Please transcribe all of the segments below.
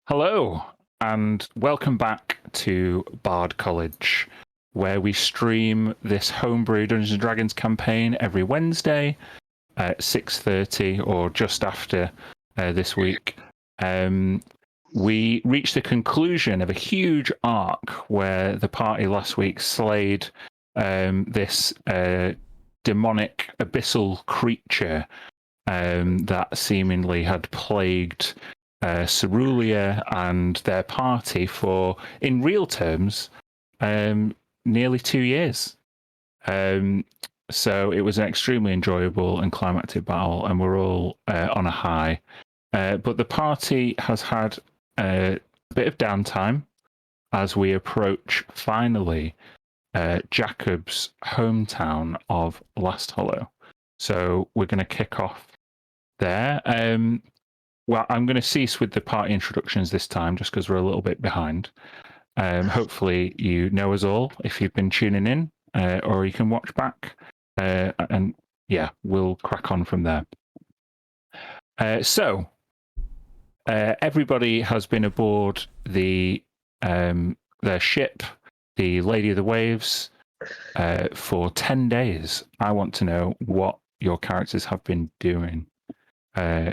Hello, and welcome back to Bard College, where we stream this homebrew Dungeons and Dragons campaign every Wednesday at 6:30 or just after this week. We reached the conclusion of a huge arc where the party last week slayed this demonic abyssal creature that seemingly had plagued Cerulea and their party for, in real terms, nearly 2 years. So it was an extremely enjoyable and climactic battle, and we're all on a high. But the party has had a bit of downtime as we approach, finally, Jacob's hometown of Last Hollow. So we're going to kick off there. Well, I'm going to cease with the party introductions this time, just because we're a little bit behind. Hopefully, you know us all if you've been tuning in, or you can watch back. And yeah, we'll crack on from there. So, everybody has been aboard their ship, the Lady of the Waves, for 10 days. I want to know what your characters have been doing.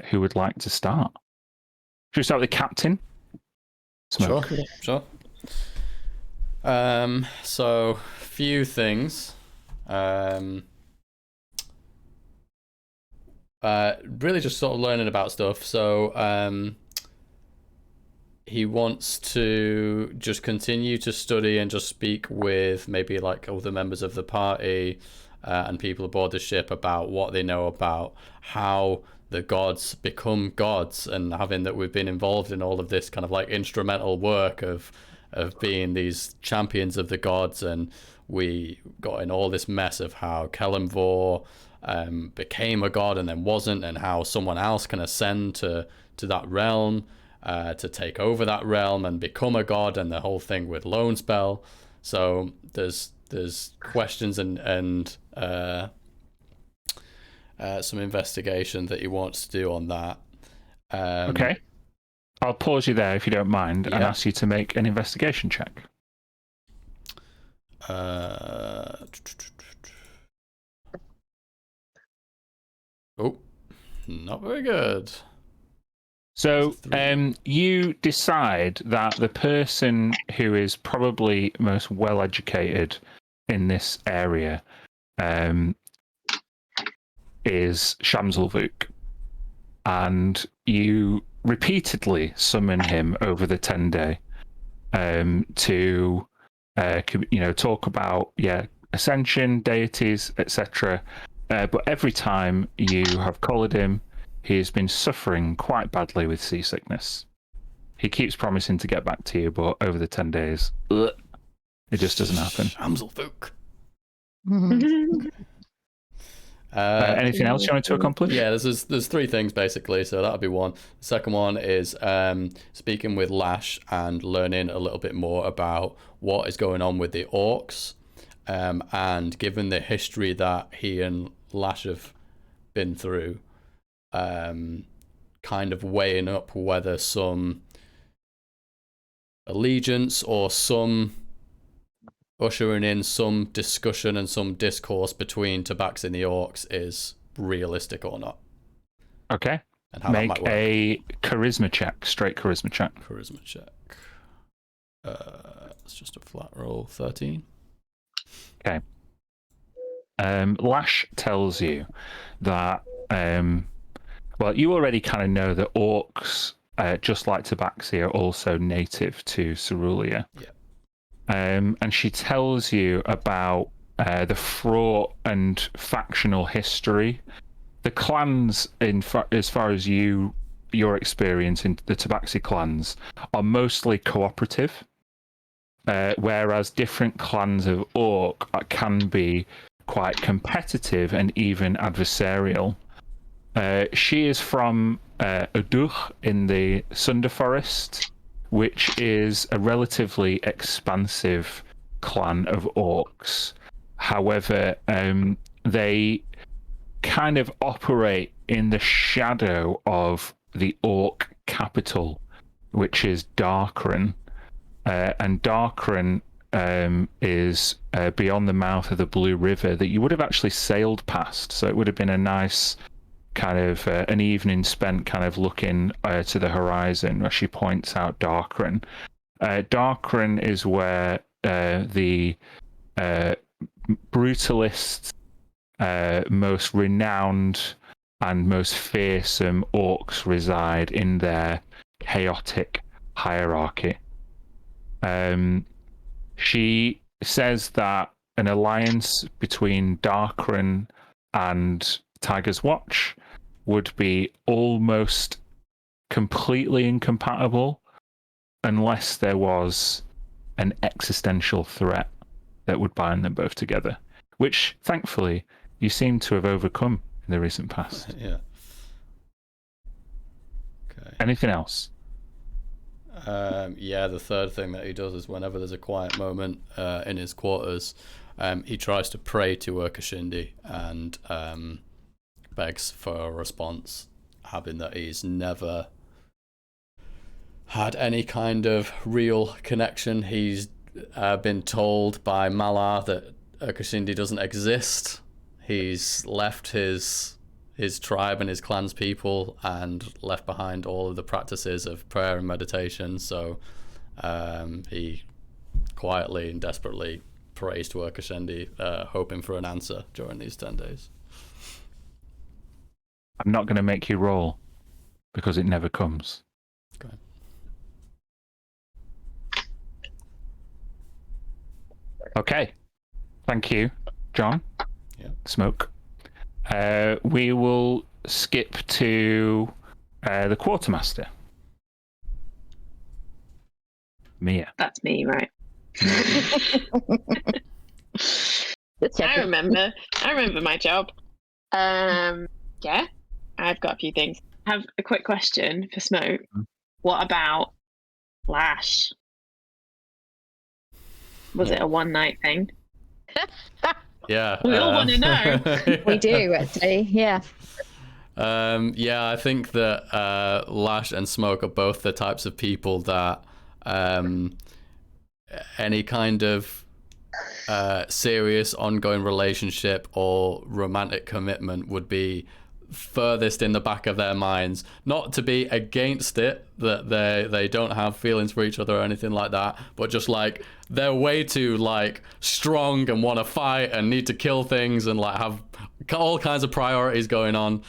Who would like to start? Should we start with the captain? Smoke. Sure. So, few things. Really just sort of learning about stuff. So, he wants to just continue to study and just speak with maybe like other members of the party and people aboard the ship about what they know about how the gods become gods, and having that we've been involved in all of this kind of like instrumental work of being these champions of the gods, and we got in all this mess of how Kelemvor became a god and then wasn't, and how someone else can ascend to that realm to take over that realm and become a god, and the whole thing with Lone Spell. So there's questions and some investigation that he wants to do on that. Okay. I'll pause you there if you don't mind and ask you to make an investigation check. Oh, not very good. So you decide that the person who is probably most well educated in this area is Shamselvuk, and you repeatedly summon him over the 10-day to talk about ascension, deities, etc. But every time you have collared him, he has been suffering quite badly with seasickness. He keeps promising to get back to you, but over the 10 days, it just doesn't happen. Shamselvuk. Anything else you wanted to accomplish? Yeah, there's three things basically, so that'll be one. The second one is speaking with Lash and learning a little bit more about what is going on with the orcs, and given the history that he and Lash have been through, kind of weighing up whether some allegiance or some ushering in some discussion and some discourse between Tabaxi and the orcs is realistic or not. Okay. And how Make that might work. a charisma check, straight charisma check. Charisma check. It's just a flat roll, 13. Okay. Lash tells you that, well, you already kind of know that orcs, just like Tabaxi, are also native to Cerulea. Yeah. And she tells you about the fraught and factional history. The clans, as far as your experience in the Tabaxi clans, are mostly cooperative, whereas different clans of orc can be quite competitive and even adversarial. She is from Uduch in the Sunder Forest, which is a relatively expansive clan of orcs. However, they kind of operate in the shadow of the orc capital which is Darkran. And Darkran is beyond the mouth of the Blue River that you would have actually sailed past. So it would have been a nice kind of an evening spent kind of looking to the horizon where she points out Darkran. Darkran is where the brutalists, most renowned and most fearsome orcs reside in their chaotic hierarchy. She says that an alliance between Darkran and Tiger's Watch would be almost completely incompatible unless there was an existential threat that would bind them both together, which thankfully you seem to have overcome in the recent past. Yeah. Okay. Anything else? Yeah, the third thing that he does is whenever there's a quiet moment in his quarters, he tries to pray to Urkashindi and begs for a response, having that he's never had any kind of real connection. He's been told by Malar that Urkashindi doesn't exist. He's left his tribe and his clan's people and left behind all of the practices of prayer and meditation. So he quietly and desperately prays to Urkashindi, hoping for an answer during these 10 days. I'm not going to make you roll because it never comes. Okay. Okay. Thank you, John. Yeah. Smoke. We will skip to the quartermaster. Mia. That's me, right? Good check. I remember my job. Yeah, I've got a few things. I have a quick question for Smoke. What about Lash? Was it a one night thing? Yeah. We all want to know. We do, actually. Yeah. Yeah, I think that Lash and Smoke are both the types of people that any kind of serious ongoing relationship or romantic commitment would be furthest in the back of their minds. Not to be against it, that they don't have feelings for each other or anything like that, but just like they're way too like strong and want to fight and need to kill things and like have all kinds of priorities going on.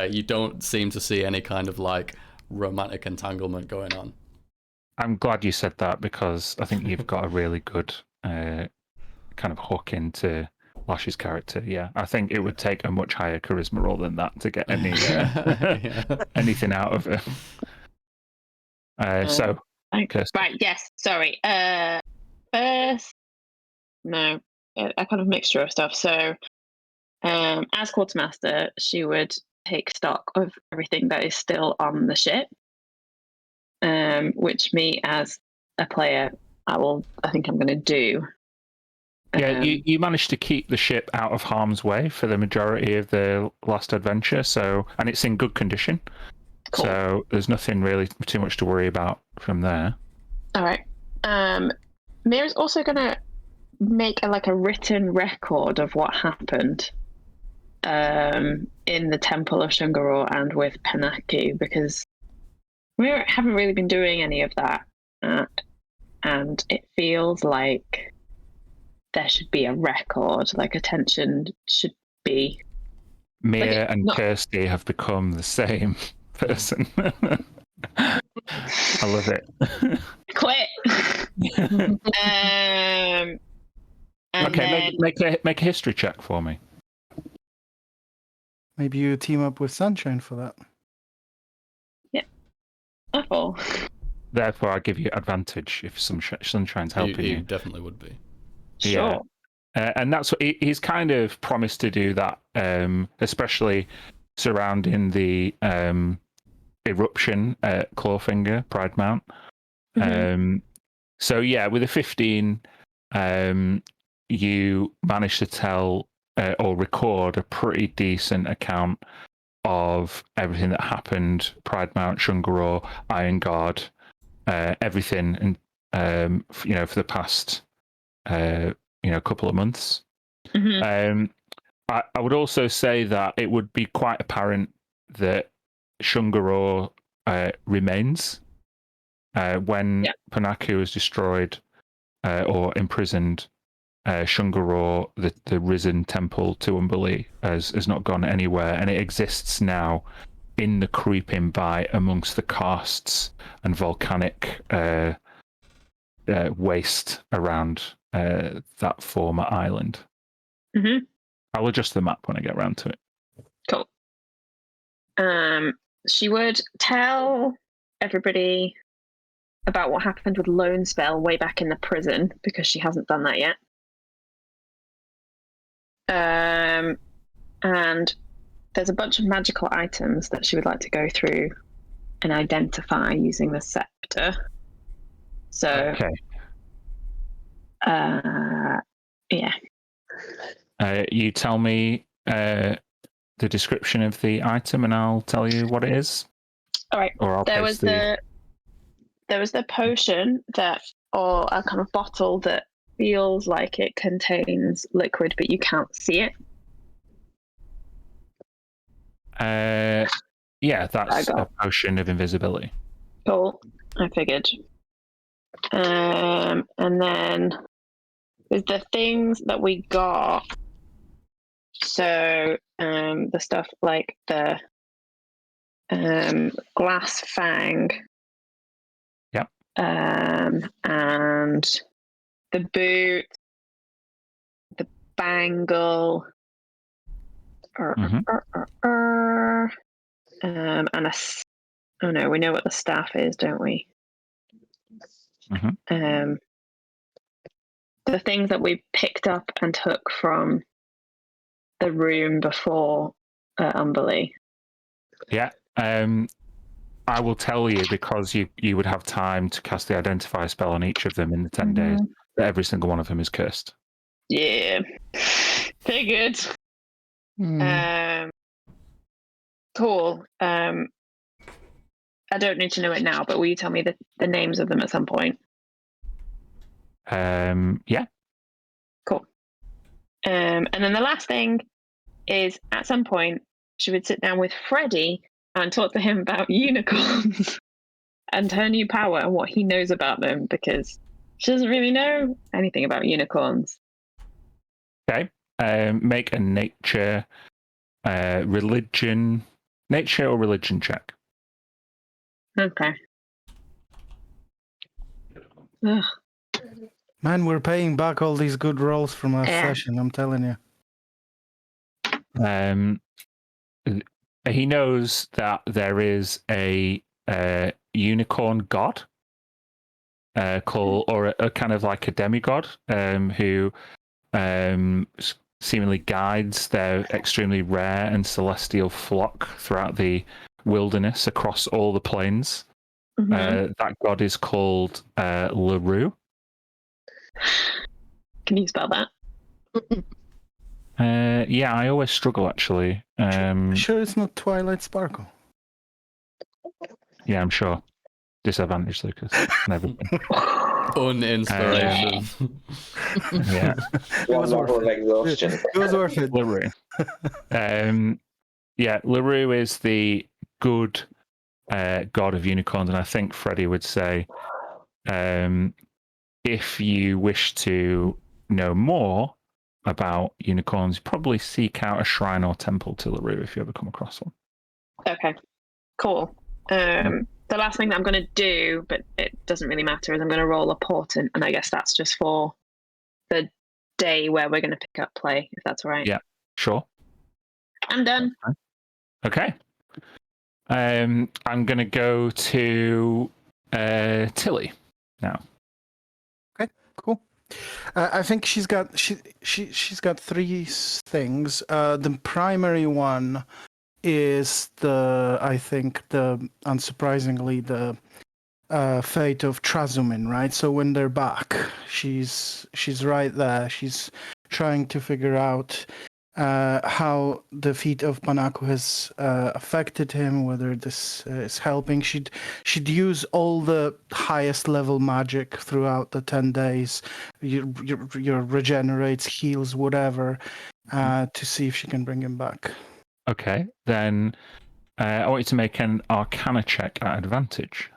You don't seem to see any kind of like romantic entanglement going on. I'm glad you said that because I think you've got a really good kind of hook into Lash's character. Yeah, I think it would take a much higher charisma roll than that to get any anything out of it. So, Kirsty. Right, yes, sorry. First, no, a kind of mixture of stuff. So, as quartermaster, she would take stock of everything that is still on the ship, which me as a player, I think I'm going to do. Yeah, you managed to keep the ship out of harm's way for the majority of the last adventure, and it's in good condition. Cool. So there's nothing really too much to worry about from there. All right. Mira's also going to make a written record of what happened in the Temple of Shungaro and with Penaku, because we haven't really been doing any of that, and it feels like there should be a record, like attention should be. Mia and Kirsty have become the same person. I love it. Quit. Okay, make a history check for me. Maybe you team up with Sunshine for that. Yeah. Awful. Therefore, I give you advantage if Sunshine's helping you. You definitely would be. Sure. Yeah. And that's what he's kind of promised to do that, especially surrounding the eruption at Clawfinger, Pride Mount. Mm-hmm. So yeah, with a 15, you managed to tell or record a pretty decent account of everything that happened, Pride Mount, Shungaro, Iron Guard, everything, and for the past couple of months. Mhm. I would also say that it would be quite apparent that Shungaror remains when Panaku is destroyed or imprisoned. Shungaror, the risen temple to Umberlee, has not gone anywhere, and it exists now in the creeping by amongst the karsts and volcanic waste around that former island. Mhm. I'll adjust the map when I get around to it. Cool. She would tell everybody about what happened with Lone Spell way back in the prison because she hasn't done that yet. And there's a bunch of magical items that she would like to go through and identify using the scepter. So, Okay. Yeah. You tell me the description of the item, and I'll tell you what it is. All right. Or I'll There was the potion or a kind of bottle that feels like it contains liquid, but you can't see it. Yeah, that's a potion of invisibility. Cool. I figured. And then there's the things that we got. So the stuff like the glass fang. Yep. And the boot, the bangle, and oh no, we know what the staff is, don't we? Mm-hmm. The things that we picked up and took from the room before Umberlee. Yeah. I will tell you, because you would have time to cast the identify spell on each of them in the 10 days, that every single one of them is cursed. Yeah. Figured. Cool. I don't need to know it now, but will you tell me the names of them at some point? Yeah. Cool. And then the last thing is, at some point, she would sit down with Freddie and talk to him about unicorns and her new power and what he knows about them, because she doesn't really know anything about unicorns. Okay. Make a nature or religion check. Okay. Ugh. Man, we're paying back all these good rolls from last session, I'm telling you. He knows that there is a unicorn god called, or a kind of like a demigod, who seemingly guides their extremely rare and celestial flock throughout the wilderness across all the plains. That god is called LaRue. Can you spell that? Yeah, I always struggle, actually. Sure it's not Twilight Sparkle? Yeah, I'm sure. Disadvantage, Lucas. Never been. Uninspiration. Yeah. It was worth it. Exhaustion. It was worth it. LaRue. Yeah, LaRue is the good god of unicorns, and I think Freddie would say, if you wish to know more about unicorns, probably seek out a shrine or temple to LaRue if you ever come across one. Okay, cool. The last thing that I'm going to do, but it doesn't really matter, is I'm going to roll a portent, and I guess that's just for the day where we're going to pick up play, if that's all right. Yeah, sure. I'm done. Okay. I'm going to go to Tilly now. Okay, cool. I think she's got she's got three things. The primary one is unsurprisingly the fate of Trazumin, right? So when they're back, she's right there. She's trying to figure out how the feat of Panaku has affected him, whether this is helping. She'd use all the highest level magic throughout the 10 days, your regenerates, heals, whatever, to see if she can bring him back. Okay, then I want you to make an Arcana check at advantage.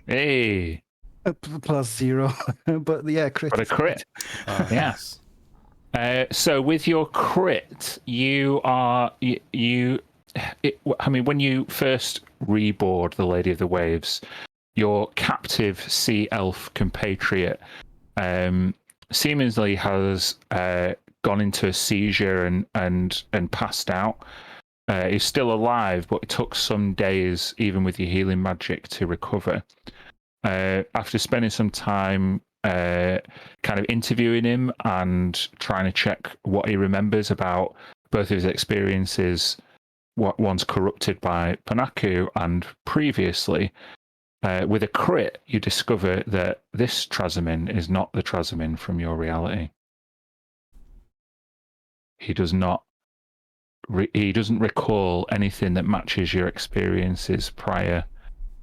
Hey, +0, but yeah, crit. got a crit. Oh, Yeah. nice. So with your crit, you are I mean, when you first reboard the Lady of the Waves, your captive sea elf compatriot seemingly has gone into a seizure and passed out. He's still alive, but it took some days, even with your healing magic, to recover. After spending some time kind of interviewing him and trying to check what he remembers about both of his experiences, what one's corrupted by Panaku and previously, with a crit, you discover that this Trazamin is not the Trazamin from your reality. He does not. He doesn't recall anything that matches your experiences prior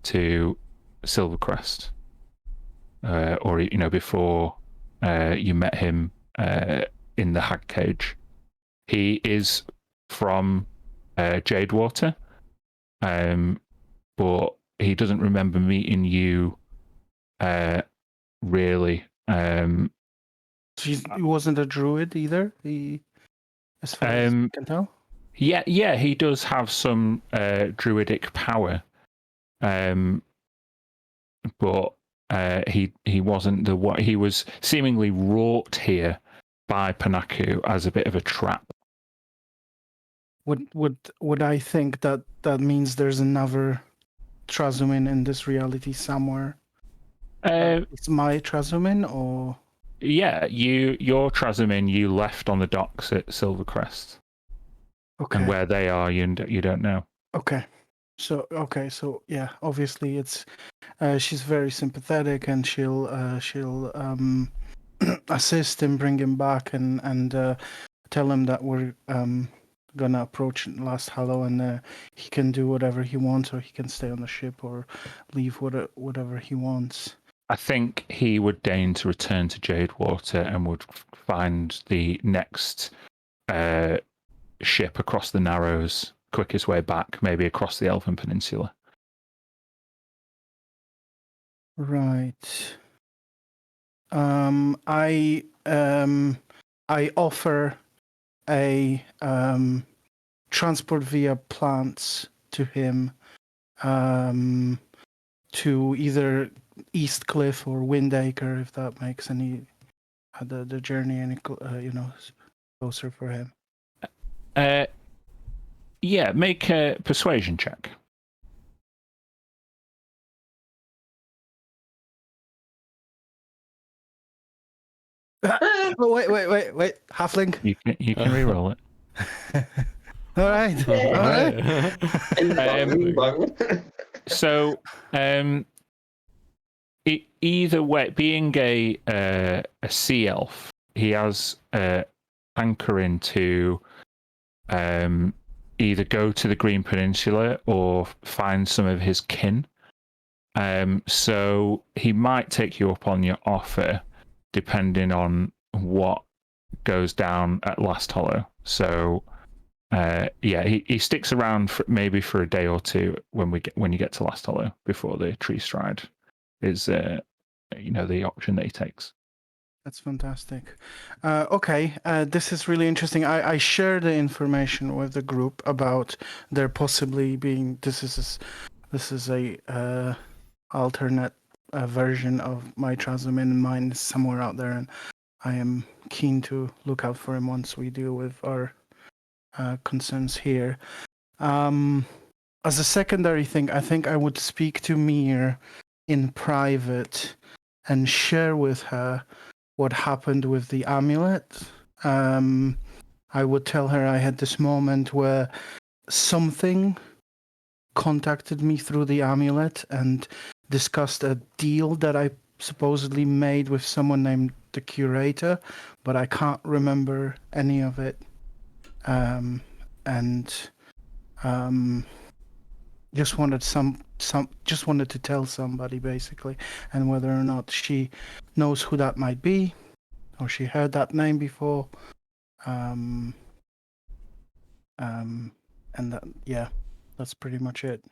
to Silvercrest, or before you met him in the Hag Cage. He is from Jadewater, but he doesn't remember meeting you really. He wasn't a druid either, as far as I can tell. Yeah, he does have some druidic power, but he wasn't the what he was seemingly wrought here by Panaku as a bit of a trap. Would I think that means there's another Trazumin in this reality somewhere? It's my Trazumin, or yeah, your Trazamin you left on the docks at Silvercrest, and where they are you don't know. Okay, so yeah, obviously it's she's very sympathetic, and she'll assist him, bring him back, and tell him that we're gonna approach Last Hollow, and he can do whatever he wants, or he can stay on the ship or leave whatever he wants. I think he would deign to return to Jadewater and would find the next ship across the Narrows, quickest way back, maybe across the Elven Peninsula. Right. I offer a transport via plants to him, to either East Cliff or Windacre, if that makes any the journey any closer for him. Yeah, make a persuasion check. Oh, wait, halfling. You can reroll it. All right. So, either way, being a sea elf, he has hankering to either go to the Green Peninsula or find some of his kin. So he might take you up on your offer, depending on what goes down at Last Hollow. So, yeah, he sticks around maybe for a day or two when you get to Last Hollow before the Tree Stride is the option that he takes. That's fantastic. Okay, this is really interesting. I share the information with the group about there possibly being this is a alternate version of my Trazumin, and mine is somewhere out there, and I am keen to look out for him once we deal with our concerns here. As a secondary thing, I think I would speak to Mir in private and share with her what happened with the amulet. I would tell her I had this moment where something contacted me through the amulet and discussed a deal that I supposedly made with someone named the curator, but I can't remember any of it. Just wanted just wanted to tell somebody basically, and whether or not she knows who that might be, or she heard that name before. And that's pretty much it.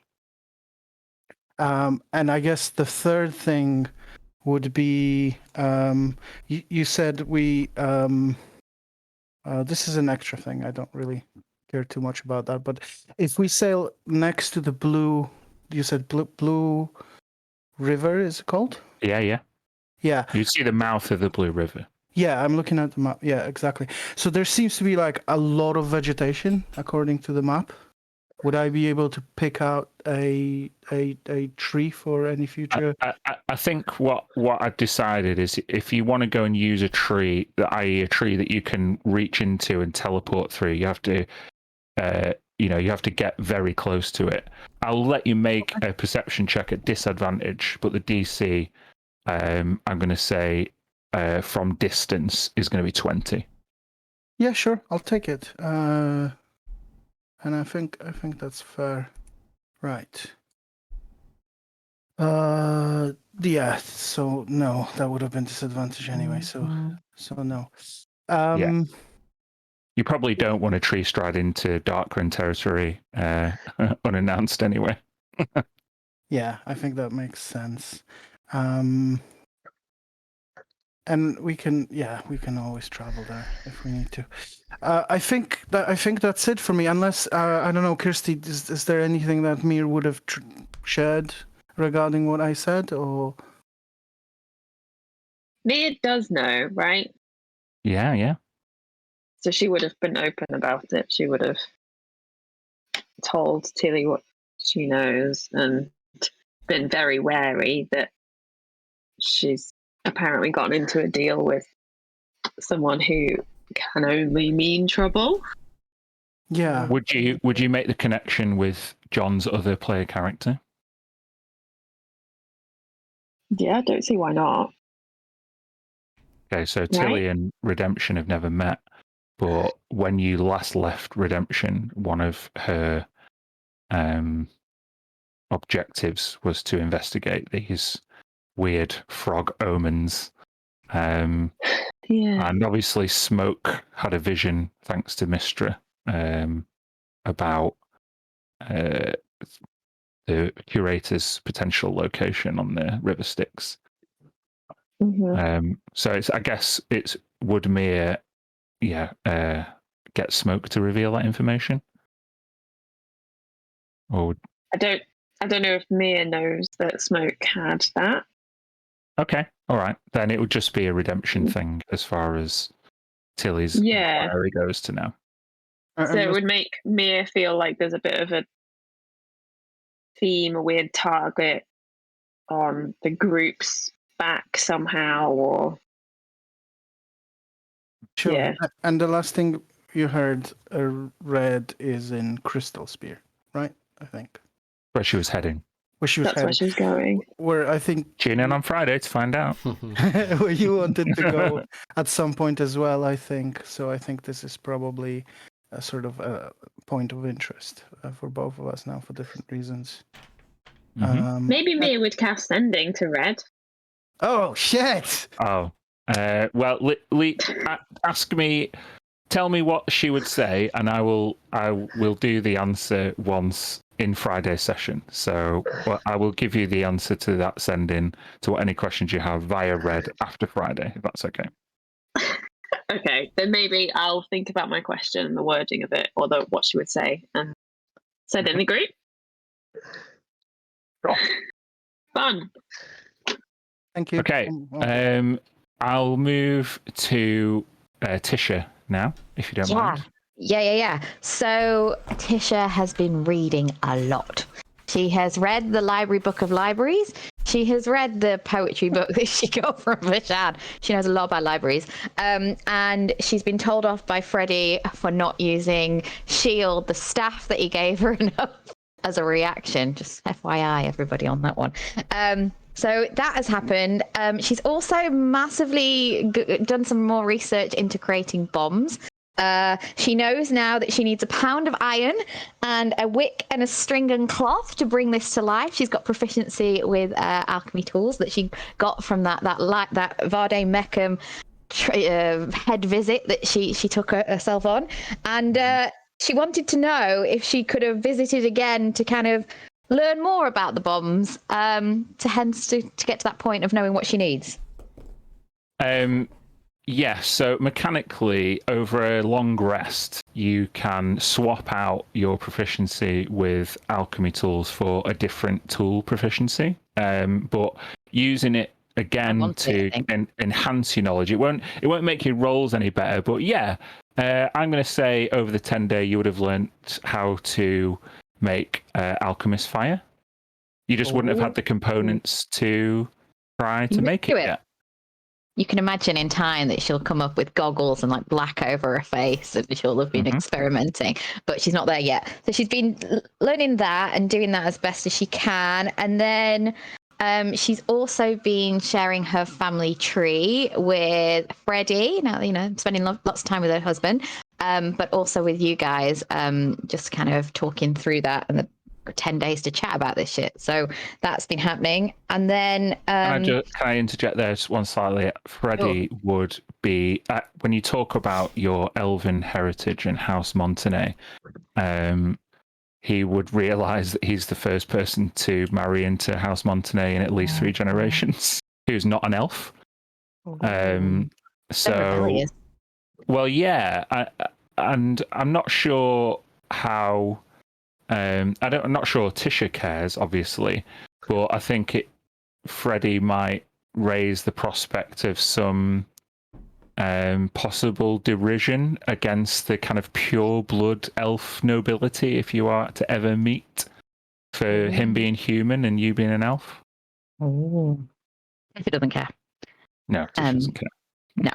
And I guess the third thing would be you said we this is an extra thing. I don't really care too much about that, but if we sail next to the blue, you said blue river, is it called? Yeah. Yeah. You see the mouth of the Blue River. Yeah, I'm looking at the map. Yeah, exactly. So there seems to be like a lot of vegetation according to the map. Would I be able to pick out a tree for any future? I think what I decided is if you want to go and use a tree, i.e. a tree that you can reach into and teleport through, you have to, you have to get very close to it. I'll let you make a perception check at disadvantage, but the DC, I'm going to say, from distance is going to be 20. Yeah, sure. I'll take it. And I think that's fair. Right. Yeah, so no, that would have been disadvantage anyway, so no. Yeah. You probably don't want to tree stride into Darkren territory unannounced anyway. Yeah, I think that makes sense. And we can always travel there if we need to. I think that's it for me. Unless I don't know, Kirsty, is there anything that Mir would have shared regarding what I said, or? Mia does know, right? Yeah. So she would have been open about it. She would have told Tilly what she knows and been very wary that she's apparently gotten into a deal with someone who can only mean trouble. Yeah. Would you make the connection with John's other player character? Yeah, I don't see why not. Okay, so Tilly and Redemption have never met, but when you last left Redemption, one of her objectives was to investigate these weird frog omens. And obviously Smoke had a vision, thanks to Mistra, about the curator's potential location on the River Styx. Mm-hmm. So I guess it's would Mia, get Smoke to reveal that information, or I don't know if Mia knows that Smoke had that. okay, all right, then it would just be a Redemption thing as far as Tilly's inquiry goes to now. So it would make Mia feel like there's a bit of a theme, a weird target on the group's back somehow, or Sure. Yeah. And the last thing you heard, Red is in Crystal Spear, right? I think. Where she was heading. Where she was that's where she's going. Where I think Tune in on Friday to find out. where you wanted to go at some point as well, I think. So I think this is probably a sort of a point of interest for both of us now for different reasons. Mm-hmm. Maybe Mia would cast Sending to Red. Oh, shit! Oh. Well, ask me, tell me what she would say, and I will do the answer once in Friday's session. So I will give you the answer to that send-in to any questions you have via Red after Friday, if that's okay. Okay, then maybe I'll think about my question and the wording of it, or what she would say, and send it in the group. Sure. Fun. Thank you. Okay. I'll move to Tisha now, if you don't mind. Yeah. So Tisha has been reading a lot. She has read the Library Book of Libraries. She has read the poetry book that she got from Vashad. She knows a lot about libraries. And she's been told off by Freddie for not using Shield, the staff that he gave her, enough as a reaction. Just FYI, everybody on that one. So that has happened. She's also massively done some more research into creating bombs. She knows now that she needs a pound of iron and a wick and a string and cloth to bring this to life. She's got proficiency with alchemy tools that she got from that Varde Meckham head visit that she took herself on, and she wanted to know if she could have visited again to kind of learn more about the bombs, to get to that point of knowing what she needs. Yeah, so mechanically, over a long rest, you can swap out your proficiency with alchemy tools for a different tool proficiency. But using it again to enhance your knowledge, it won't make your rolls any better. But yeah, I'm going to say over the 10-day, you would have learnt how to make alchemist fire. You just wouldn't have had the components to try to make it yet. You can imagine in time that she'll come up with goggles and like black over her face, and she'll have been experimenting, but she's not there yet. So she's been learning that and doing that as best as she can. And then she's also been sharing her family tree with Freddie. Now, spending lots of time with her husband, but also with you guys, just kind of talking through that and the 10 days to chat about this shit. So that's been happening. And then can I interject there just one slightly? Freddie would be when you talk about your elven heritage in House Montenay, he would realize that he's the first person to marry into House Montenay in at least 3 generations who's not an elf. So well, yeah, and I'm not sure how I'm not sure Tisha cares, obviously, but I think Freddie might raise the prospect of some possible derision against the kind of pure blood elf nobility if you are to ever meet, for him being human and you being an elf. Oh, if he doesn't care. No, Tisha doesn't care. No.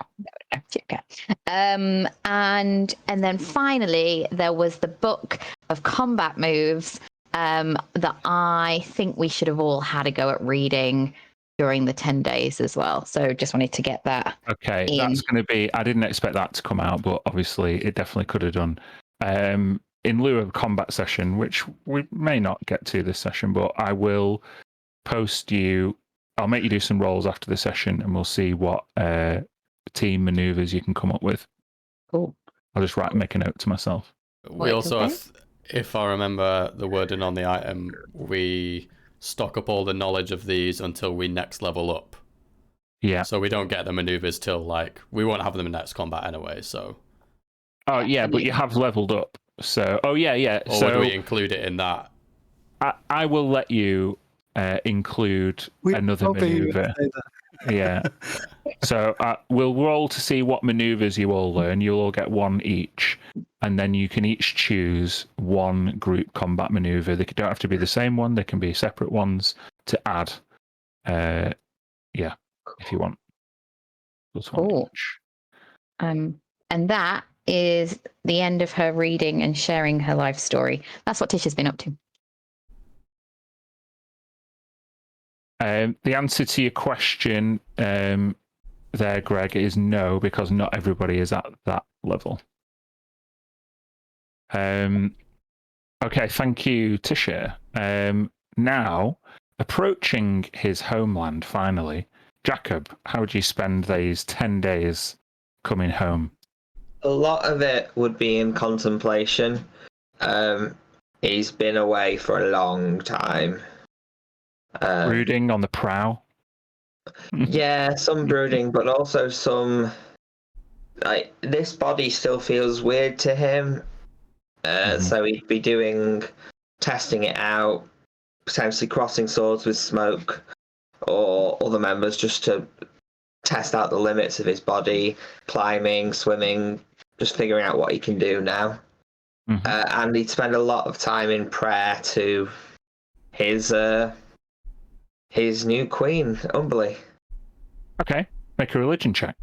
Okay. And then finally there was the book of combat moves that I think we should have all had a go at reading during the 10 days as well. So just wanted to get that. Okay, that's going to be. I didn't expect that to come out, but obviously it definitely could have done. In lieu of a combat session, which we may not get to this session, but I will post you. I'll make you do some rolls after the session, and we'll see what team maneuvers you can come up with. Cool. I'll just make a note to myself. We also, if I remember the wording on the item, we stock up all the knowledge of these until we next level up. Yeah. So we don't get the maneuvers till we won't have them in next combat anyway. So. Oh yeah, but you have leveled up. So yeah. Or so would we include it in that? I will let you include another maneuver. Yeah. So we'll roll to see what maneuvers you all learn. You'll all get 1 each, and then you can each choose 1 group combat maneuver. They don't have to be the same one. They can be separate ones to add. If you want. Cool. And that is the end of her reading and sharing her life story. That's what Tisha's been up to. The answer to your question there, Greg, is no, because not everybody is at that level. Okay, thank you, Tisha. Now, approaching his homeland finally, Jacob, how would you spend these 10 days coming home? A lot of it would be in contemplation. He's been away for a long time. Brooding on the prow? Yeah, some brooding, but also some... this body still feels weird to him. So he'd be testing it out, potentially crossing swords with Smoke or other members just to test out the limits of his body, climbing, swimming, just figuring out what he can do now. And he'd spend a lot of time in prayer to his new queen, Umberly. Okay, make a religion check.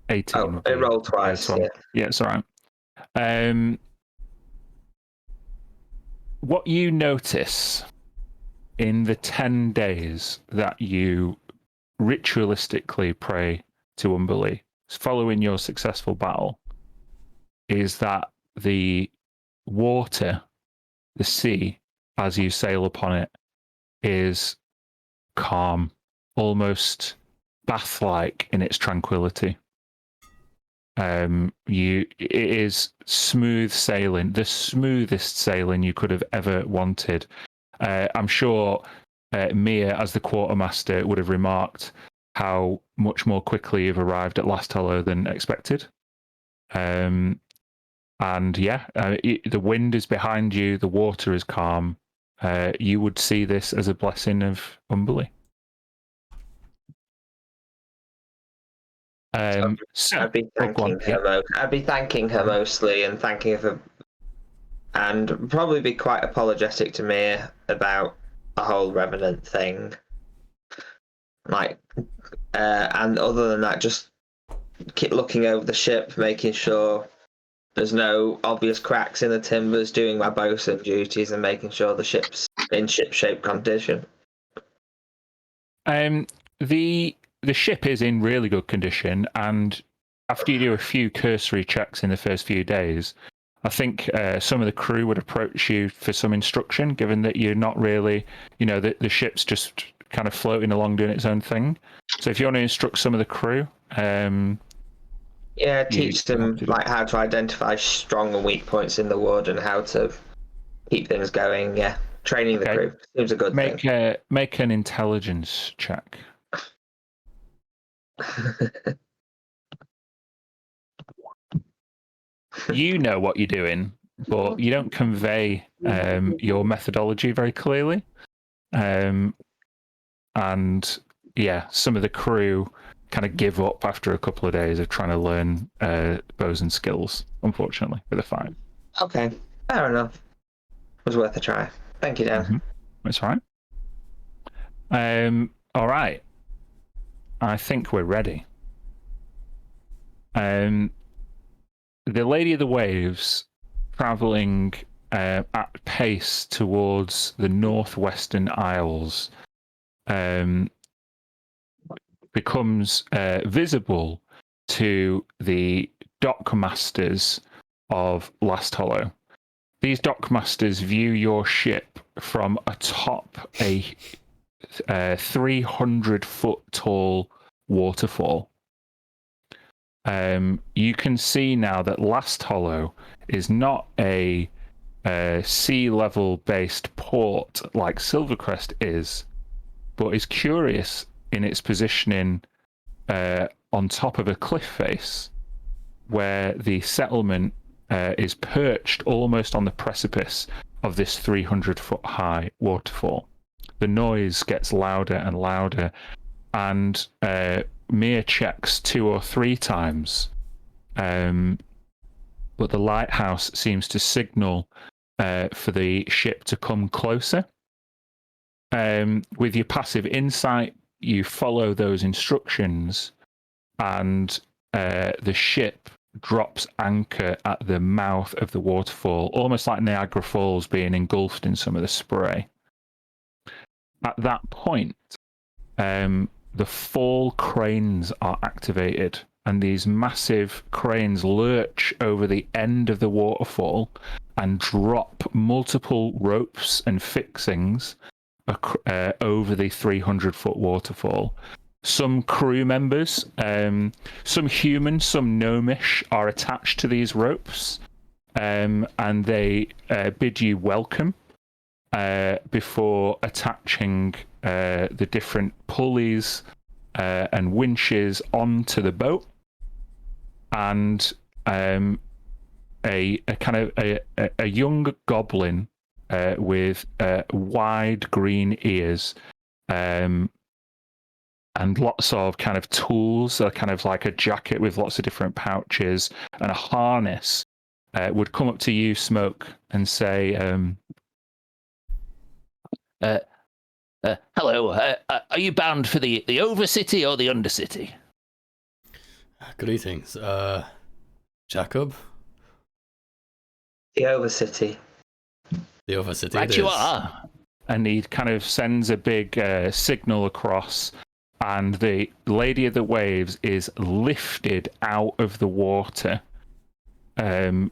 18. Oh, it rolled twice. Yeah, it's all right. What you notice in the 10 days that you ritualistically pray to Umberlee, following your successful battle, is that the water, the sea, as you sail upon it, is calm, almost bath-like in its tranquility. It is smooth sailing, the smoothest sailing you could have ever wanted. I'm sure Mia, as the quartermaster, would have remarked how much more quickly you've arrived at Last Hollow than expected. And yeah, the wind is behind you, the water is calm. You would see this as a blessing of Umberlee. So I'd be thanking her. I'd be thanking her mostly, and thanking her, and probably be quite apologetic to me about the whole Revenant thing. Like, and other than that, just keep looking over the ship, making sure there's no obvious cracks in the timbers, doing my bosun duties, and making sure the ship's in ship-shape condition. The ship is in really good condition, and after you do a few cursory checks in the first few days, I think some of the crew would approach you for some instruction, given that you're not really, the ship's just kind of floating along doing its own thing. So if you want to instruct some of the crew, yeah, teach them like how to identify strong and weak points in the wood and how to keep things going. Yeah, training the crew seems a good thing. Make an intelligence check. You know what you're doing, but you don't convey your methodology very clearly. And yeah, some of the crew kind of give up after a couple of days of trying to learn bosun skills, unfortunately, for the fight. Okay, fair enough. It was worth a try. Thank you, Dan. Mm-hmm. That's right. All right. I think we're ready. The Lady of the Waves, traveling at pace towards the northwestern isles, becomes visible to the dockmasters of Last Hollow. These dockmasters view your ship from atop a 300-foot tall waterfall. You can see now that Last Hollow is not a sea level based port like Silvercrest is, but is curious in its positioning on top of a cliff face where the settlement is perched almost on the precipice of this 300-foot high waterfall. The noise gets louder and louder, and Mia checks 2 or 3 times, but the lighthouse seems to signal for the ship to come closer. With your passive insight, you follow those instructions, and the ship drops anchor at the mouth of the waterfall, almost like Niagara Falls being engulfed in some of the spray. At that point, the fall cranes are activated, and these massive cranes lurch over the end of the waterfall and drop multiple ropes and fixings over the 300-foot waterfall. Some crew members, some human, some gnomish, are attached to these ropes, and they bid you welcome before attaching the different pulleys and winches onto the boat. And a kind of a young goblin with wide green ears and lots of kind of tools, kind of like a jacket with lots of different pouches and a harness, would come up to you, Smoke, and say, hello, are you bound for the Overcity or the Undercity? Greetings, Jacob. The Overcity. The other city. Right it you is. are. And he kind of sends a big signal across, and the Lady of the Waves is lifted out of the water 10,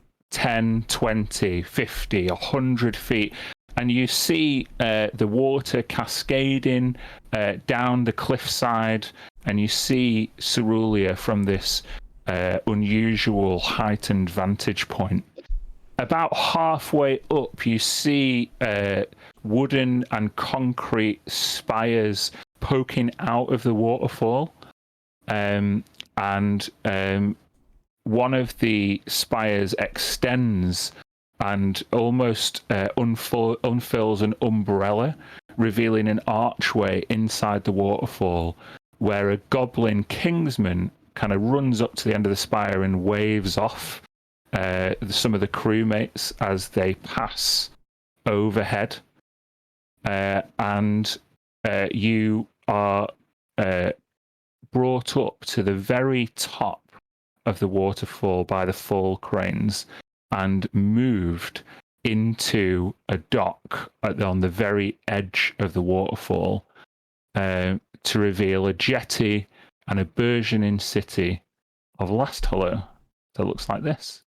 20, 50, 100 feet. And you see the water cascading down the cliffside, and you see Cerulea from this unusual heightened vantage point. About halfway up, you see wooden and concrete spires poking out of the waterfall. And one of the spires extends and almost unfurls an umbrella, revealing an archway inside the waterfall where a goblin kingsman kind of runs up to the end of the spire and waves off some of the crewmates as they pass overhead. And you are brought up to the very top of the waterfall by the fall cranes and moved into a dock on the very edge of the waterfall to reveal a jetty and a burgeoning city of Last Hollow that looks like this.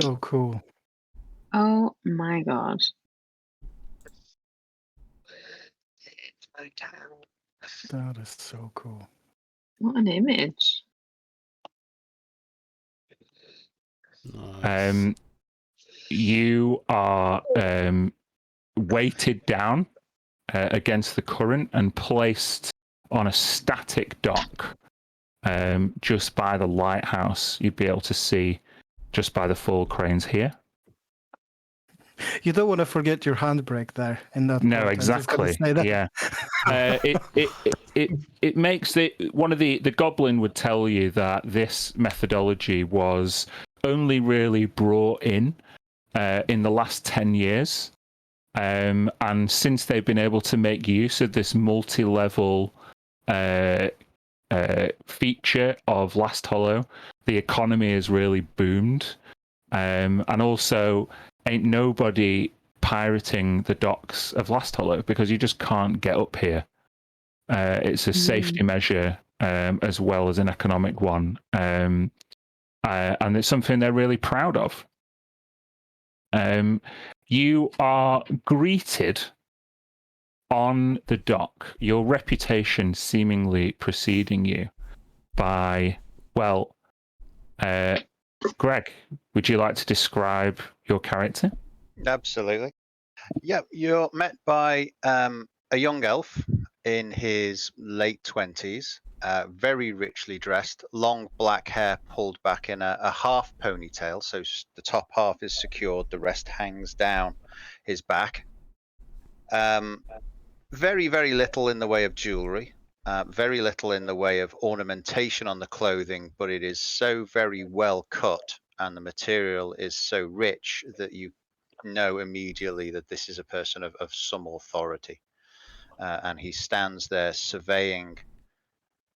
So cool. Oh my god. It's my town. That is so cool. What an image. Nice. You are weighted down against the current and placed on a static dock just by the lighthouse. You'd be able to see just by the fall cranes here. You don't want to forget your handbrake there in that. No, part. I'm just gonna exactly. say that. Yeah. It makes one of the goblin would tell you that this methodology was only really brought in the last 10 years. And since they've been able to make use of this multi-level feature of Last Hollow, the economy has really boomed. And also, ain't nobody pirating the docks of Last Hollow because you just can't get up here. It's a safety measure as well as an economic one. And it's something they're really proud of. You are greeted on the dock, your reputation seemingly preceding you by, well, Greg, would you like to describe your character? Absolutely. Yep, you're met by a young elf in his late 20s, very richly dressed, long black hair pulled back in a half ponytail, so the top half is secured, the rest hangs down his back. Very, very little in the way of jewelry, very little in the way of ornamentation on the clothing, but it is so very well cut and the material is so rich that you know immediately that this is a person of some authority. And he stands there surveying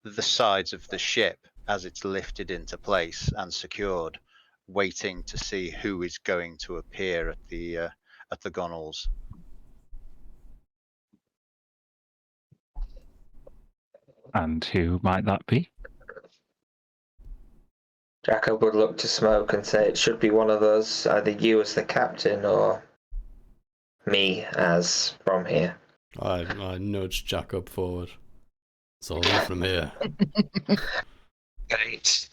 the sides of the ship as it's lifted into place and secured, waiting to see who is going to appear at the gunwales. And who might that be? Jacob would look to Smoke and say it should be one of us, either you as the captain or me as from here. I nudge Jacob forward. It's all in from here. Great.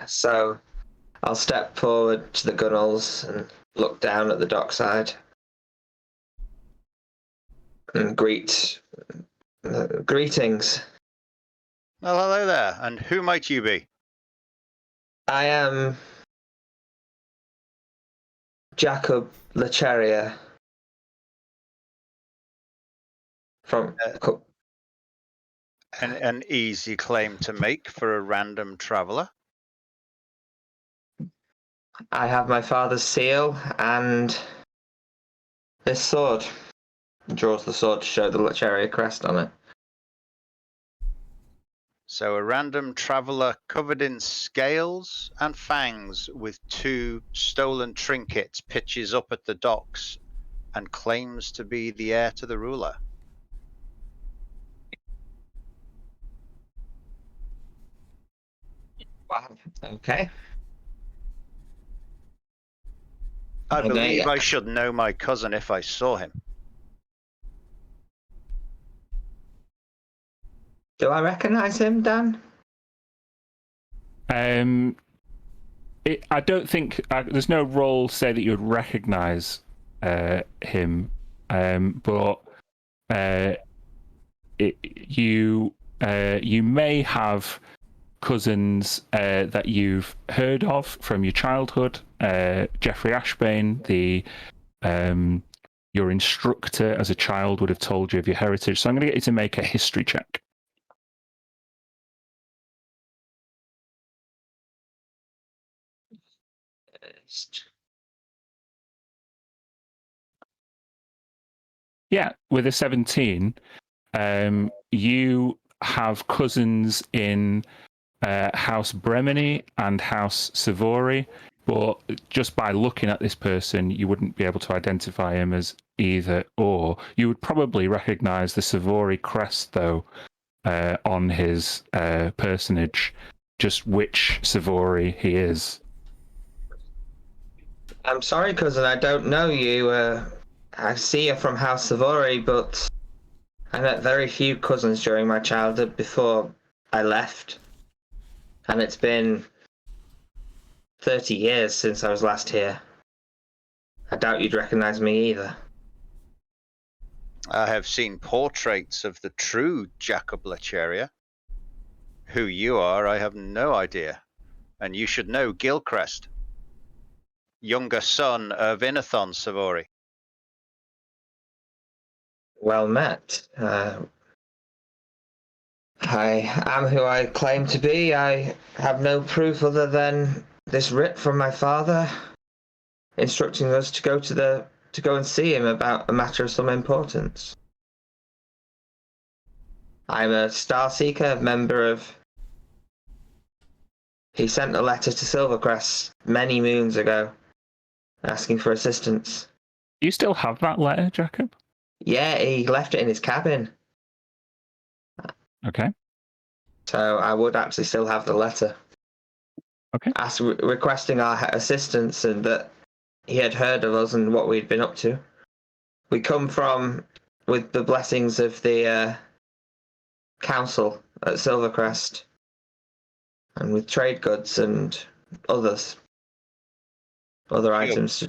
So I'll step forward to the gunwales and look down at the dockside and greetings. Well, hello there, and who might you be? I am Jacob Lecheria from. An easy claim to make for a random traveller. I have my father's seal and this sword. He draws the sword to show the Lecheria crest on it. So a random traveler covered in scales and fangs with 2 stolen trinkets pitches up at the docks and claims to be the heir to the ruler. Wow. Okay. I Okay. believe I should know my cousin if I saw him. Do I recognize him, Dan? I don't think there's no role say that you would recognise him, but you may have cousins that you've heard of from your childhood. Jeffrey Ashbane, your instructor as a child, would have told you of your heritage. So I'm going to get you to make a history check. Yeah, with a 17, you have cousins in House Bremini and House Savory, but just by looking at this person, you wouldn't be able to identify him as either or. You would probably recognize the Savory crest, though, on his personage, just which Savory he is. I'm sorry, cousin, I don't know you. I see you're from House Savory, but I met very few cousins during my childhood before I left. And it's been 30 years since I was last here. I doubt you'd recognize me either. I have seen portraits of the true Jacob Lecheria. Who you are, I have no idea. And you should know Gilcrest, younger son of Inathon Savory. Well met. I am who I claim to be. I have no proof other than this writ from my father, instructing us to go and see him about a matter of some importance. I'm a Star Seeker, member of... He sent a letter to Silvercrest many moons ago, asking for assistance. Do you still have that letter, Jacob? Yeah, he left it in his cabin. Okay. So I would actually still have the letter. Okay. Requesting our assistance and that he had heard of us and what we'd been up to. We come from, with the blessings of the council at Silvercrest, and with trade goods and other items.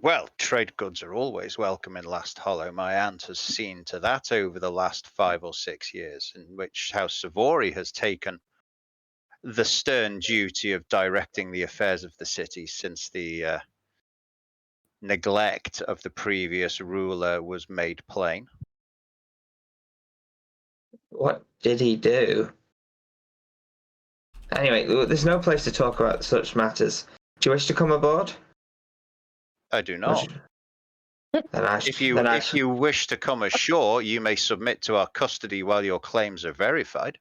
Well, trade goods are always welcome in Last Hollow. My aunt has seen to that over the last 5 or 6 years, in which House Savory has taken the stern duty of directing the affairs of the city since the neglect of the previous ruler was made plain. What did he do? Anyway, there's no place to talk about such matters. Do you wish to come aboard? I do not. If you wish to come ashore, you may submit to our custody while your claims are verified.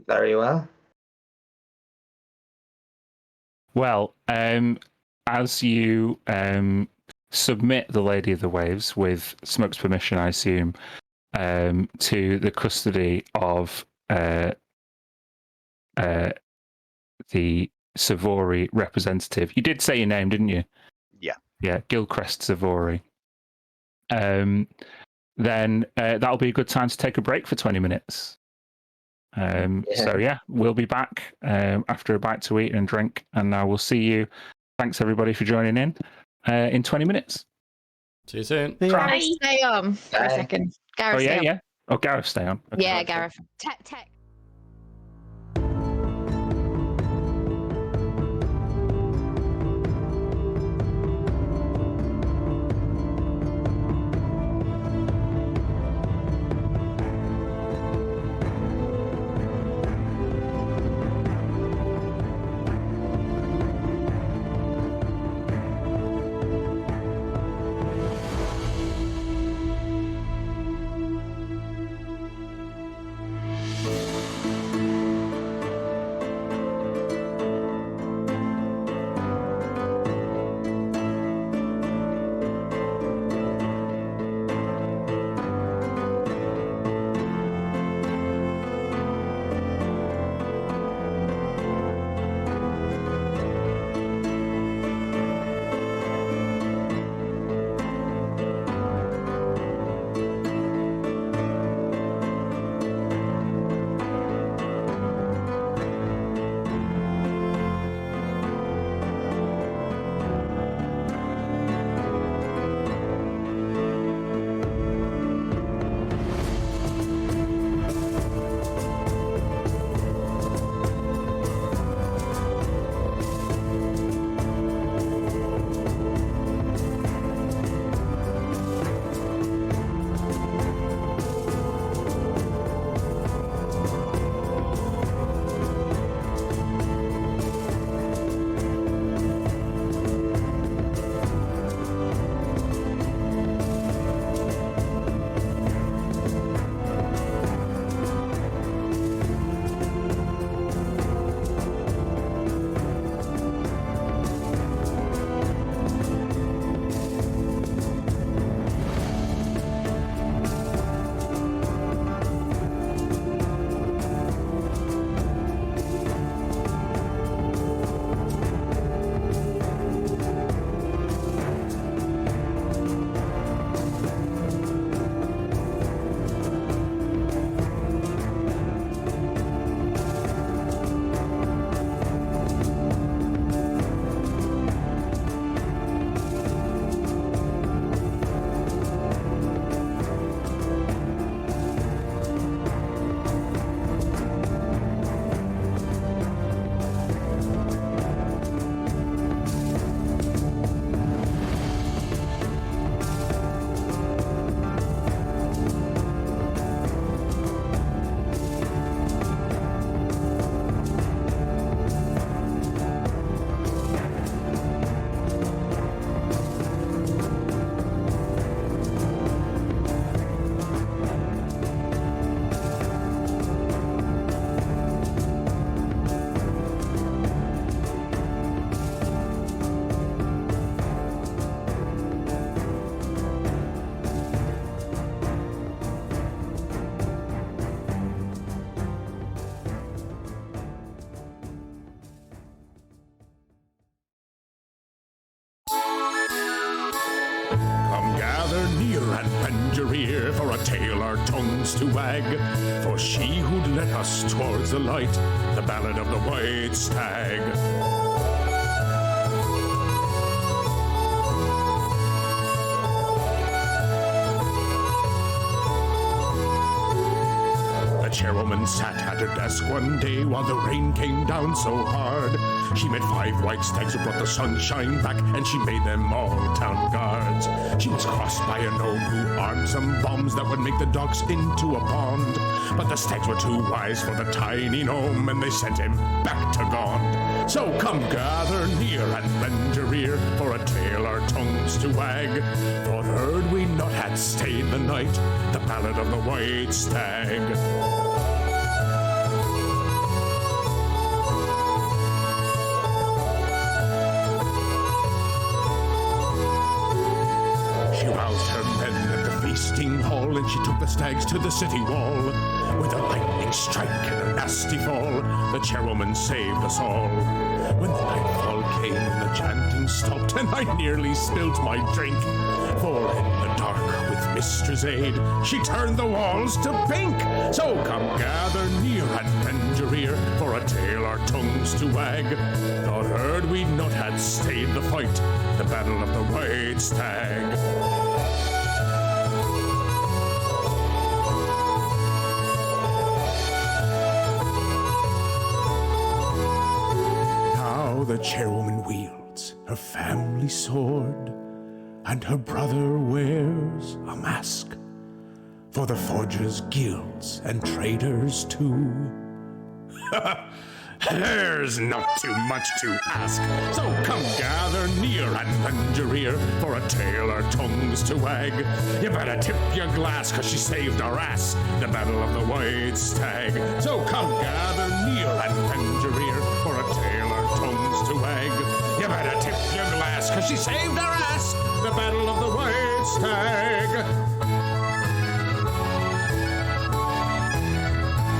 Very well. Well, as you submit the Lady of the Waves, with Smoke's permission, I assume, to the custody of the Savory representative. You did say your name, didn't you? Yeah. Yeah, Gilcrest Savory. Then that'll be a good time to take a break for 20 minutes. So yeah, we'll be back after a bite to eat and drink, and we'll see you. Thanks everybody for joining in 20 minutes. See you soon. Bye. Stay on for a second. Gareth, stay on. Yeah. Oh, Gareth, stay on. Okay. Yeah, Gareth. Tech. lend your ear for a tale our tongues to wag. For she who'd led us towards the light, the ballad of the white stag. The chairwoman sat at her desk one day while the rain came down so hard. She made 5 white stags who brought the sunshine back, and she made them all town guards. She was crossed by a gnome who armed some bombs that would make the docks into a pond. But the stags were too wise for the tiny gnome, and they sent him back to Gond. So come gather near and lend your ear for a tale our tongues to wag. For heard we not had stayed the night, the ballad of the white stag. She roused her men at the feasting hall, and she took the stags to the city wall. With a lightning strike and a nasty fall, the chairwoman saved us all. When the nightfall came and the chanting stopped, and I nearly spilt my drink, for in the dark with Mistress' aid, she turned the walls to pink. So come gather near and lend your ear for a tale our tongues to wag. Thought heard we not had stayed the fight, the battle of the white stag. Now the chairwoman wields her family sword, and her brother wears a mask for the forgers' guilds and traders too. There's not too much to ask, so come gather near and lend your ear for a tale our tongues to wag. You better tip your glass, 'cause she saved our ass, the battle of the white stag. So come gather near and lend your ear for a tale our tongues to wag. You better tip your glass, 'cause she saved our ass, the battle of the white stag.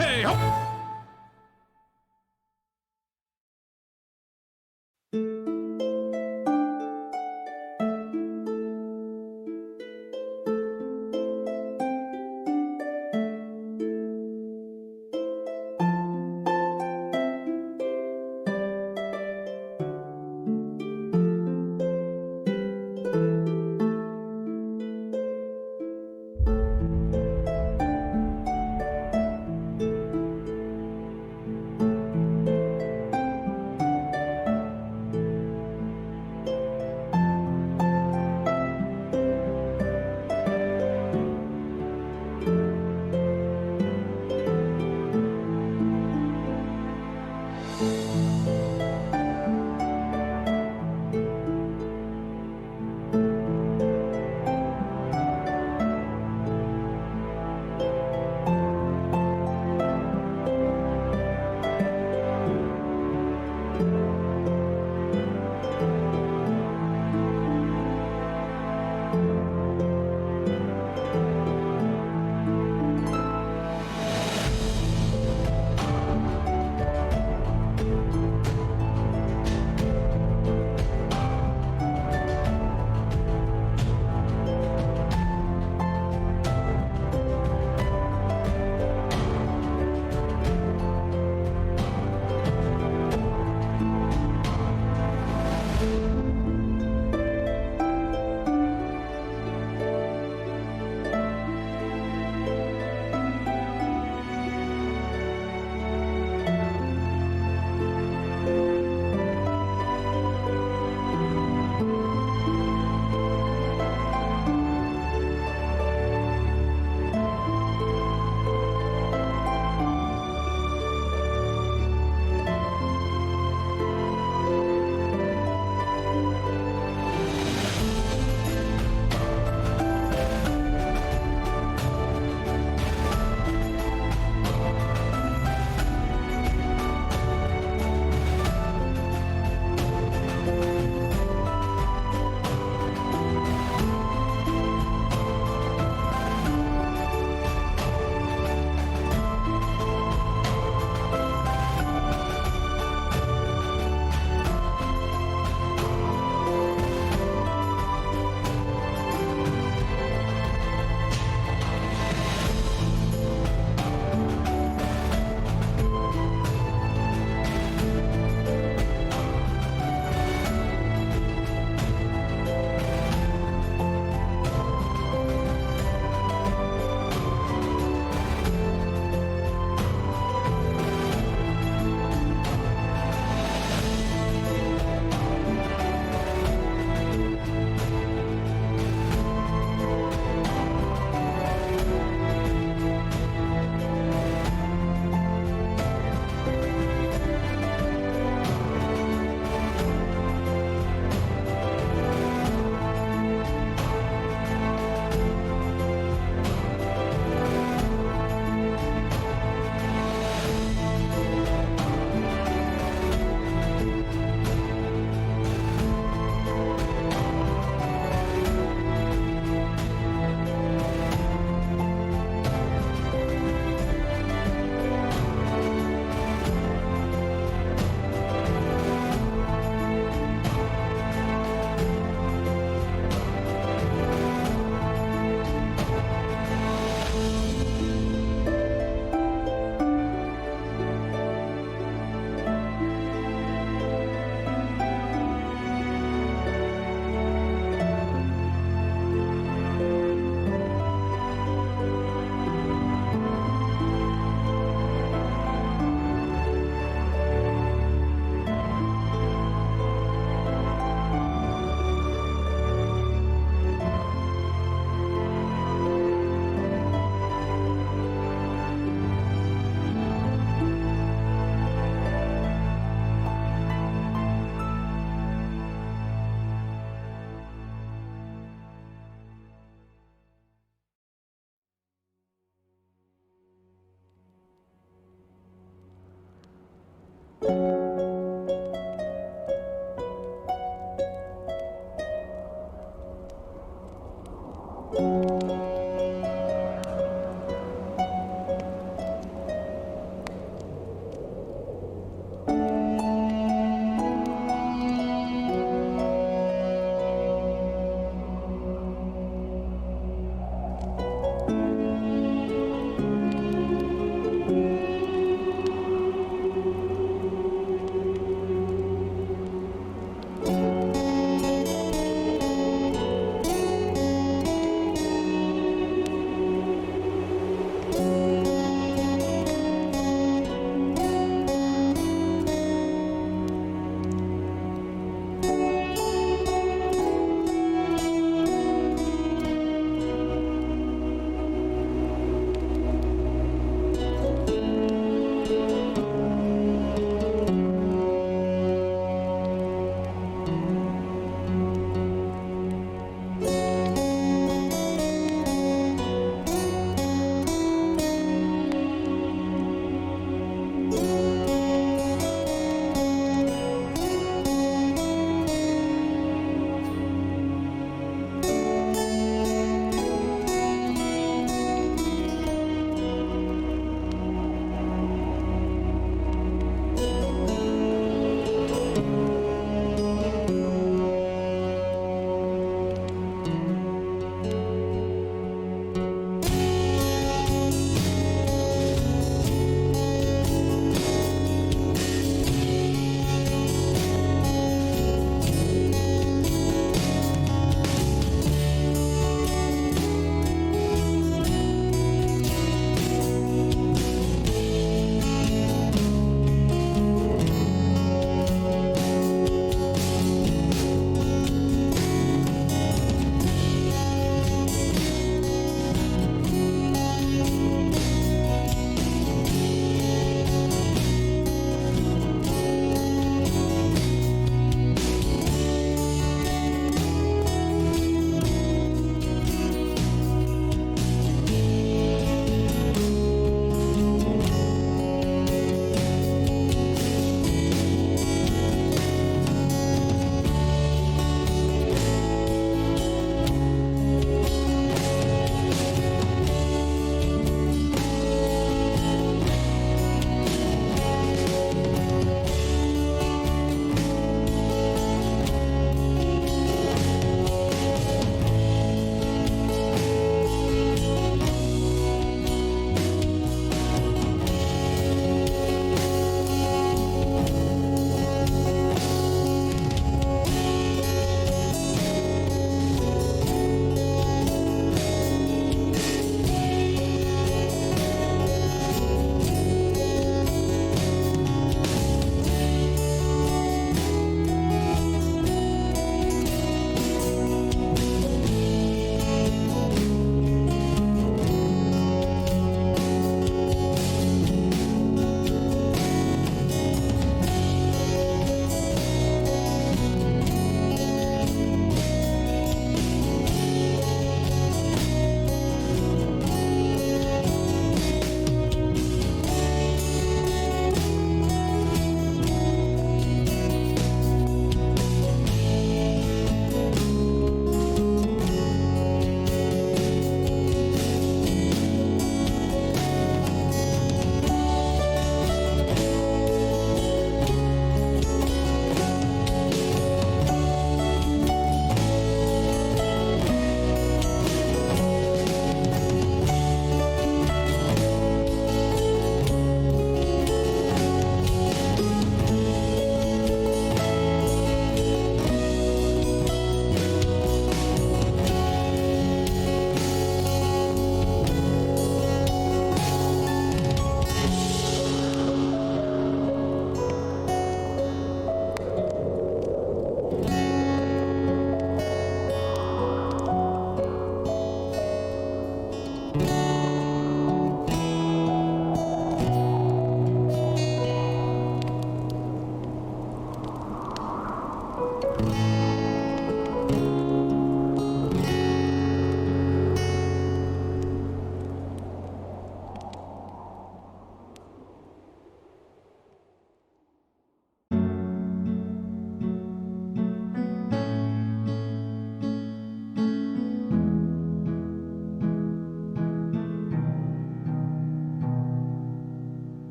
Hey ho!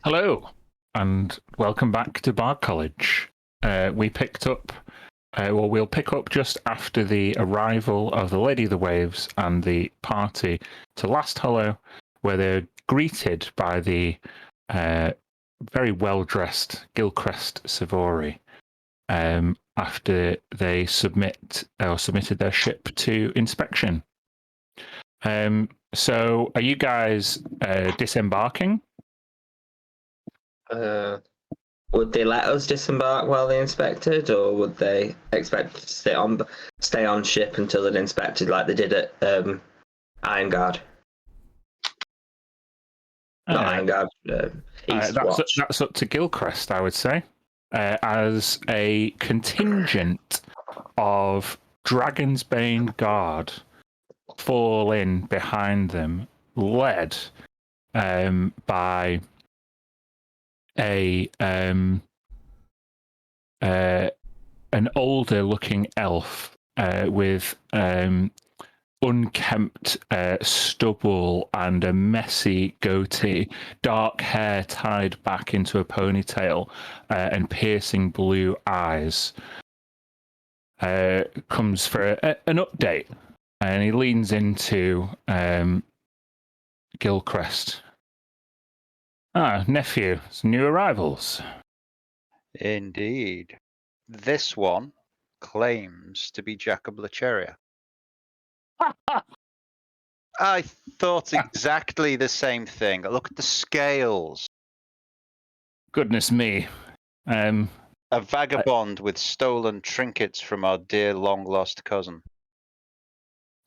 Hello, and welcome back to Bard College. We'll pick up just after the arrival of the Lady of the Waves and the party to Last Hollow, where they're greeted by the very well-dressed Gilcrest Savori after they submitted their ship to inspection. So, are you guys disembarking? Would they let us disembark while they inspected, or would they expect to stay on ship until they'd inspected, like they did at Iron Guard? Not Iron Guard. East Watch. That's up to Gilcrest, I would say, as a contingent of Dragonsbane Guard fall in behind them, led by an older-looking elf with unkempt stubble and a messy goatee, dark hair tied back into a ponytail, and piercing blue eyes. Comes for an update, and he leans into Gilcrest. Nephew, some new arrivals. Indeed. This one claims to be Jacob Lecheria. I thought exactly the same thing. Look at the scales. Goodness me. A vagabond with stolen trinkets from our dear long-lost cousin.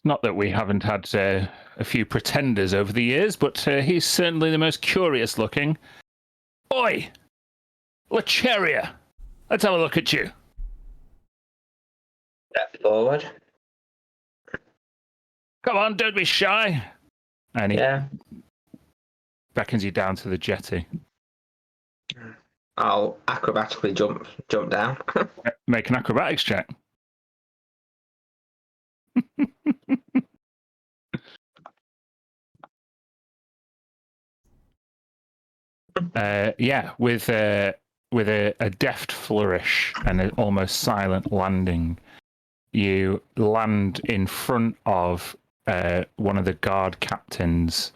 Not that we haven't had a few pretenders over the years, but he's certainly the most curious looking. Oi! Lecheria! Let's have a look at you. Step forward. Come on, don't be shy. And he beckons you down to the jetty. I'll acrobatically jump down. Make an acrobatics check. With a deft flourish and an almost silent landing, you land in front of one of the guard captains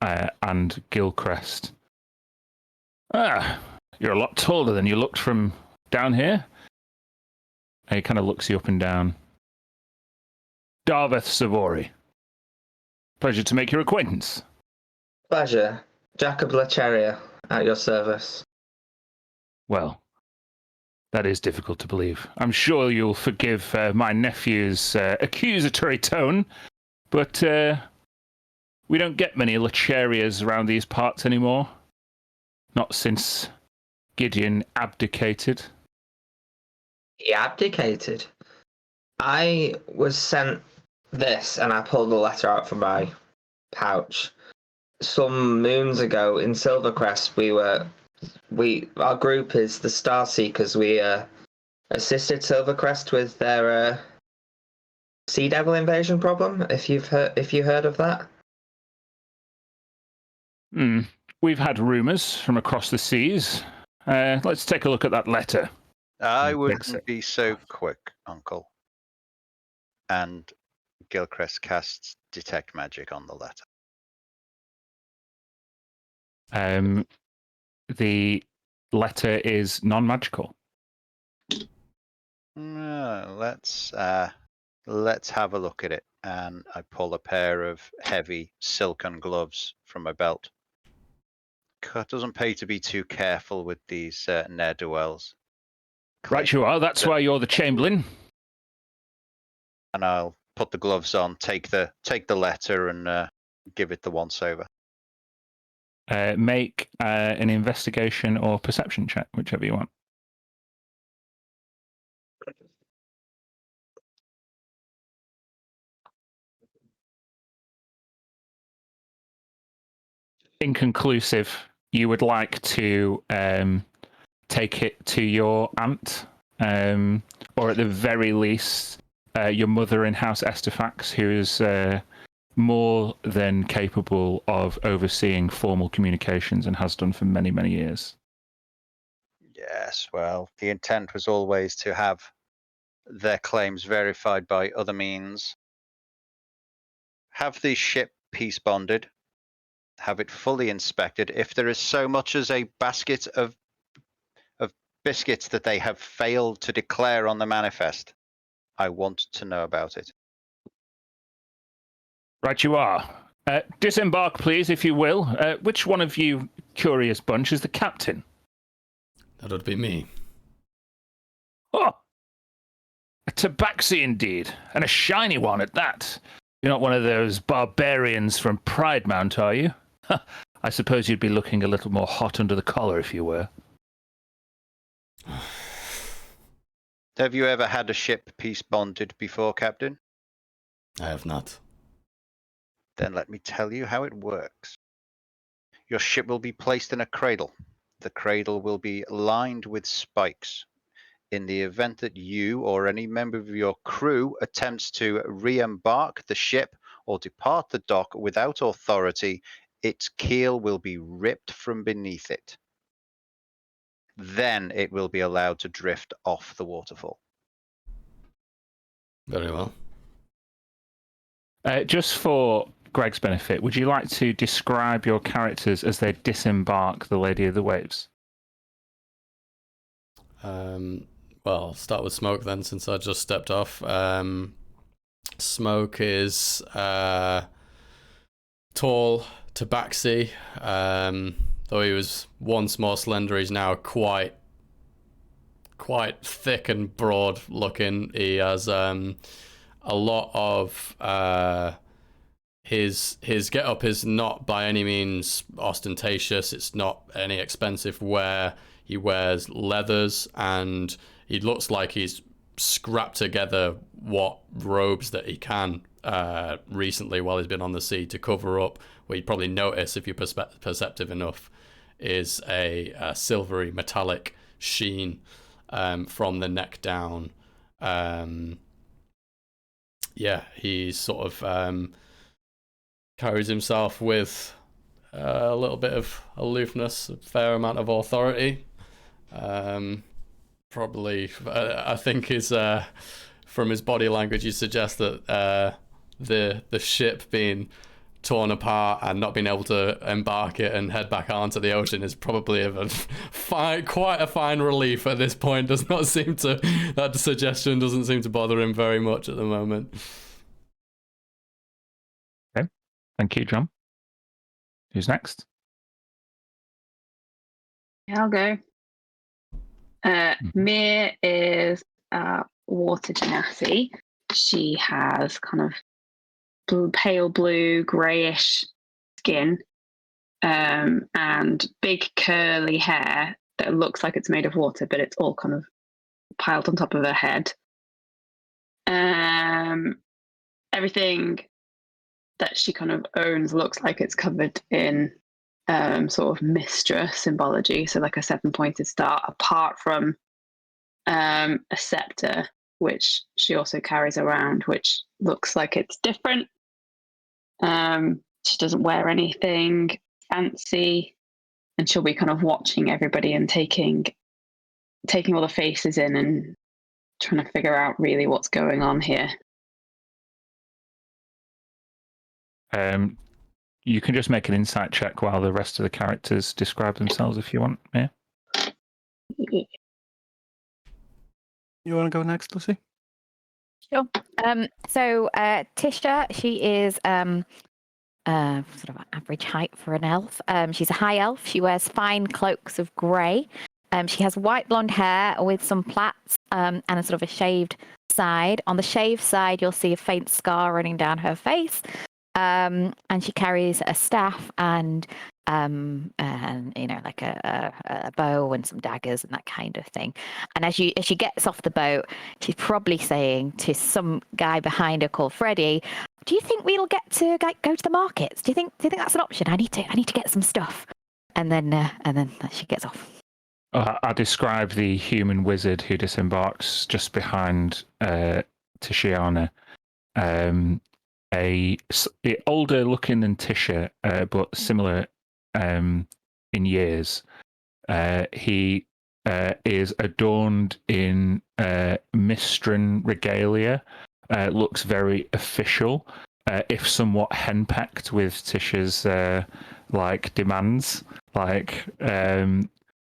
and Gilcrest. You're a lot taller than you looked from down here. And he kind of looks you up and down. Darveth Savori. Pleasure to make your acquaintance. Pleasure. Jacob Lecheria, at your service. Well, that is difficult to believe. I'm sure you'll forgive my nephew's accusatory tone, but we don't get many Lecherias around these parts anymore. Not since Gideon abdicated. He abdicated? I was sent this, and I pulled the letter out from my pouch. Some moons ago in Silvercrest, our group is the Star Seekers. We assisted Silvercrest with their Sea Devil invasion problem. If you heard of that. We've had rumours from across the seas. Let's take a look at that letter. I wouldn't be so quick, Uncle. And Gilcrest casts Detect Magic on the letter. The letter is non-magical. Let's have a look at it. And I pull a pair of heavy silken gloves from my belt. It doesn't pay to be too careful with these ne'er-do-wells. Right you are. That's why you're the Chamberlain. And I'll put the gloves on, take the letter, and give it the once-over. Make an investigation or perception check, whichever you want. Inconclusive. You would like to take it to your aunt, or at the very least, your mother in House Estefax, who is more than capable of overseeing formal communications and has done for many, many years. Yes, well, the intent was always to have their claims verified by other means, have the ship peace bonded, have it fully inspected. If there is so much as a basket of biscuits that they have failed to declare on the manifest, I want to know about it. Right, you are. Disembark, please, if you will. Which one of you curious bunch is the captain? That would be me. Oh, a tabaxi indeed, and a shiny one at that. You're not one of those barbarians from Pride Mount, are you? I suppose you'd be looking a little more hot under the collar if you were. Have you ever had a ship peace bonded before, Captain? I have not. Then let me tell you how it works. Your ship will be placed in a cradle. The cradle will be lined with spikes. In the event that you or any member of your crew attempts to re-embark the ship or depart the dock without authority, its keel will be ripped from beneath it. Then it will be allowed to drift off the waterfall. Very well. Just for Greg's benefit, would you like to describe your characters as they disembark the Lady of the Waves? Well, I'll start with Smoke then, since I just stepped off. Smoke is tall, tabaxi. Though he was once more slender, he's now quite thick and broad looking. He has a lot of his get up is not by any means ostentatious. It's not any expensive wear. He wears leathers, and he looks like he's scrapped together what robes that he can recently while he's been on the sea to cover up what you'd probably notice if you're perceptive enough is a silvery metallic sheen from the neck down. He sort of carries himself with a little bit of aloofness, a fair amount of authority. Probably, I think is from his body language, you suggest that the ship being torn apart and not being able to embark it and head back onto the ocean is probably quite a fine relief at this point. Does not seem to, that suggestion doesn't seem to bother him very much at the moment. Okay, thank you, John. Who's next? Yeah, I'll go. Mir is water genasi. She has kind of pale blue, greyish skin, and big curly hair that looks like it's made of water, but it's all kind of piled on top of her head. Everything that she kind of owns looks like it's covered in sort of Mistra symbology, so like a 7-pointed star, apart from a scepter, which she also carries around, which looks like it's different. She doesn't wear anything fancy, and she'll be kind of watching everybody and taking all the faces in and trying to figure out really what's going on here. You can just make an insight check while the rest of the characters describe themselves if you want. Yeah. You want to go next, Lucy? Sure. So Tisha, she is sort of an average height for an elf. She's a high elf. She wears fine cloaks of grey. She has white blonde hair with some plaits and a sort of a shaved side. On the shaved side, you'll see a faint scar running down her face. And she carries a staff and like a bow and some daggers and that kind of thing. And as she gets off the boat, she's probably saying to some guy behind her called Freddie, "Do you think we'll get to go to the markets? Do you think that's an option? I need to get some stuff." And then she gets off. I describe the human wizard who disembarks just behind Tishiana. older looking than Tisha, but similar in years. He is adorned in Mistran regalia. Looks very official, if somewhat henpecked with Tisha's demands.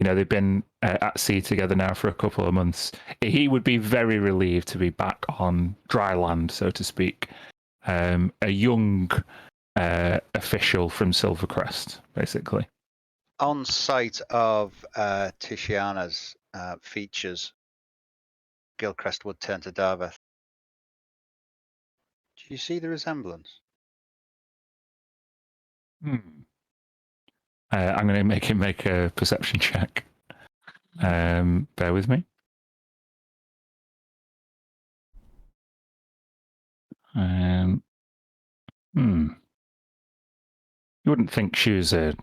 They've been at sea together now for a couple of months. He would be very relieved to be back on dry land, so to speak. A young official from Silvercrest, basically. On sight of Tishiana's features, Gilcrest would turn to Darveth. Do you see the resemblance? I'm going to make him make a perception check. Bear with me. You wouldn't think she was a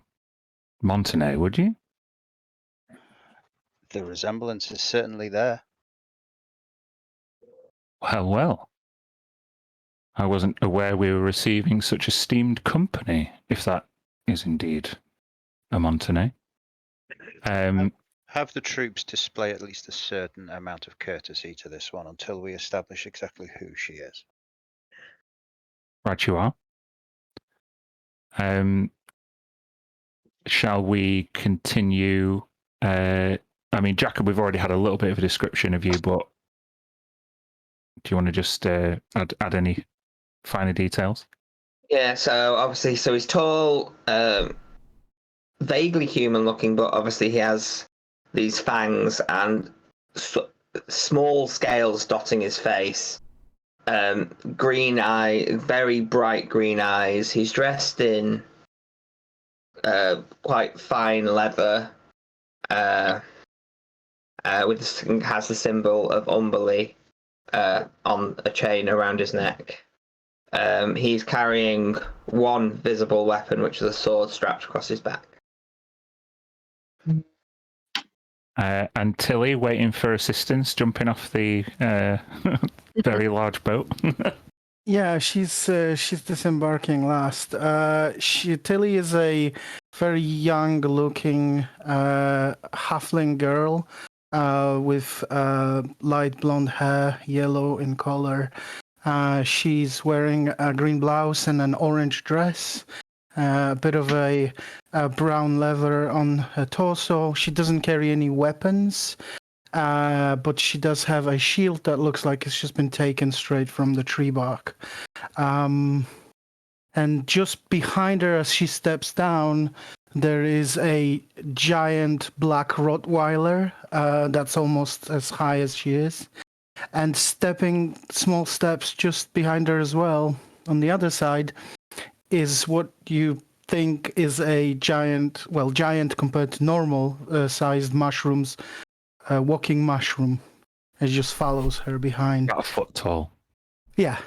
Montenay, would you? The resemblance is certainly there. Well. I wasn't aware we were receiving such esteemed company, if that is indeed a Montenay. Have the troops display at least a certain amount of courtesy to this one until we establish exactly who she is. Right you are. Shall we continue? Jacob, we've already had a little bit of a description of you, but do you want to just add any finer details? Yeah, so obviously, he's tall, vaguely human looking, but obviously he has these fangs and small scales dotting his face. Green eye, very bright green eyes. He's dressed in quite fine leather, has the symbol of Umberly on a chain around his neck. He's carrying one visible weapon, which is a sword strapped across his back. And Tilly waiting for assistance, jumping off the very large boat. Yeah, she's disembarking last. Tilly is a very young-looking halfling girl with light blonde hair, yellow in color. She's wearing a green blouse and an orange dress. A bit of a brown leather on her torso. She doesn't carry any weapons, but she does have a shield that looks like it's just been taken straight from the tree bark. And just behind her, as she steps down, there is a giant black Rottweiler that's almost as high as she is. And stepping small steps just behind her as well, on the other side, is what you think is a giant compared to normal sized mushrooms, walking mushroom. It just follows her behind. About a foot tall. Yeah,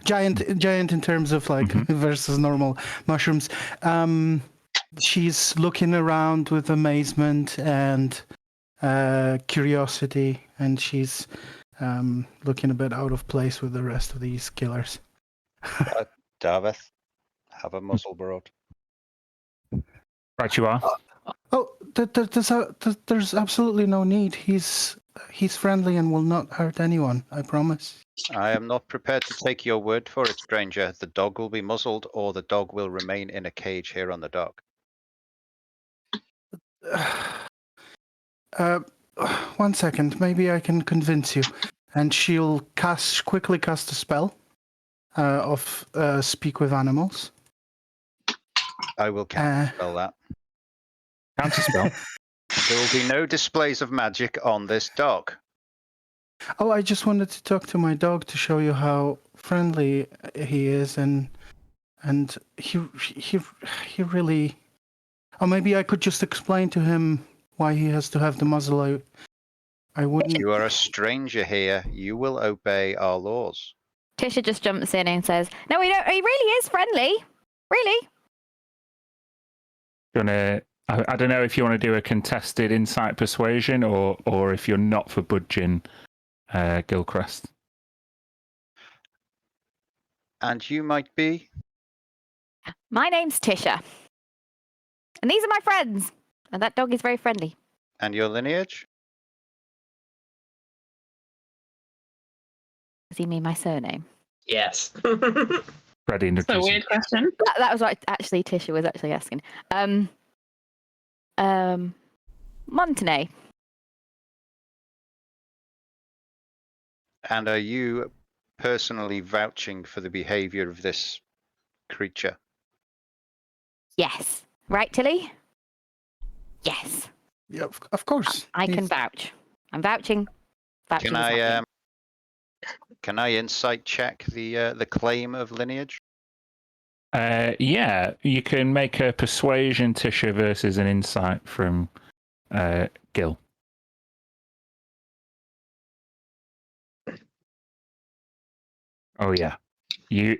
giant in terms of versus normal mushrooms. She's looking around with amazement and curiosity, and she's looking a bit out of place with the rest of these killers. Darveth, have a muzzle broad. Right you are. Oh, there's absolutely no need. He's friendly and will not hurt anyone, I promise. I am not prepared to take your word for it, stranger. The dog will be muzzled, or the dog will remain in a cage here on the dock. 1 second, maybe I can convince you. And she'll quickly cast a spell of Speak with Animals. I will counterspell that. Counterspell. There will be no displays of magic on this dock. Oh, I just wanted to talk to my dog to show you how friendly he is, and he really. Or maybe I could just explain to him why he has to have the muzzle. I wouldn't. You are a stranger here. You will obey our laws. Tisha just jumps in and says, "No, we don't. He really is friendly. Really." I don't know if you want to do a contested insight persuasion or if you're not for budging Gilcrest. And you might be? My name's Tisha. And these are my friends. And that dog is very friendly. And your lineage? Does he mean my surname? Yes. Freddie It's a nudges weird question. That was what actually Tisha was actually asking. Montenay. And are you personally vouching for the behavior of this creature? Yes. Right, Tilly? Yes. Yeah, of course. I can He's- vouch. I'm vouching. Vouching Can is I happening. can I insight check the claim of lineage? Yeah, you can make a persuasion, Tisha, versus an insight from Gil. Oh yeah, you.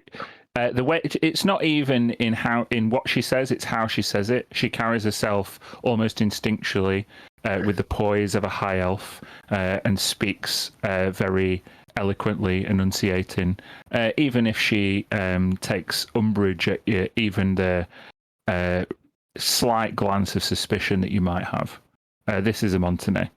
The way it's not even in what she says; it's how she says it. She carries herself almost instinctually with the poise of a high elf and speaks very eloquently, enunciating. Even if she takes umbrage at even the slight glance of suspicion that you might have. This is a Montenay.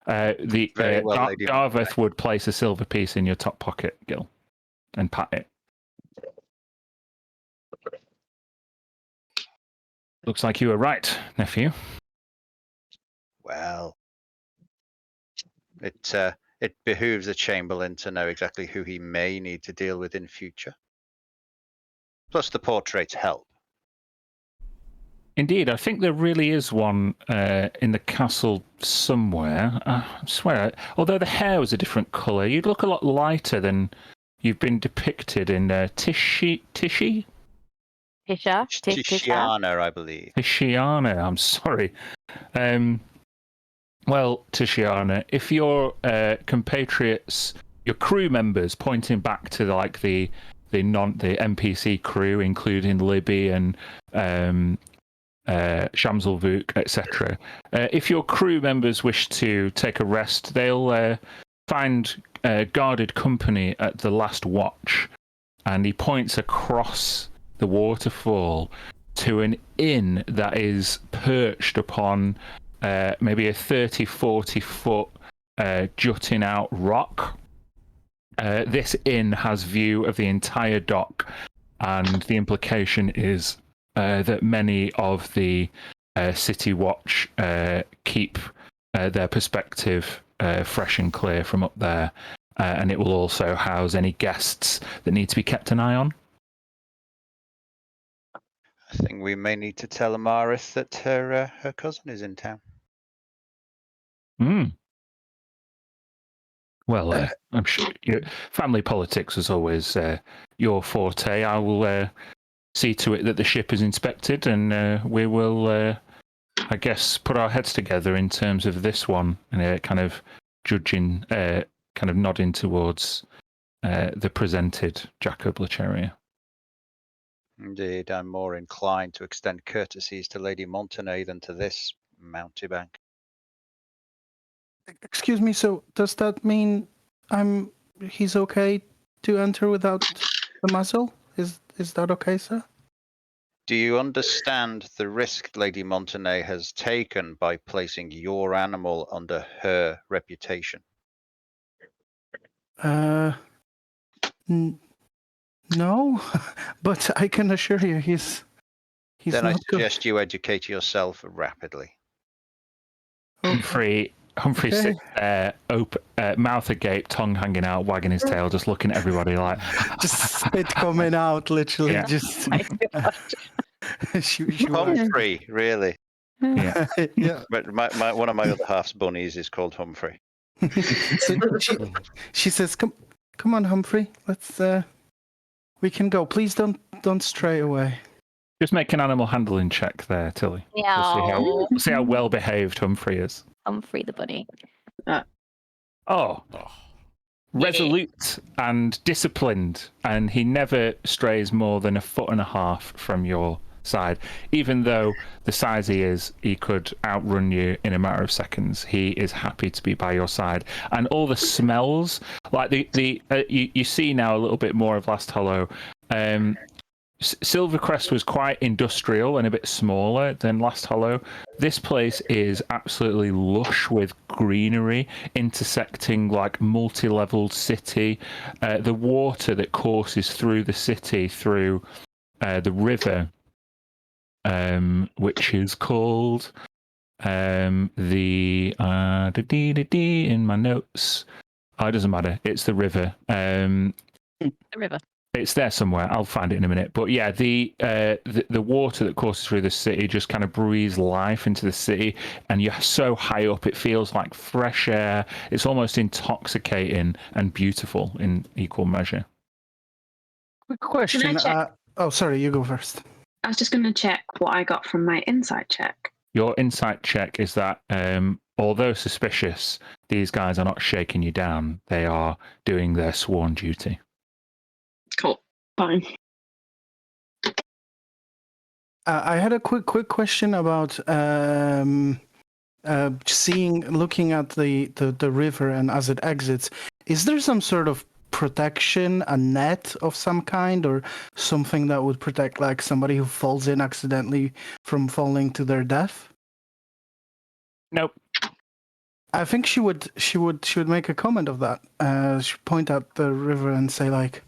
The Very well, Lady Darveth would place a silver piece in your top pocket, Gil, and pat it. Looks like you were right, nephew. Well, it behooves the Chamberlain to know exactly who he may need to deal with in future. Plus, the portraits help. Indeed, I think there really is one in the castle somewhere. I swear, although the hair was a different colour, you'd look a lot lighter than you've been depicted in Tishy? Tisha? Tisha? Tishiana, I believe. Tishiana, I'm sorry. Well, Tishiana, if your compatriots, your crew members, pointing back to the NPC crew, including Libby and Shamselvuk, etc. If your crew members wish to take a rest, they'll find guarded company at the last watch. And he points across the waterfall to an inn that is perched upon maybe a 30, 40 foot jutting out rock. This inn has view of the entire dock, and the implication is that many of the City Watch keep their perspective fresh and clear from up there, and it will also house any guests that need to be kept an eye on. I think we may need to tell Amarith that her cousin is in town. Hmm. Well, I'm sure family politics is always your forte. I will see to it that the ship is inspected, and we will, I guess, put our heads together in terms of this one, and kind of judging, kind of nodding towards the presented Jacob Lecheria. Indeed, I'm more inclined to extend courtesies to Lady Montenay than to this mountebank. Excuse me. So does that mean he's okay to enter without the muzzle? Is that okay, sir? Do you understand the risk Lady Montenay has taken by placing your animal under her reputation? No, but I can assure you, he's Then I not good. suggest you educate yourself rapidly. Humphrey Okay. sits there, mouth agape, tongue hanging out, wagging his tail, just looking at everybody like Just spit coming out, literally. Yeah. Just My God. she Humphrey, really? yeah. yeah. But one of my other half's bunnies is called Humphrey. So she says, "Come on, Humphrey. Let's. We can go. Please don't stray away." Just make an animal handling check there, Tilly. Yeah. We'll see how well behaved Humphrey is. Humphrey the bunny. Oh, resolute and disciplined, and he never strays more than 1.5 feet from your side. Even though the size he is, he could outrun you in a matter of seconds. He is happy to be by your side, and all the smells, like you see now a little bit more of Last Hollow. Silvercrest was quite industrial and a bit smaller than Last Hollow. This place is absolutely lush with greenery, intersecting like multi-leveled city. The water that courses through the city, through the river, which is called the in my notes. Oh, it doesn't matter. It's the river. The river. It's there somewhere. I'll find it in a minute. But yeah, the water that courses through the city just kind of breathes life into the city, and you're so high up, it feels like fresh air. It's almost intoxicating and beautiful in equal measure. Quick question. Can I check? Oh, sorry, you go first. I was just going to check what I got from my insight check. Your insight check is that although suspicious, these guys are not shaking you down. They are doing their sworn duty. Cool. Fine. I had a quick question about looking at the river and as it exits. Is there some sort of protection, a net of some kind, or something that would protect like somebody who falls in accidentally from falling to their death? Nope. I think she would make a comment of that. She'd point at the river and say like,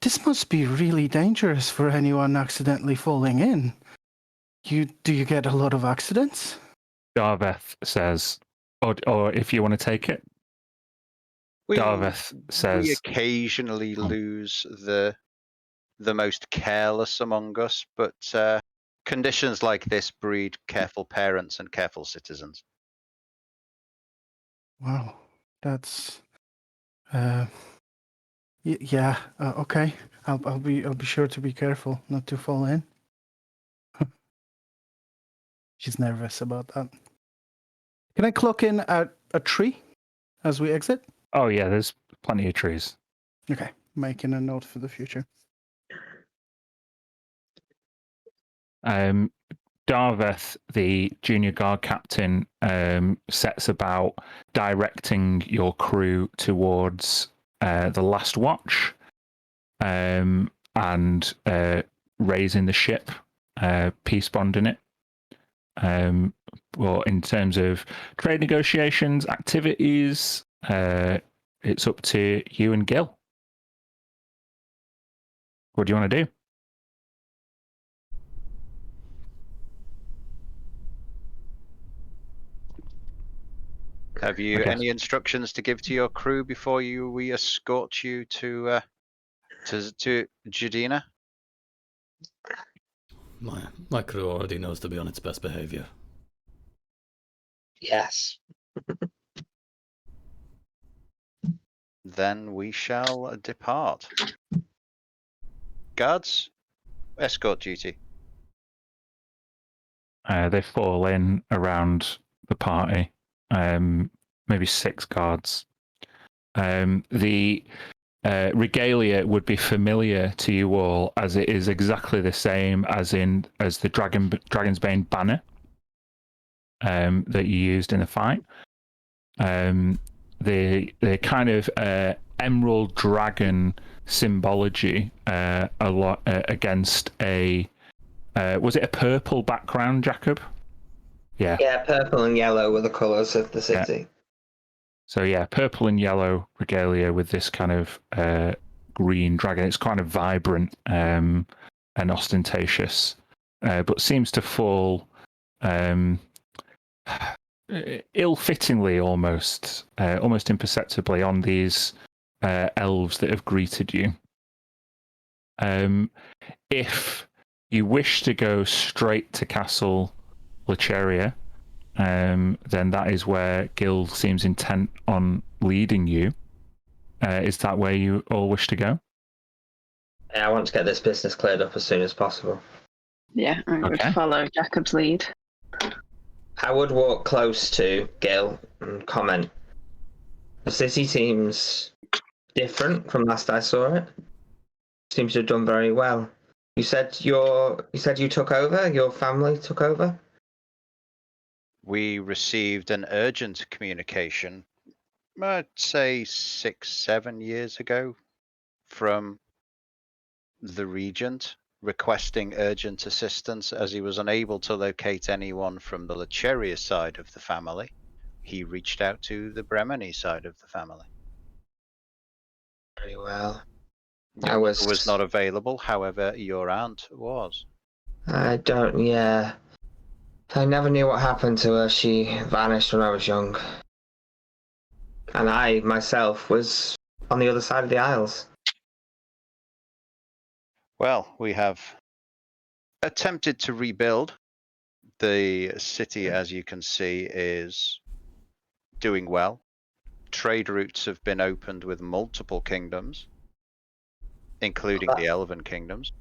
"This must be really dangerous for anyone accidentally falling in. Do you get a lot of accidents?" Darveth says, or if you want to take it, Darveth says, we occasionally lose the most careless among us, but conditions like this breed careful parents and careful citizens. Wow, that's yeah. Okay, I'll be sure to be careful not to fall in. She's nervous about that. Can I clock in at a tree as we exit? "Oh yeah, there's plenty of trees." Okay, making a note for the future. Darveth, the junior guard captain, sets about directing your crew towards the last watch and raising the ship, peace bonding it. Well, in terms of trade negotiations, activities, it's up to you and Gil. What do you want to do? Have you Okay. any instructions to give to your crew before we escort you to Jadina? My crew already knows to be on its best behavior. Yes. Then we shall depart. Guards, escort duty. They fall in around the party, maybe 6 guards. The regalia would be familiar to you all, as it is exactly the same as the Dragon's Bane banner that you used in the fight. The kind of emerald dragon symbology a lot against a was it a purple background, Jacob? Yeah. Yeah, purple and yellow were the colours of the city. Yeah. So yeah, purple and yellow regalia with this kind of green dragon. It's kind of vibrant and ostentatious, but seems to fall ill-fittingly almost imperceptibly on these elves that have greeted you. If you wish to go straight to Castle Lecheria, then that is where Gil seems intent on leading you. Is that where you all wish to go? I want to get this business cleared up as soon as possible. Yeah, I would follow Jacob's lead. I would walk close to Gil and comment. The city seems different from last I saw it. Seems to have done very well. You said you took over. Your family took over. We received an urgent communication, I'd say 6-7 years ago, from the regent requesting urgent assistance as he was unable to locate anyone from the Lecheria side of the family. He reached out to the Bremeni side of the family. Very well. Your mother was not available, however, your aunt was. I don't. Yeah. I never knew what happened to her. She vanished when I was young. And I, myself, was on the other side of the Isles. Well, we have attempted to rebuild. The city, as you can see, is doing well. Trade routes have been opened with multiple kingdoms, including the Elven kingdoms.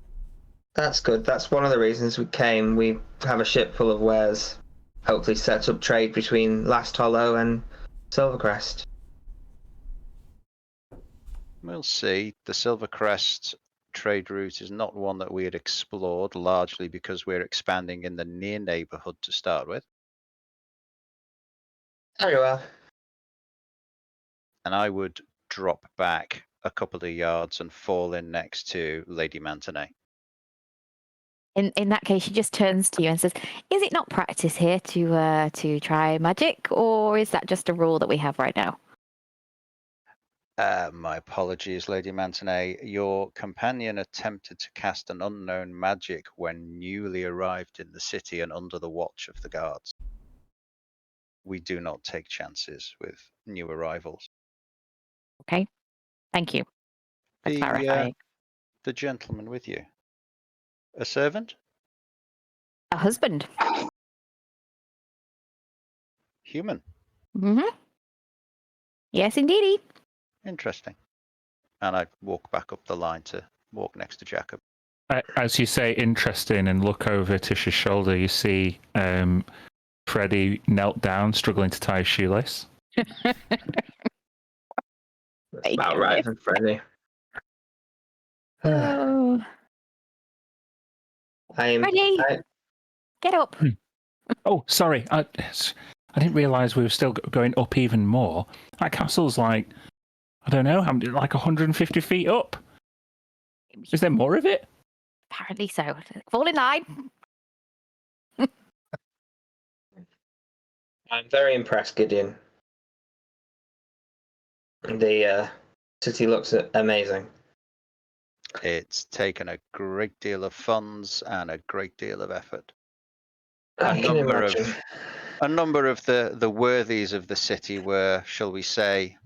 That's good. That's one of the reasons we came. We have a ship full of wares. Hopefully set up trade between Last Hollow and Silvercrest. We'll see. The Silvercrest trade route is not one that we had explored, largely because we're expanding in the near neighborhood to start with. Very well. And I would drop back a couple of yards and fall in next to Lady Mantonay. In that case, she just turns to you and says, "Is it not practice here to try magic, or is that just a rule that we have right now?" My apologies, Lady Mantonay. Your companion attempted to cast an unknown magic when newly arrived in the city and under the watch of the guards. We do not take chances with new arrivals. Okay, thank you for clarifying. The gentleman with you. A servant? A husband. Human. Mm-hmm. Yes, indeedy. Interesting. And I walk back up the line to walk next to Jacob. As you say interesting and look over Tisha's shoulder, you see Freddie knelt down, struggling to tie his shoelace. That's about right for Freddie. Oh. Freddie, get up. Oh, sorry. I didn't realise we were still going up even more. That castle's like, I don't know, like 150 feet up. Is there more of it? Apparently so. Fall in line. I'm very impressed, Gideon. The city looks amazing. It's taken a great deal of funds and a great deal of effort. I can imagine. A number of the worthies of the city were, shall we say,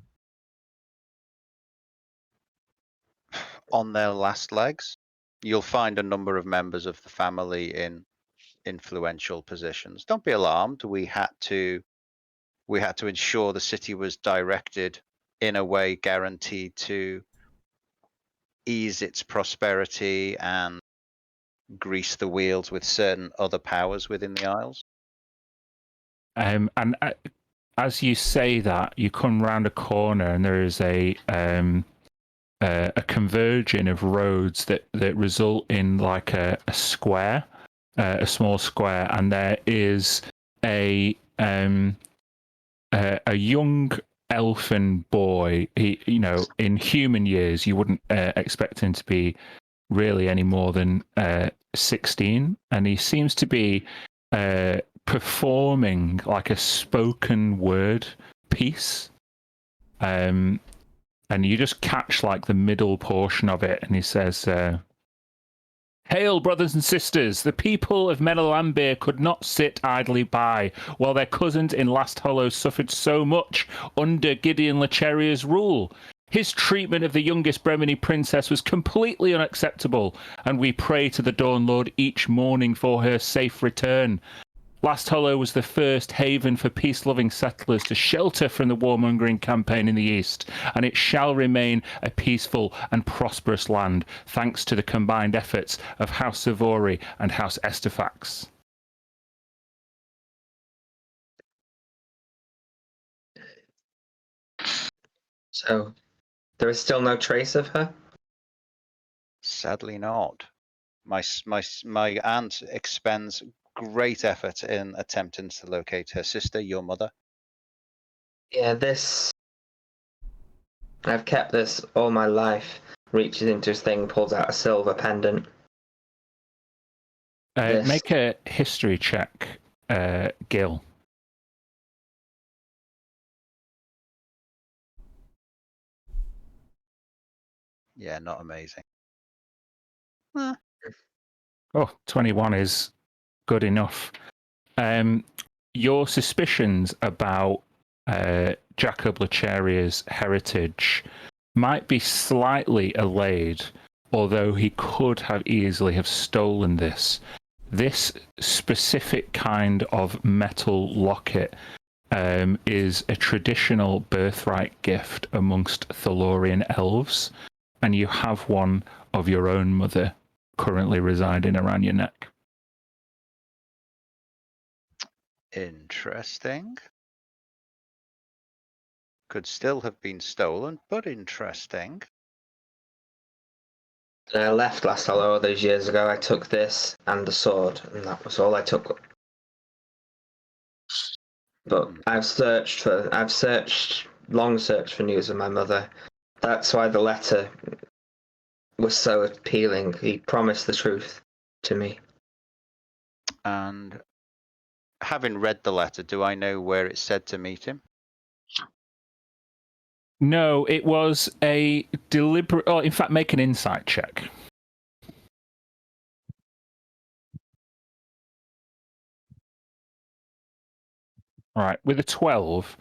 on their last legs. You'll find a number of members of the family in influential positions. Don't be alarmed. We had to ensure the city was directed in a way guaranteed to ease its prosperity and grease the wheels with certain other powers within the Isles. And as you say that, you come round a corner and there is a converging of roads that result in like a square, a small square, and there is a young elfin boy. He, in human years, you wouldn't expect him to be really any more than 16, and he seems to be performing like a spoken word piece. And you just catch like the middle portion of it, and he says, "Hail, brothers and sisters! The people of Menelambir could not sit idly by while their cousins in Last Hollow suffered so much under Gideon Lecheria's rule. His treatment of the youngest Bremeni princess was completely unacceptable, and we pray to the Dawn Lord each morning for her safe return. Last Hollow was the first haven for peace-loving settlers to shelter from the warmongering campaign in the east, and it shall remain a peaceful and prosperous land, thanks to the combined efforts of House Savori and House Estefax." So, there is still no trace of her? Sadly not. My aunt expends great effort in attempting to locate her sister, your mother. Yeah, I've kept this all my life. Reaches into his thing, pulls out a silver pendant. Make a history check, Gil. Yeah, not amazing. Oh, 21 is good enough. Your suspicions about Jacob Lecheria's heritage might be slightly allayed, although he could have easily have stolen this. This specific kind of metal locket is a traditional birthright gift amongst Thalorian elves, and you have one of your own mother currently residing around your neck. Interesting. Could still have been stolen, but interesting. When I left Last Hollow all those years ago, I took this and the sword, and that was all I took. But I've long searched for news of my mother. That's why the letter was so appealing. He promised the truth to me. And having read the letter, do I know where it said to meet him? No, it was a deliberate. Oh, in fact, make an insight check. All right, with a 12,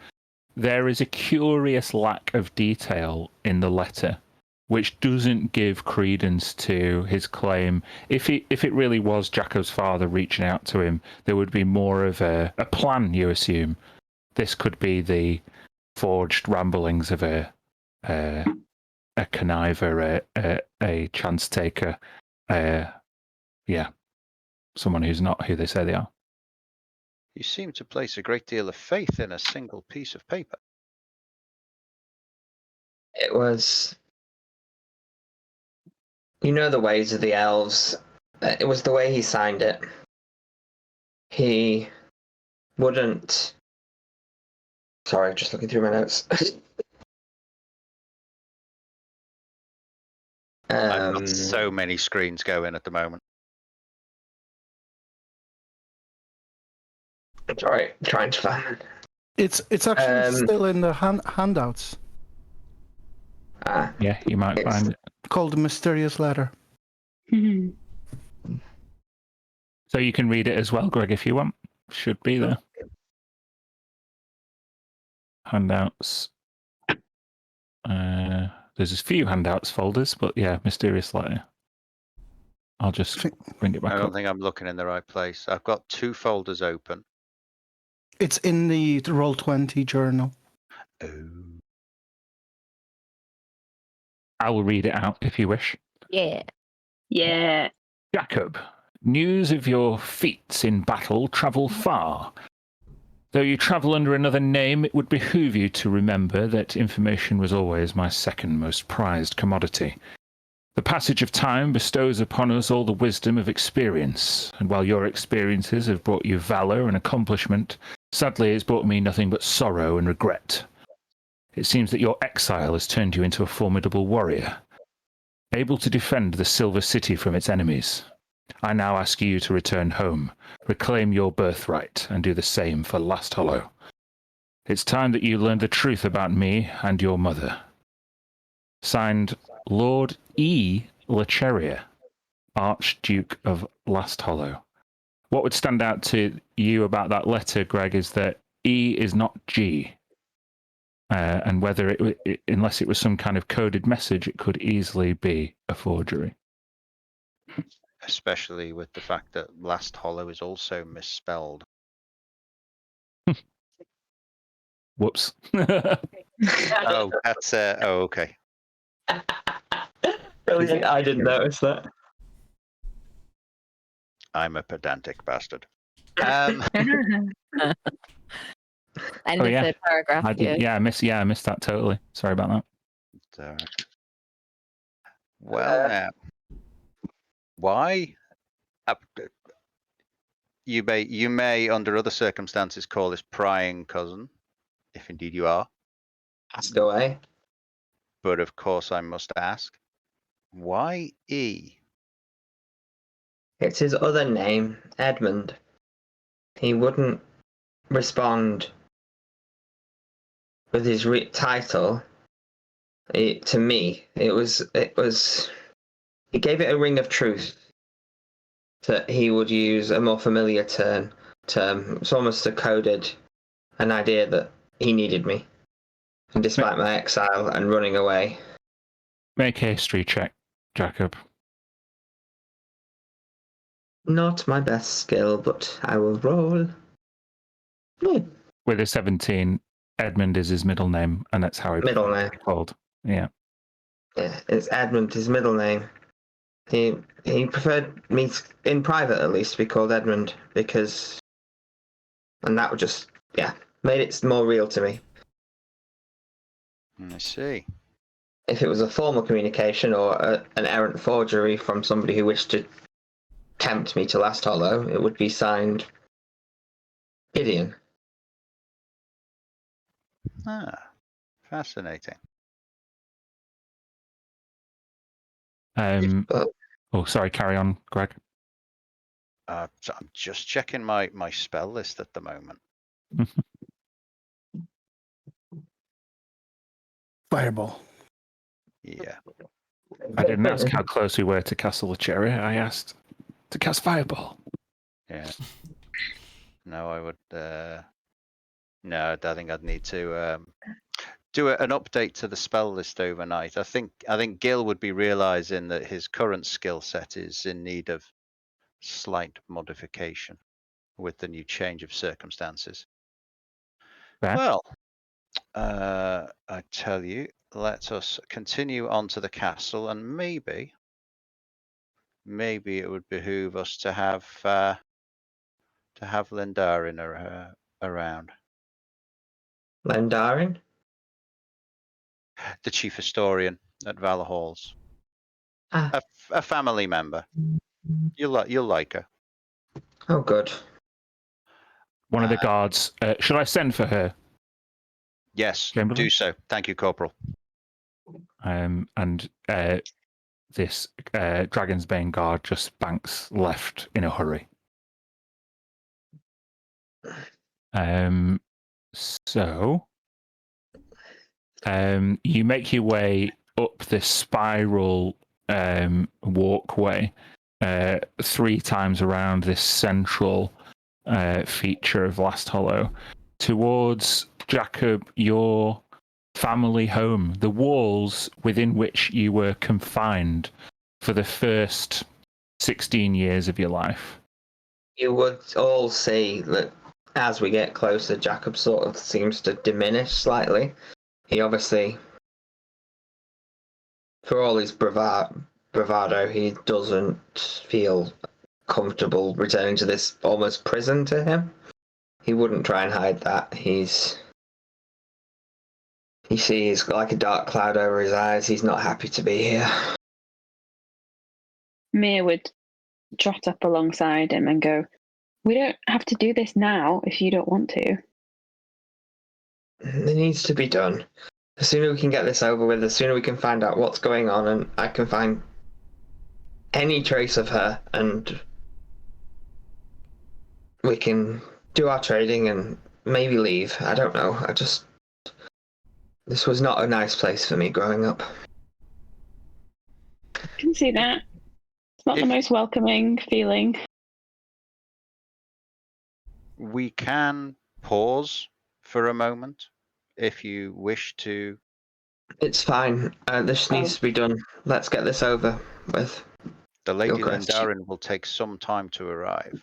there is a curious lack of detail in the letter, which doesn't give credence to his claim. If it really was Jacob's father reaching out to him, there would be more of a plan, you assume. This could be the forged ramblings of a conniver, a chance taker, someone who's not who they say they are. You seem to place a great deal of faith in a single piece of paper. It was, you know, the ways of the elves. It was the way he signed it. He wouldn't. Sorry, just looking through my notes. I've got so many screens going at the moment. Sorry, trying to find it. It's actually still in the handouts. Yeah, you might find it. Called The Mysterious Letter. So you can read it as well, Greg, if you want. Should be there. Handouts. There's a few handouts folders, but yeah, Mysterious Letter. I'll just bring it back I up. don't think I'm looking in the right place. I've got 2 folders open. It's in the Roll20 journal. Oh. I will read it out if you wish. Yeah. Yeah. Jacob, news of your feats in battle travel far. Though you travel under another name, it would behoove you to remember that information was always my second most prized commodity. The passage of time bestows upon us all the wisdom of experience, and while your experiences have brought you valour and accomplishment, sadly it's brought me nothing but sorrow and regret. It seems that your exile has turned you into a formidable warrior, able to defend the Silver City from its enemies. I now ask you to return home, reclaim your birthright, and do the same for Last Hollow. It's time that you learned the truth about me and your mother. Signed, Lord E. Lecheria, Archduke of Last Hollow. What would stand out to you about that letter, Greg, is that E is not G. And whether unless it was some kind of coded message, it could easily be a forgery. Especially with the fact that Last Hollow is also misspelled. Whoops. Oh, that's okay. Brilliant. I didn't notice that. I'm a pedantic bastard. End Oh, of yeah. the paragraph. I missed that totally. Sorry about that. Well, now Why? Uh, You may, under other circumstances, call this prying, cousin, if indeed you are. Ask away. But of course, I must ask, why E? It's his other name, Edmund. He wouldn't respond with his title. To me, it was. He gave it a ring of truth that he would use a more familiar term. It's almost a coded an idea that he needed me, and despite my exile and running away. Make a history check, Jacob. Not my best skill, but I will roll. Yeah. With a 17, Edmund is his middle name, and that's how he Middle name. called. Yeah. Yeah, it's Edmund, his middle name. He preferred me in private, at least, to be called Edmund, because, and that would just made it more real to me. I see. If it was a formal communication or an errant forgery from somebody who wished to tempt me to Last Hollow, it would be signed Gideon. Ah, fascinating. Oh, sorry. Carry on, Greg. So I'm just checking my spell list at the moment. Fireball. Yeah. I didn't ask how close we were to Castle Luceria. I asked to cast Fireball. Yeah. No, I would. No, I think I'd need to do an update to the spell list overnight. I think Gil would be realizing that his current skill set is in need of slight modification with the new change of circumstances. Fair. Well, I tell you, let us continue on to the castle, and maybe it would behoove us to have Lendarin around. Lendarin? The chief historian at Valor Halls. Ah. A family member. You'll like her. Oh, good. One of the guards. Should I send for her? Yes, Chamberlain? do so. Thank you, Corporal. And this Dragon's Bane guard just banks left in a hurry. So you make your way up this spiral walkway 3 times around this central feature of Last Hollow towards, Jacob, your family home, the walls within which you were confined for the first 16 years of your life. You would all see that as we get closer, Jacob sort of seems to diminish slightly. He obviously, for all his bravado, he doesn't feel comfortable returning to this almost prison to him. He wouldn't try and hide that. He sees like a dark cloud over his eyes. He's not happy to be here. Mia would trot up alongside him and go, "We don't have to do this now if you don't want to." It needs to be done. The sooner we can get this over with, the sooner we can find out what's going on, and I can find any trace of her, and we can do our trading and maybe leave. I don't know. This was not a nice place for me growing up. I can see that. It's not the most welcoming feeling. We can pause for a moment if you wish to. It's fine. This needs to be done. Let's get this over with. The Lady Gilcrest. Lendarin will take some time to arrive.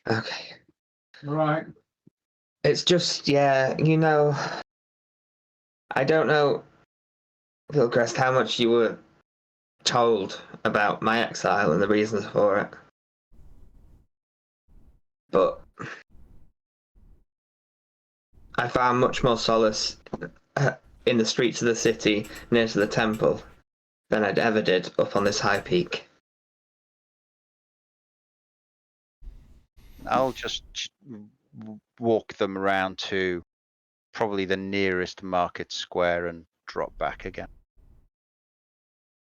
Okay. Right. It's just, I don't know, Gilcrest, how much you were told about my exile and the reasons for it. But I found much more solace in the streets of the city near to the temple than I'd ever did up on this high peak. I'll just walk them around to probably the nearest market square and drop back again.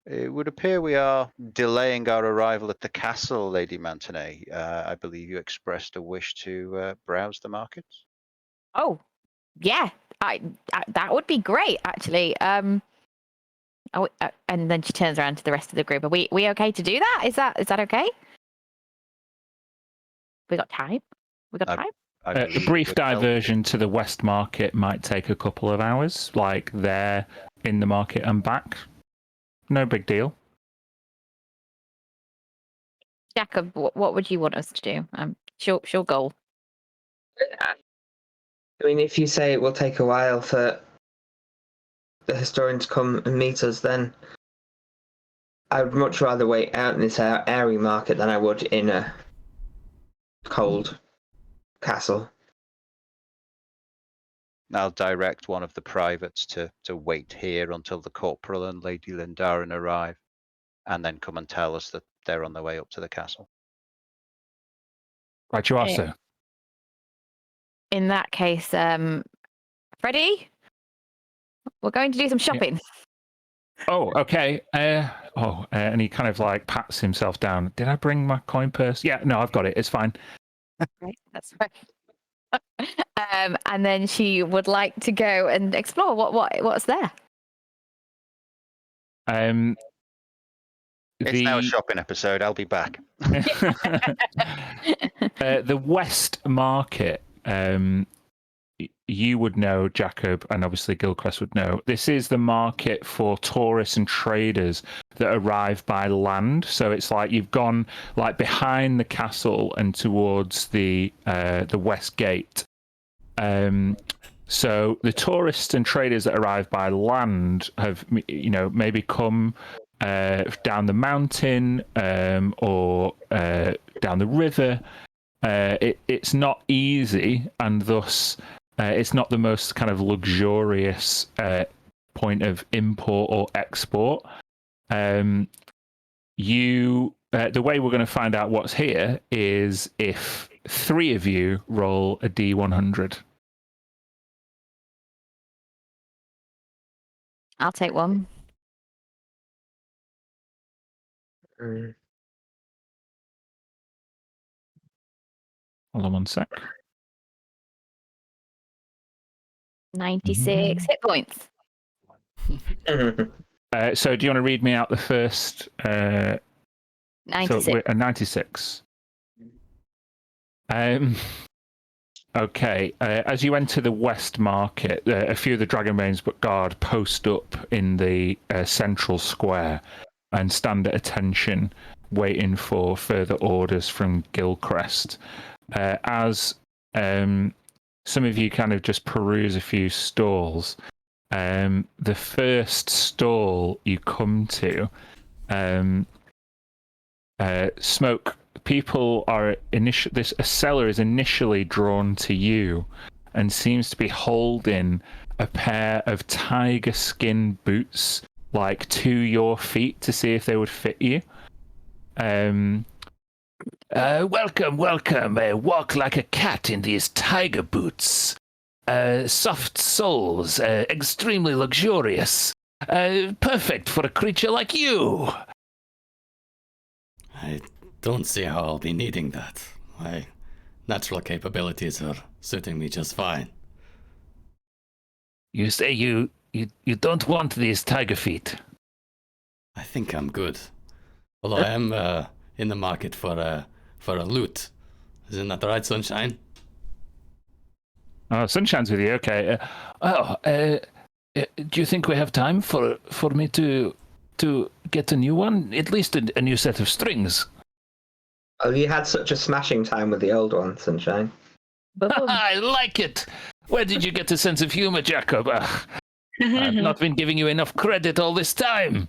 It would appear we are delaying our arrival at the castle, Lady Mantonay. I believe you expressed a wish to browse the markets. Oh, yeah. That would be great, actually. And then she turns around to the rest of the group. Are we okay to do that? Is that okay? We got time? We got time? A brief diversion to the West Market might take a couple of hours, like there in the market and back. No big deal. Jacob, what would you want us to do? She'll go. I mean, if you say it will take a while for the historian to come and meet us, then I would much rather wait out in this airy market than I would in a cold castle. I'll direct one of the privates to wait here until the corporal and Lady Lindarin arrive, and then come and tell us that they're on their way up to the castle. Right, you are, sir. In that case, Freddie, we're going to do some shopping. Yeah. Oh, okay. And he kind of like pats himself down. Did I bring my coin purse? Yeah, no, I've got it. It's fine. Right, that's right. And then she would like to go and explore what's there. It's now a shopping episode. I'll be back. The West Market, you would know, Jacob, and obviously Gilcrest would know. This is the market for tourists and traders that arrive by land. So it's like you've gone like behind the castle and towards the West Gate. So the tourists and traders that arrive by land have, maybe come down the mountain or down the river. It's not easy, and thus it's not the most kind of luxurious point of import or export. The way we're going to find out what's here is if 3 of you roll a D100. I'll take one. Hold on one sec. 96 hit points. So do you want to read me out the first? 96. So 96. Okay. As you enter the West Market, a few of the Dragonbane's guard post up in the central square and stand at attention, waiting for further orders from Gilcrest. As some of you kind of just peruse a few stalls, the first stall you come to, Smoke, people are a seller is initially drawn to you and seems to be holding a pair of tiger skin boots like to your feet to see if they would fit you. Welcome. Walk like a cat in these tiger boots. Soft soles, extremely luxurious. Perfect for a creature like you. I don't see how I'll be needing that. My natural capabilities are suiting me just fine. You say you don't want these tiger feet. I think I'm good. Although I am in the market for a loot. Isn't that right, Sunshine? Oh, Sunshine's with you. Okay. Do you think we have time for me to get a new one? At least a new set of strings. Oh, you had such a smashing time with the old one, Sunshine. I like it. Where did you get a sense of humor, Jacob? I've not been giving you enough credit all this time.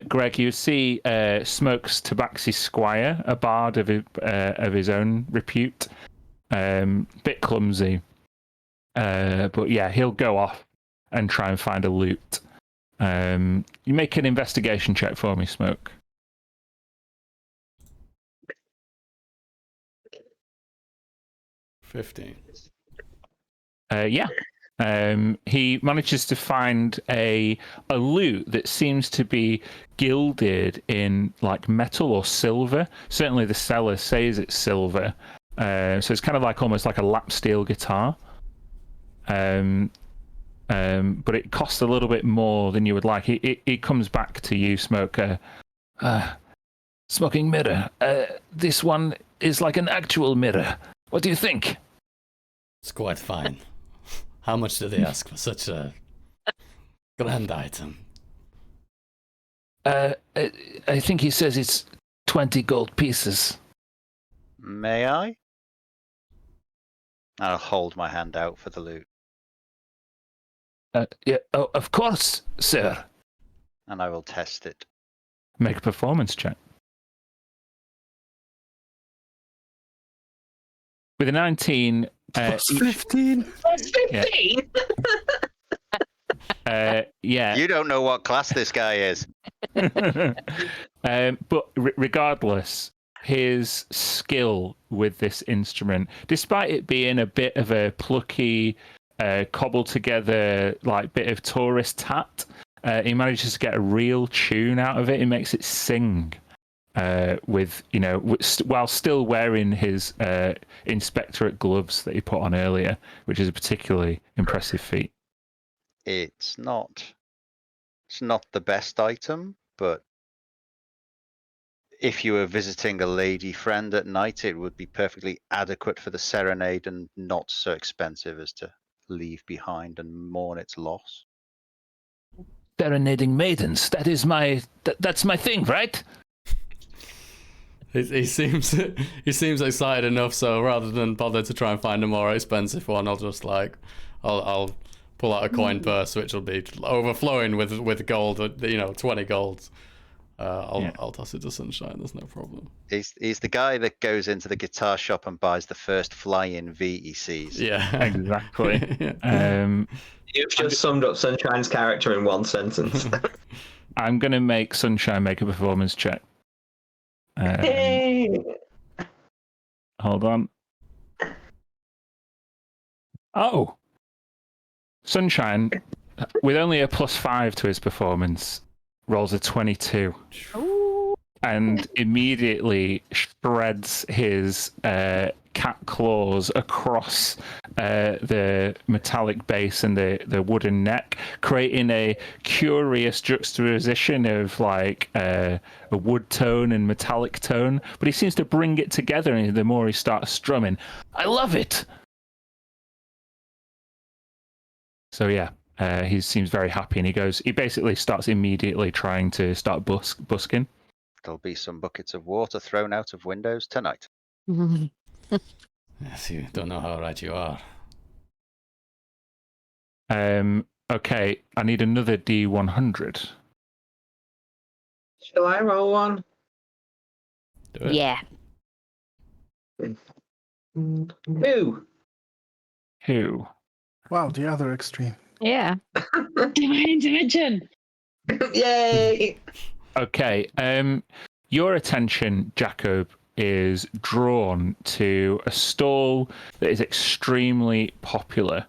Greg, you see Smokes Tabaxi Squire, a bard of his own repute. Bit clumsy. But yeah, he'll go off and try and find a loot. You make an investigation check for me, Smoke. 15. Yeah. He manages to find a lute that seems to be gilded in like metal or silver. Certainly the seller says it's silver. So it's kind of like almost like a lap steel guitar. But it costs a little bit more than you would like. It comes back to you, Smoker. Smoking mirror. This one is like an actual mirror. What do you think? It's quite fine. How much do they ask for such a grand item? I think he says it's 20 gold pieces. May I? I'll hold my hand out for the loot. Yeah, oh, of course, sir. And I will test it. Make a performance check. With a 19... Plus 15. Plus 15. Yeah. You don't know what class this guy is. But regardless, his skill with this instrument, despite it being a bit of a plucky, cobbled together like bit of tourist tat, he manages to get a real tune out of it. He makes it sing. With while still wearing his inspectorate gloves that he put on earlier, which is a particularly impressive feat. It's not the best item, but if you were visiting a lady friend at night, it would be perfectly adequate for the serenade and not so expensive as to leave behind and mourn its loss. Serenading maidens, that's my thing, right? He seems excited enough, so rather than bother to try and find a more expensive one, I'll just I'll pull out a coin purse, which will be overflowing with gold. 20 golds. I'll toss it to Sunshine. There's no problem. He's the guy that goes into the guitar shop and buys the first fly-in V he sees. Yeah, exactly. You've just summed up Sunshine's character in one sentence. I'm gonna make Sunshine make a performance check. Hold on. Oh, Sunshine, with only a +5 to his performance, rolls a 22. Ooh. And immediately shreds his cat claws across the metallic base and the wooden neck, creating a curious juxtaposition of like a wood tone and metallic tone. But he seems to bring it together, and the more he starts strumming, I love it. So yeah. He seems very happy, and he basically starts immediately trying to start busking. There'll be some buckets of water thrown out of windows tonight. Yes, you don't know how right you are. Okay, I need another D100. Shall I roll one? Do it. Yeah. Who? Wow, the other extreme. Yeah. Divine intervention. Yay! Okay, your attention, Jacob, is drawn to a stall that is extremely popular.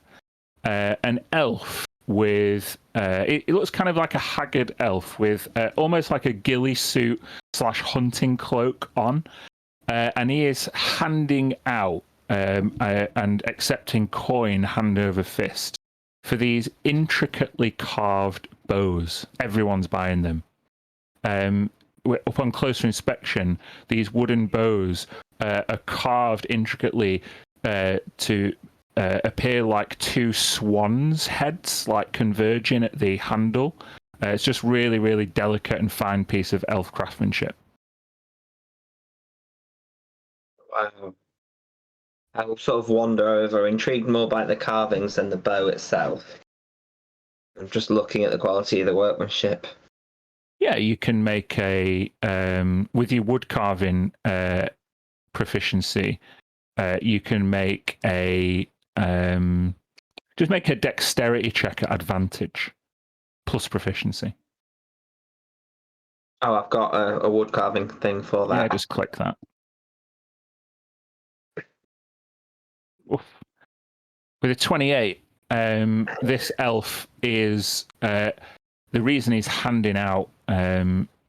An elf with it looks kind of like a haggard elf with almost like a ghillie suit / hunting cloak on, and he is handing out and accepting coin hand over fist for these intricately carved bows. Everyone's buying them. Upon closer inspection, these wooden bows are carved intricately to appear like two swans' heads, like converging at the handle. It's just really, really delicate and fine piece of elf craftsmanship. Wow. I'll sort of wander over, intrigued more by the carvings than the bow itself. I'm just looking at the quality of the workmanship. Yeah, you can make a with your wood carving proficiency. You can make a just make a dexterity check at advantage, plus proficiency. Oh, I've got a wood carving thing for that. Yeah, just click that. Oof. With a 28, this elf is the reason he's handing out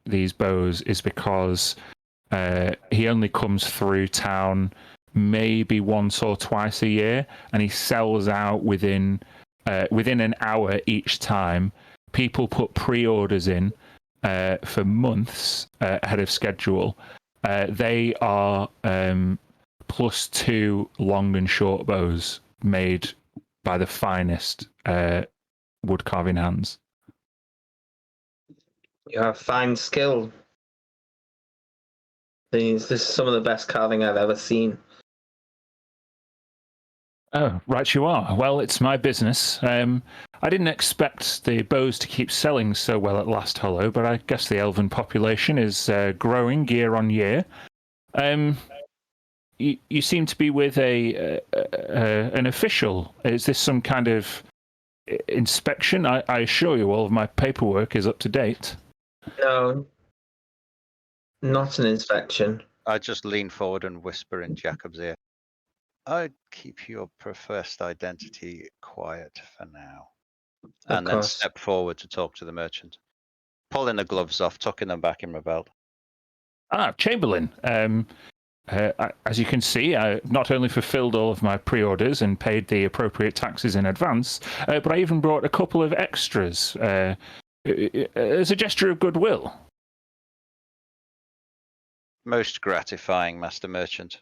these bows is because he only comes through town maybe once or twice a year, and he sells out within an hour each time. People put pre-orders in for months ahead of schedule. They are +2 long and short bows made by the finest wood carving hands. You have fine skill. This is some of the best carving I've ever seen. Oh, right you are. Well, it's my business. I didn't expect the bows to keep selling so well at Last Hollow, but I guess the elven population is growing year on year. You seem to be with an official. Is this some kind of inspection? I assure you all of my paperwork is up to date. No, not an inspection. I just lean forward and whisper in Jacob's ear. I'd keep your professed identity quiet for now. Of Then course. step forward to talk to the merchant. Pulling the gloves off, tucking them back in my belt. Chamberlain. As you can see, I not only fulfilled all of my pre-orders and paid the appropriate taxes in advance, but I even brought a couple of extras as a gesture of goodwill. Most gratifying, Master Merchant.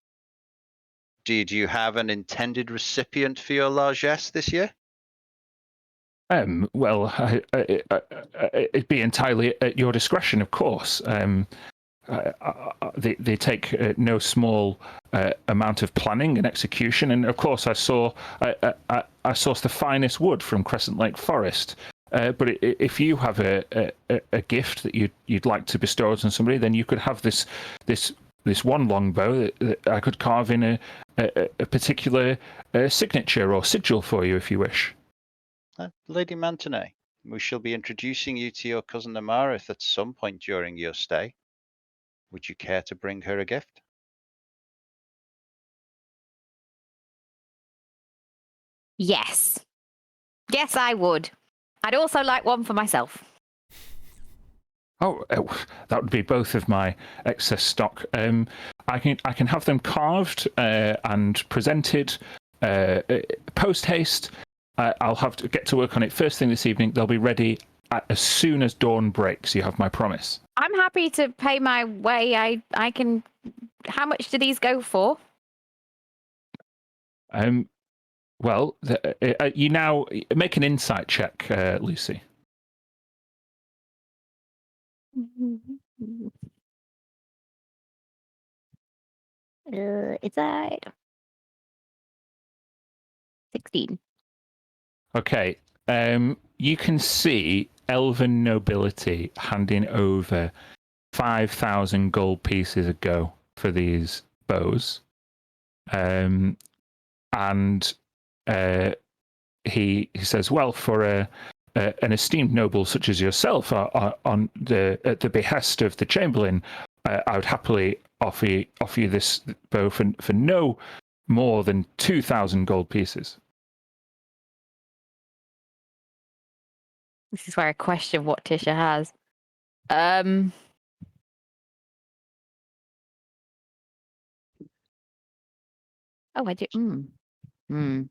Did you have an intended recipient for your largesse this year? Well, it'd be entirely at your discretion, of course. They take no small amount of planning and execution, and of course, I sourced the finest wood from Crescent Lake Forest. But if you have a gift that you'd like to bestow on somebody, then you could have this one longbow that I could carve in a particular signature or sigil for you, if you wish. Lady Mantonay, we shall be introducing you to your cousin Amarith at some point during your stay. Would you care to bring her a gift? Yes. Yes, I would. I'd also like one for myself. Oh, that would be both of my excess stock. I can have them carved and presented post haste. I'll have to get to work on it first thing this evening. They'll be ready as soon as dawn breaks. You have my promise. I'm happy to pay my way. I can. How much do these go for? Well, you now make an insight check, Lucy. Inside. 16. Okay. You can see elven nobility handing over 5,000 gold pieces a go for these bows. And he says, well, for an esteemed noble such as yourself, at the behest of the Chamberlain, I would happily offer you this bow for no more than 2,000 gold pieces. This is where I question what Tisha has. Oh, I do. Do you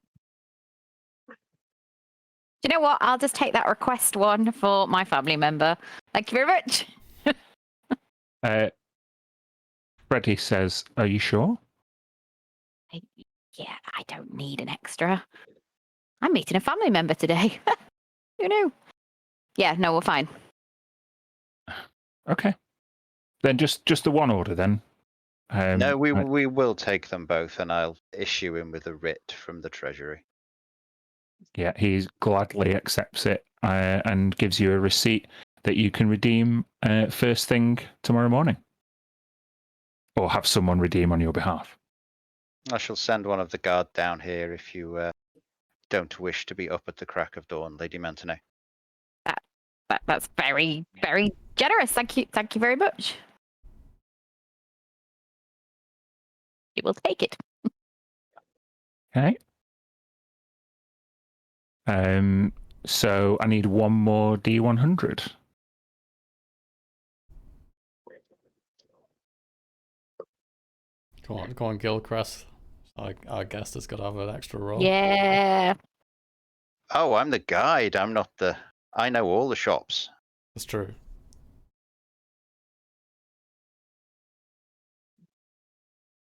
know what? I'll just take that request one for my family member. Thank you very much. Freddie says, are you sure? Yeah, I don't need an extra. I'm meeting a family member today. Who knew? Yeah, no, we're fine. Okay. Then just the one order then. No, we will take them both, and I'll issue him with a writ from the Treasury. Yeah, he gladly accepts it and gives you a receipt that you can redeem first thing tomorrow morning. Or have someone redeem on your behalf. I shall send one of the guard down here if you don't wish to be up at the crack of dawn, Lady Mantonay. That's very, very generous. Thank you very much. It will take it. Okay. So I need one more D100. Go on, Gilcrest. Our guest has got to have an extra roll. Yeah. Oh, I'm the guide. I'm not the. I know all the shops. That's true.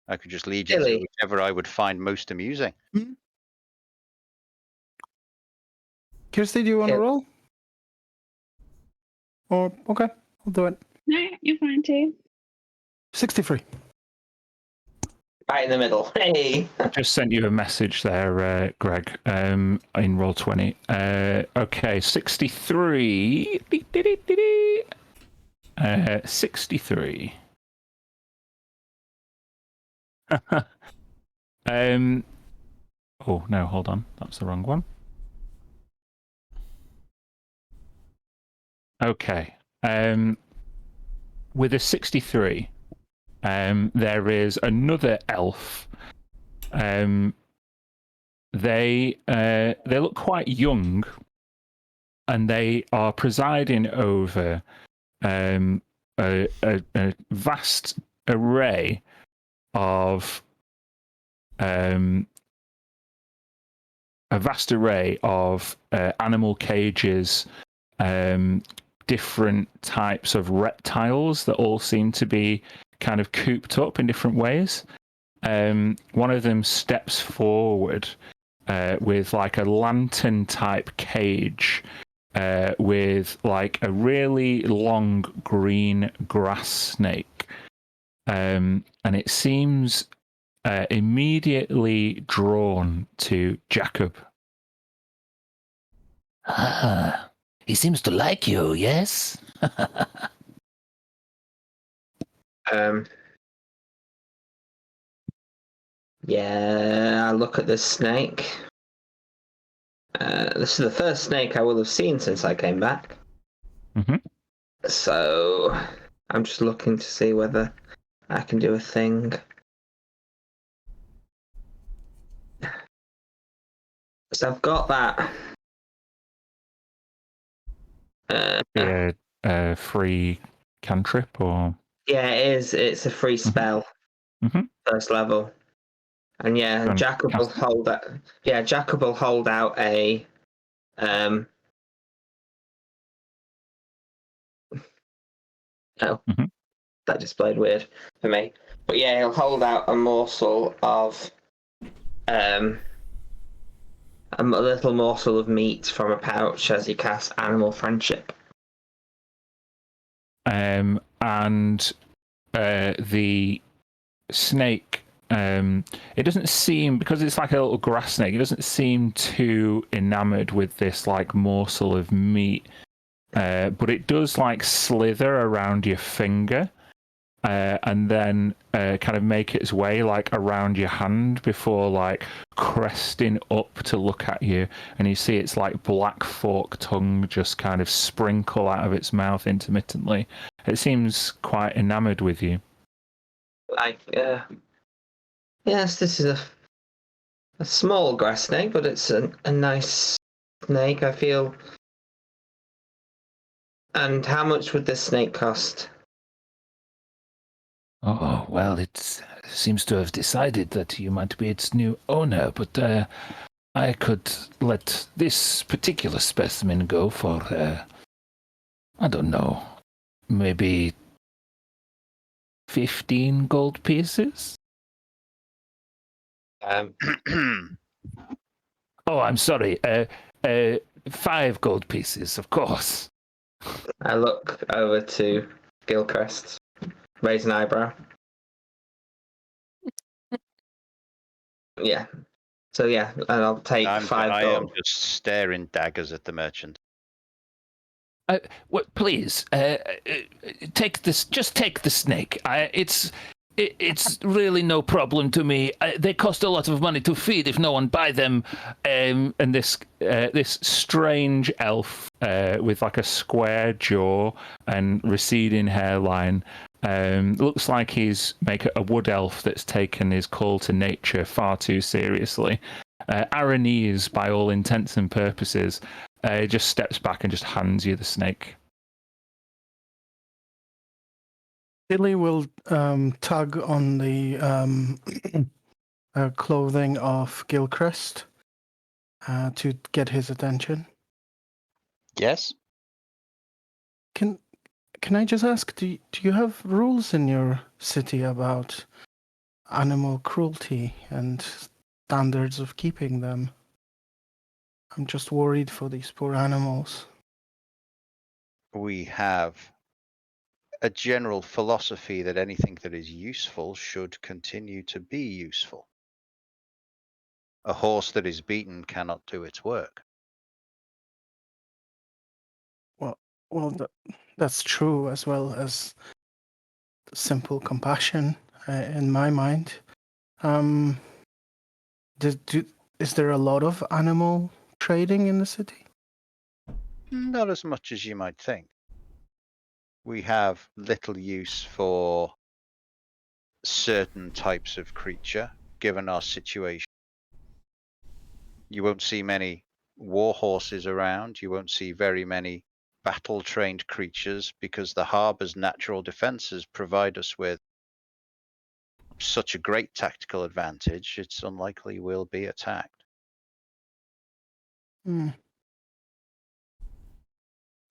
I could just lead you to Billy. whichever I would find most amusing. Kirsty, do you want to Yeah. roll? Or okay, I'll do it. No, you're fine too. 63. Right in the middle. Hey. Just sent you a message there, Greg, in Roll20. Okay, 63. 63. Oh, no, hold on. That's the wrong one. Okay. With a 63, there is another elf. They look quite young, and they are presiding over a vast array of animal cages, different types of reptiles that all seem to be kind of cooped up in different ways. One of them steps forward with like a lantern type cage with like a really long green grass snake. And it seems immediately drawn to Jacob. Ah, he seems to like you, yes? Yeah, I look at this snake. This is the first snake I will have seen since I came back. Mhm. So I'm just looking to see whether I can do a thing. So I've got that. Be a free cantrip, or Yeah, it is. It's a free spell, Mhm. first level. And yeah, Go on, Jacob will cast it. hold that. Yeah, Jacob will hold out a. Oh, Mhm. that displayed weird for me. But yeah, he'll hold out a morsel of. A little morsel of meat from a pouch as he casts Animal Friendship. And the snake, it doesn't seem, because it's like a little grass snake, it doesn't seem too enamored with this like morsel of meat, but it does like slither around your finger, and then kind of make its way like around your hand before like cresting up to look at you, and you see its like black fork tongue just kind of sprinkle out of its mouth intermittently. It seems quite enamored with you. Like, yes, this is a small grass snake, but it's a nice snake, I feel. And how much would this snake cost? Oh, well, it seems to have decided that you might be its new owner, but I could let this particular specimen go for, I don't know, maybe 15 gold pieces? Oh, I'm sorry, 5 gold pieces, of course. I look over to Gilcrest, raise an eyebrow. Yeah. So yeah, and I'll take 5 I am gold. just staring daggers at the merchant. Please, take this. Just take the snake. It's It's really no problem to me. They cost a lot of money to feed if no one buy them. And this strange elf with like a square jaw and receding hairline looks like he's a wood elf that's taken his call to nature far too seriously. Aranese, by all intents and purposes, just steps back and just hands you the snake. Tilly will tug on the clothing of Gilcrest to get his attention. Yes. Can I just ask, do you have rules in your city about animal cruelty and standards of keeping them? I'm just worried for these poor animals. We have a general philosophy that anything that is useful should continue to be useful. A horse that is beaten cannot do its work. Well, that's true, as well as simple compassion in my mind. Is there a lot of animal trading in the city? Not as much as you might think. We have little use for certain types of creature, given our situation. You won't see many war horses around. You won't see very many battle-trained creatures because the harbor's natural defenses provide us with such a great tactical advantage. It's unlikely we'll be attacked.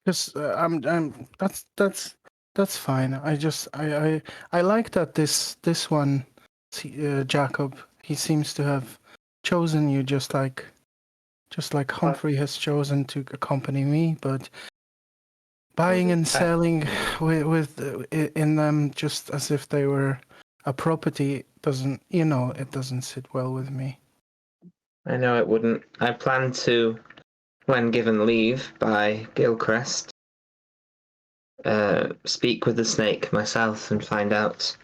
Because that's fine. I like that this one, Jacob. He seems to have chosen you just like Humphrey has chosen to accompany me. But buying and selling in them just as if they were a property it doesn't sit well with me. I know it wouldn't. I plan to, when given leave by Gilcrest, speak with the snake myself and find out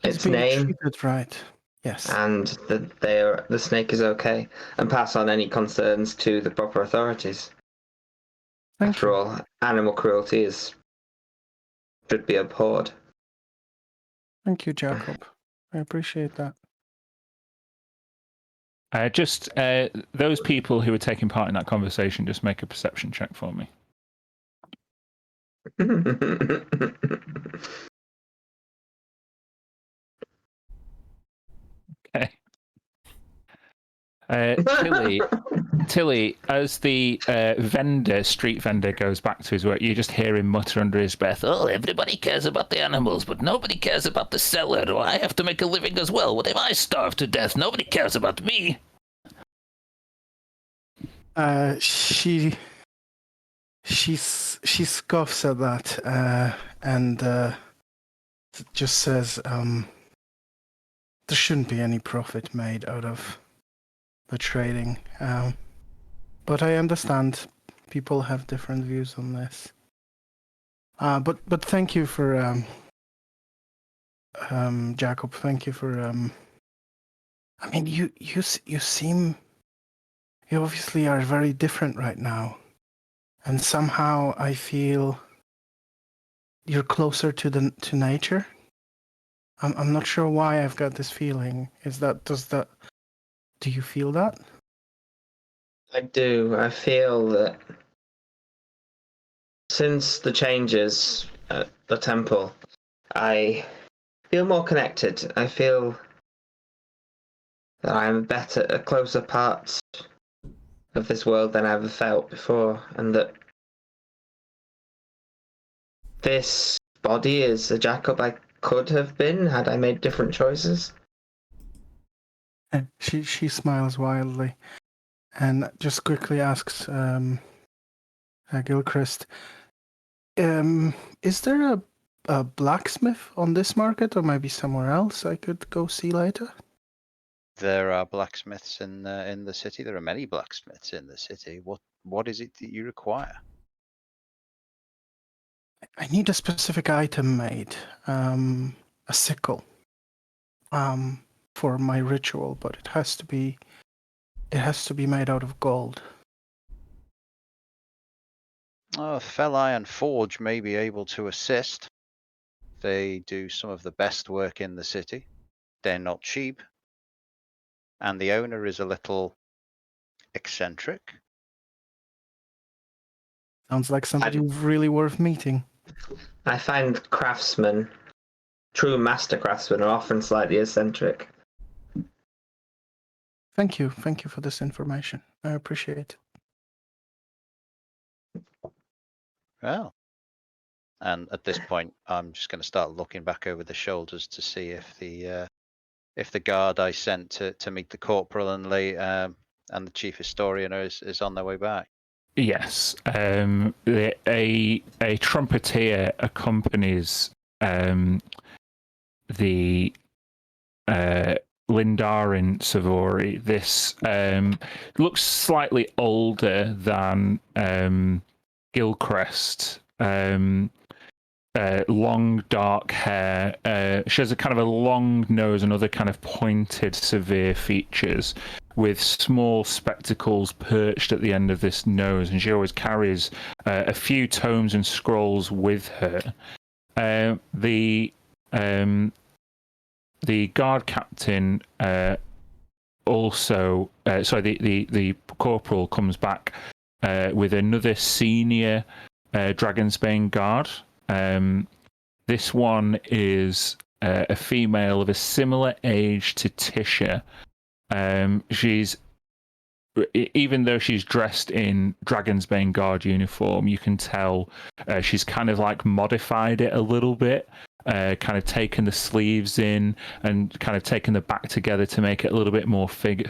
its name. Treated right. Yes. And that the snake is okay, and pass on any concerns to the proper authorities. After all, animal cruelty should be abhorred. Thank you, Jacob. I appreciate that. Just those people who were taking part in that conversation, just make a perception check for me. Okay. Tilly, as the street vendor goes back to his work, you just hear him mutter under his breath, "Oh, everybody cares about the animals, but nobody cares about the seller. Oh, I have to make a living as well. What if I starve to death? Nobody cares about me." She scoffs at that and just says, "There shouldn't be any profit made out of the trading." But I understand people have different views on this. But thank you for Jacob. Thank you for I mean, you seem, you obviously are very different right now, and somehow I feel you're closer to nature. I'm not sure why I've got this feeling. Do you feel that? I do. I feel that since the changes at the temple, I feel more connected. I feel that I'm a closer part of this world than I ever felt before, and that this body is a Jacob I could have been had I made different choices. She smiles wildly, and just quickly asks Gilchrist, is there a blacksmith on this market, or maybe somewhere else I could go see later? There are blacksmiths in the city. There are many blacksmiths in the city. What is it that you require? I need a specific item made. a sickle for my ritual, but it has to be made out of gold. Fell Iron Forge may be able to assist. They do some of the best work in the city. They're not cheap. And the owner is a little eccentric. Sounds like somebody really worth meeting. I find craftsmen, true master craftsmen, are often slightly eccentric. Thank you for this information. I appreciate it. Well, and at this point, I'm just going to start looking back over the shoulders to see if the guard I sent to meet the corporal and the chief historian is on their way back. Yes, a trumpeter accompanies the Lindarin Savori. This looks slightly older than Gilcrest. Long dark hair. She has a kind of a long nose and other kind of pointed, severe features, with small spectacles perched at the end of this nose, and she always carries a few tomes and scrolls with her. The guard captain also, the corporal comes back with another senior Dragonsbane guard. This one is a female of a similar age to Tisha. She's, even though she's dressed in Dragonsbane guard uniform, you can tell she's kind of like modified it a little bit, kind of taken the sleeves in and kind of taken the back together to make it a little bit more figure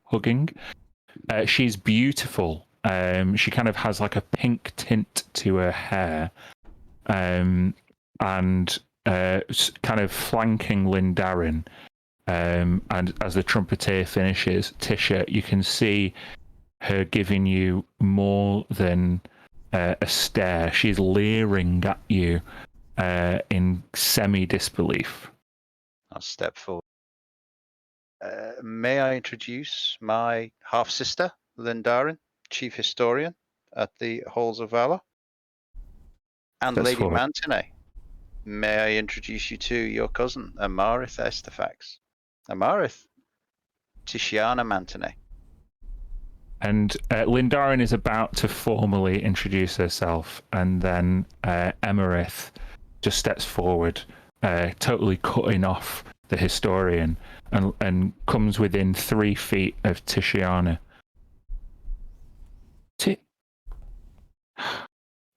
hugging. She's beautiful. She kind of has like a pink tint to her hair, and kind of flanking Lindarin. And as the trumpeter finishes, Tisha, you can see her giving you more than a stare. She's leering at you in semi-disbelief. I'll step forward. May I introduce my half-sister, Lindarin, chief historian at the Halls of Valor? And That's Lady forward. Mantinet. May I introduce you to your cousin, Amarith Estefax? Amarith, Tishiana Mantinet. And Lindarin is about to formally introduce herself, and then Emerith just steps forward, totally cutting off the historian, and comes within 3 feet of Tishiana.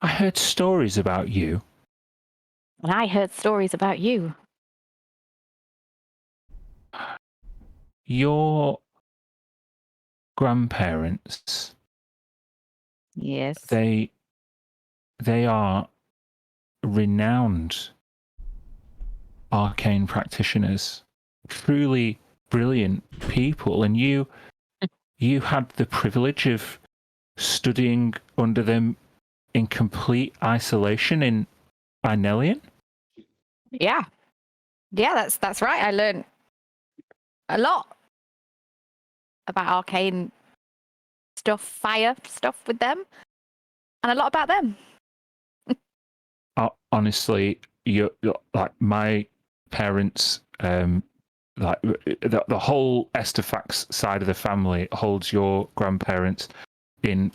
I heard stories about you. And I heard stories about you. Your grandparents, Yes. they are renowned arcane practitioners, truly brilliant people, and you had the privilege of studying under them in complete isolation in Inelian? Yeah. Yeah, that's right. I learned a lot about arcane stuff, fire stuff with them, and a lot about them. Honestly, you're like my parents, like the whole Estefax side of the family holds your grandparents in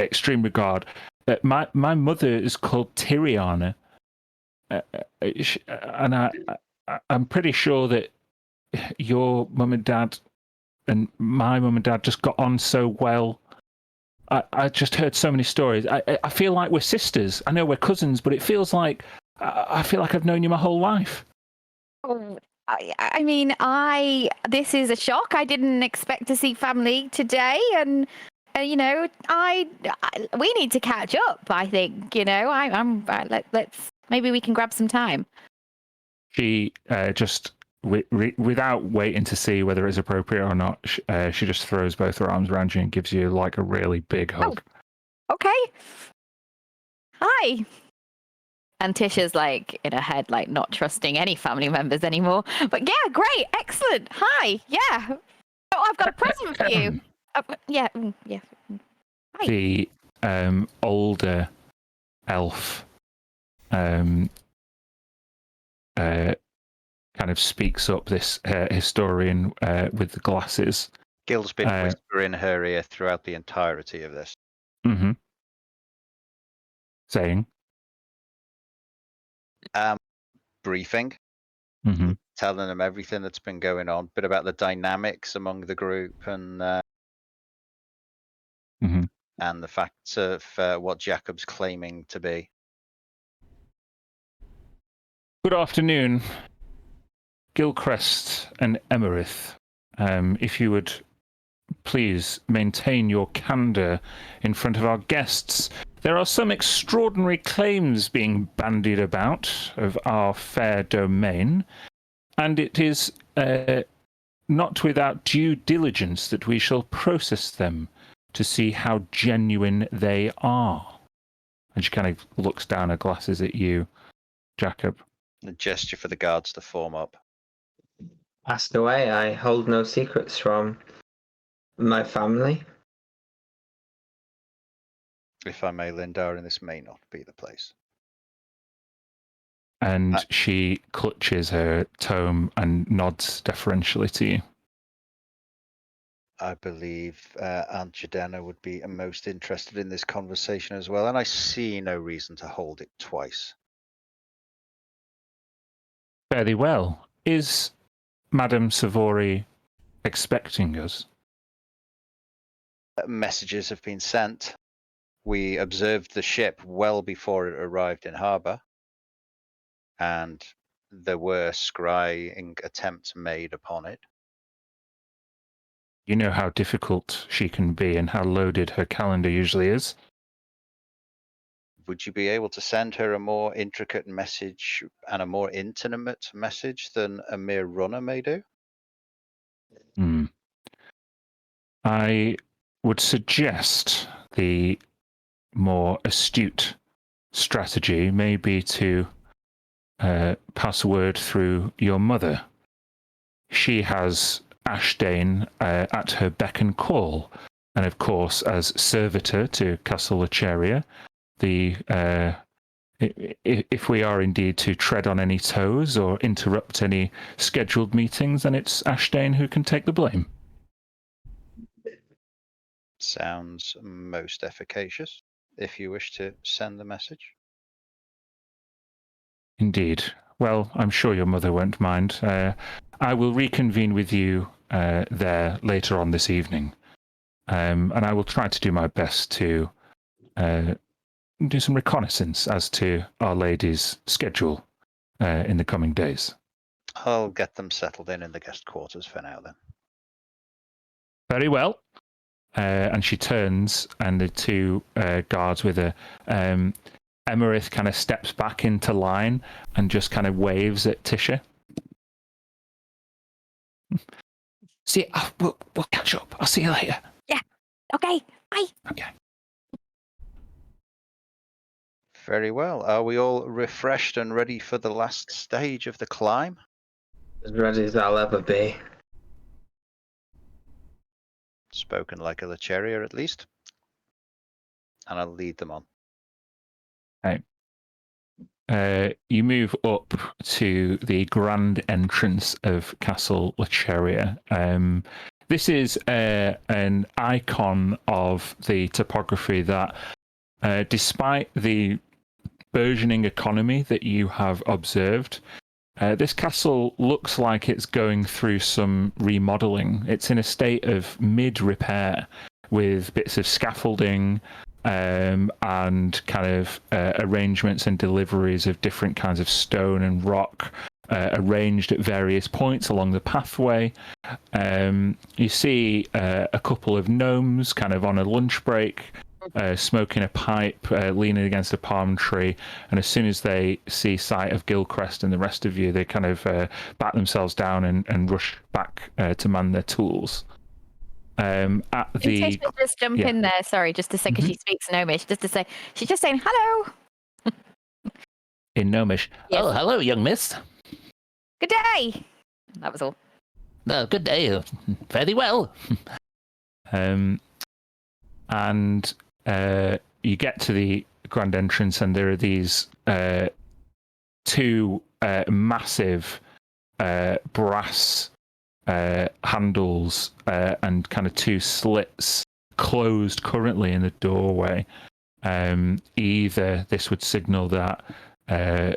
extreme regard. My mother is called Tiriana, and I'm pretty sure that your mum and dad and my mum and dad just got on so well. I just heard so many stories. I feel like we're sisters. I know we're cousins, but it feels like I feel like I've known you my whole life. Oh, I mean, this is a shock. I didn't expect to see family today, and you know, we need to catch up. I think, you know, let's maybe we can grab some time. She just without waiting to see whether it's appropriate or not, she just throws both her arms around you and gives you like a really big hug. Oh, okay. Hi. And Tisha's like in her head, like not trusting any family members anymore. But yeah, great, excellent. Hi, yeah. Oh, I've got a present for you. Yeah. Hi. The older elf kind of speaks up, this historian with the glasses. Gil's been whispering in her ear throughout the entirety of this. Mm-hmm. Saying? Briefing, Mm-hmm. telling them everything that's been going on, bit about the dynamics among the group and the facts of what Jacob's claiming to be. Good afternoon, Gilcrest and Emerith. If you would please maintain your candor in front of our guests. There are some extraordinary claims being bandied about of our fair domain, and it is not without due diligence that we shall process them to see how genuine they are. And she kind of looks down her glasses at you, Jacob. A gesture for the guards to form up. Ask away. I hold no secrets from my family. If I may, Lindar, and this may not be the place. And she clutches her tome and nods deferentially to you. I believe Aunt Jadena would be most interested in this conversation as well, and I see no reason to hold it twice. Fairly well. Is Madame Savory expecting us? Messages have been sent. We observed the ship well before it arrived in harbour, and there were scrying attempts made upon it. You know how difficult she can be and how loaded her calendar usually is. Would you be able to send her a more intricate message and a more intimate message than a mere runner may do? I would suggest the more astute strategy may be to pass word through your mother. She has Ashdane at her beck and call, and of course, as servitor to Castle Lecheria, if we are indeed to tread on any toes or interrupt any scheduled meetings, then it's Ashdane who can take the blame. Sounds most efficacious, if you wish to send the message. Indeed. Well, I'm sure your mother won't mind. I will reconvene with you there later on this evening, and I will try to do my best to do some reconnaissance as to Our Lady's schedule in the coming days. I'll get them settled in the guest quarters for now, then. Very well. And she turns, and the two guards with her, Emerith kind of steps back into line and just kind of waves at Tisha. See, we'll catch up. I'll see you later. Yeah. Okay. Bye. Okay. Very well. Are we all refreshed and ready for the last stage of the climb? As ready as I'll ever be. Spoken like a Lecheria, at least. And I'll lead them on. You move up to the grand entrance of Castle Lecheria. This is an icon of the topography that, despite the burgeoning economy that you have observed, this castle looks like it's going through some remodeling. It's in a state of mid-repair with bits of scaffolding and kind of arrangements and deliveries of different kinds of stone and rock arranged at various points along the pathway. You see a couple of gnomes kind of on a lunch break, smoking a pipe, leaning against a palm tree, and as soon as they see sight of Gilcrest and the rest of you, they kind of back themselves down and rush back to man their tools. At the Just jump in there, sorry, just a second. She speaks Gnomish, just to say, she's just saying hello. in Gnomish. Yes. Oh, hello, young miss. Good day. That was all. Good day. Very well. And you get to the grand entrance, and there are these two massive brass handles and kind of two slits closed currently in the doorway. Either this would signal that there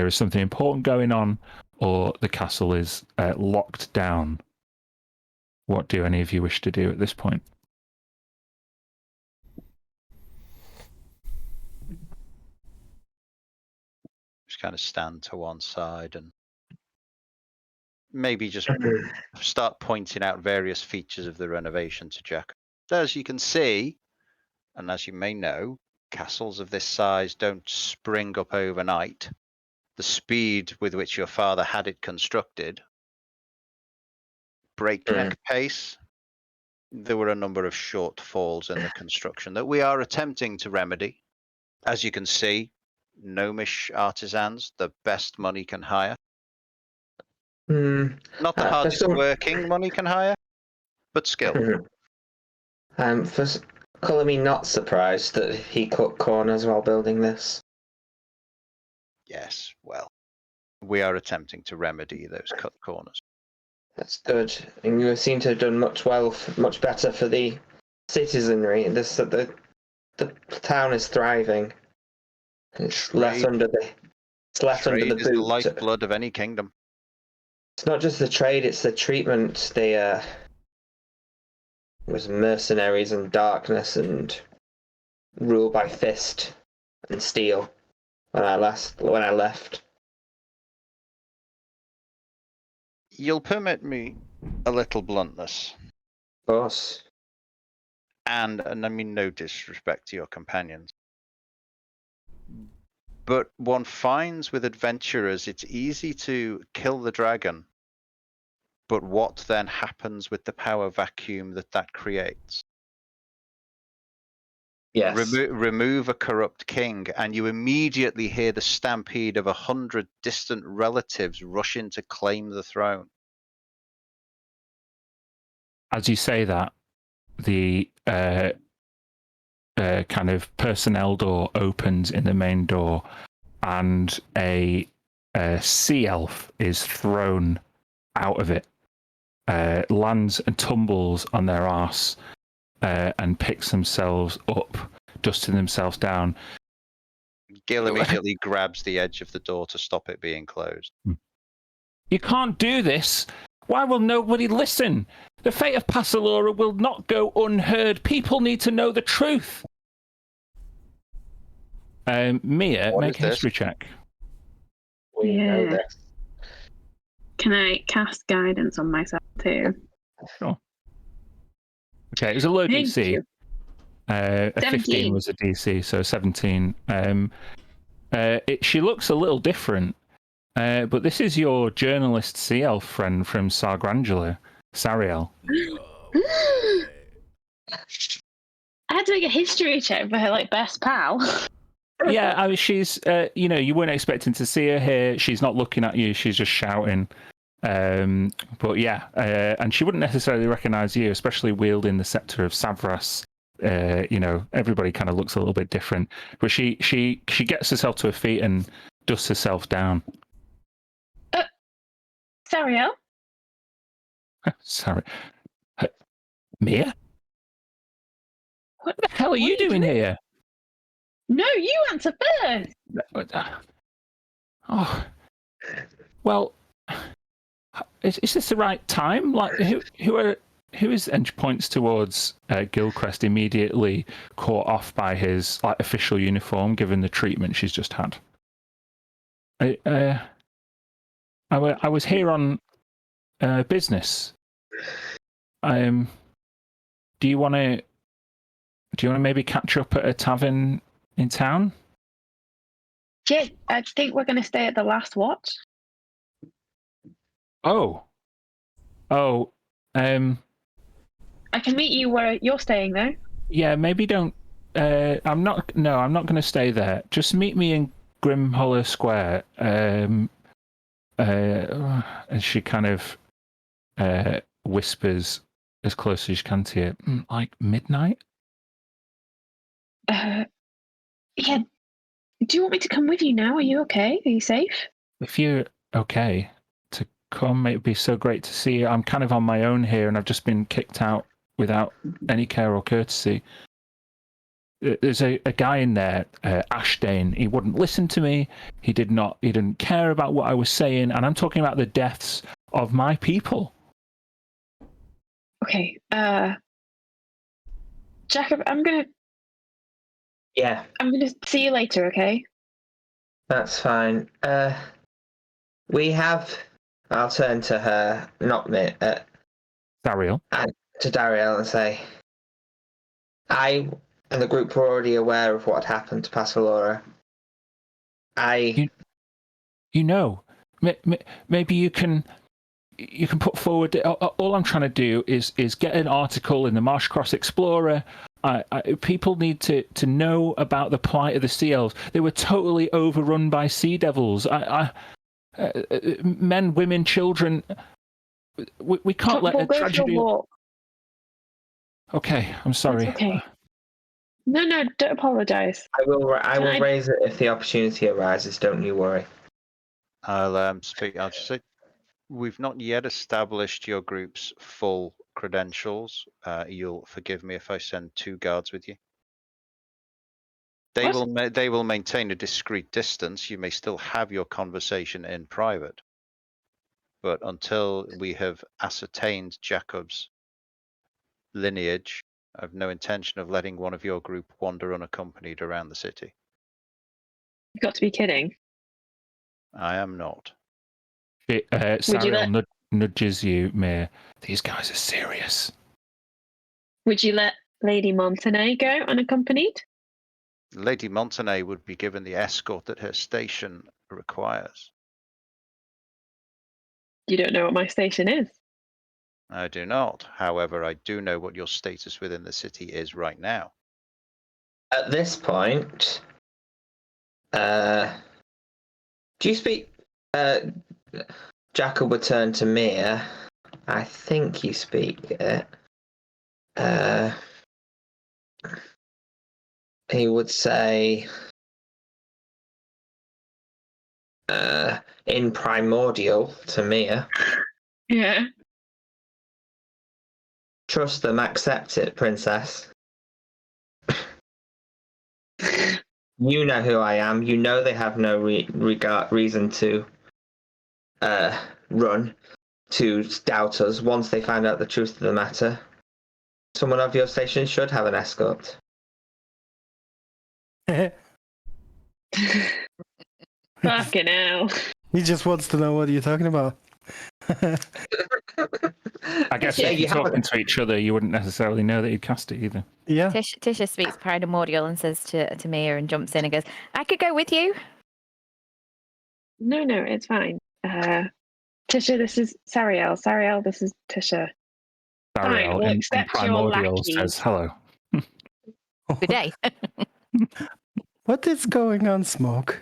is something important going on, or the castle is locked down. What do any of you wish to do at this point? Just kind of stand to one side and maybe just start pointing out various features of the renovation to Jack. As you can see, and as you may know, castles of this size don't spring up overnight. The speed with which your father had it constructed, breakneck pace, there were a number of shortfalls in the construction that we are attempting to remedy. As you can see, gnomish artisans, the best money can hire. Not the hardest working money can hire, but skilled. Colour me not surprised that he cut corners while building this. Yes, well, we are attempting to remedy those cut corners. That's good. And you seem to have done much better for the citizenry. The town is thriving. It's less under the. It's less under the boot. Trade is the lifeblood of any kingdom. It's not just the trade; it's the treatment. It was mercenaries and darkness and rule by fist and steel when I left. You'll permit me a little bluntness. Of course. And I mean no disrespect to your companions. But one finds with adventurers it's easy to kill the dragon. But what then happens with the power vacuum that creates? Yes. Remove a corrupt king, and you immediately hear the stampede of 100 distant relatives rushing to claim the throne. As you say that, the kind of personnel door opens in the main door, and a sea elf is thrown out of it, lands and tumbles on their arse, and picks themselves up, dusting themselves down. Gil immediately grabs the edge of the door to stop it being closed. You can't do this. Why will nobody listen? The fate of Passalora will not go unheard. People need to know the truth. Mia, What make is a history check. We know this. Can I cast guidance on myself too? Sure. Okay, it was a low Thank DC. you. A 15 17. was a DC, so 17. She looks a little different, but this is your journalist sea elf friend from Sargrangela, Sariel. I had to make a history check for her best pal. Yeah, I mean, she's, you weren't expecting to see her here. She's not looking at you. She's just shouting. But yeah, and she wouldn't necessarily recognize you, especially wielding the scepter of Savras. Everybody kind of looks a little bit different. But she gets herself to her feet and dusts herself down. Sariel? Sorry. Mia? What the hell are you doing here? No, you answer first. Oh, well, is this the right time? Like, who is? And she points towards Gilcrest, immediately caught off by his official uniform, given the treatment she's just had. I was here on business. Do you want to maybe catch up at a tavern in town? Yeah, I think we're going to stay at the last watch. Oh. I can meet you where you're staying, though. Yeah, maybe don't. I'm not going to stay there. Just meet me in Grimhollow Square. And she kind of whispers as close as she can to you, like midnight? Yeah. Do you want me to come with you now? Are you okay? Are you safe? If you're okay to come, it would be so great to see you. I'm kind of on my own here, and I've just been kicked out without any care or courtesy. There's a guy in there, Ashdane. He wouldn't listen to me. He didn't care about what I was saying, and I'm talking about the deaths of my people. Okay. Jacob, I'm gonna see you later, okay? That's fine. We have. I'll turn to her, not me, Dariel. to Dariel and say, I and the group were already aware of what had happened to Pascalora. Maybe you can put forward. All I'm trying to do is get an article in the Marshcross Explorer. People need to know about the plight of the sea elves. They were totally overrun by sea devils. Men, women, children. We can't let a tragedy. Okay, I'm sorry. It's okay. No, don't apologise. I will raise it if the opportunity arises. Don't you worry. I'll speak. I'll just say, we've not yet established your group's full credentials. You'll forgive me if I send 2 guards with you. They will maintain a discreet distance. You may still have your conversation in private, but until we have ascertained Jacob's lineage, I've no intention of letting one of your group wander unaccompanied around the city. You've got to be kidding. I am not. Sariel nudges you, Mir. These guys are serious. Would you let Lady Montenay go unaccompanied? Lady Montenay would be given the escort that her station requires. You don't know what my station is. I do not. However, I do know what your status within the city is right now. At this point, do you speak? Jacob would turn to Mia. I think you speak it. He would say, in primordial to Mia. Yeah. Trust them, accept it, princess. You know who I am. You know they have no reason to run, to doubt us once they find out the truth of the matter. Someone of your station should have an escort. Fucking hell. He just wants to know what you're talking about. I guess if you're talking to each other, you wouldn't necessarily know that you'd cast it either. Yeah. Tisha speaks primordial and says to Mia and jumps in and goes, I could go with you. No, it's fine. Tisha, this is Sariel. Sariel, this is Tisha. Sariel we'll in accept your primordial lackey. says hello. Good day. What is going on, Smoke?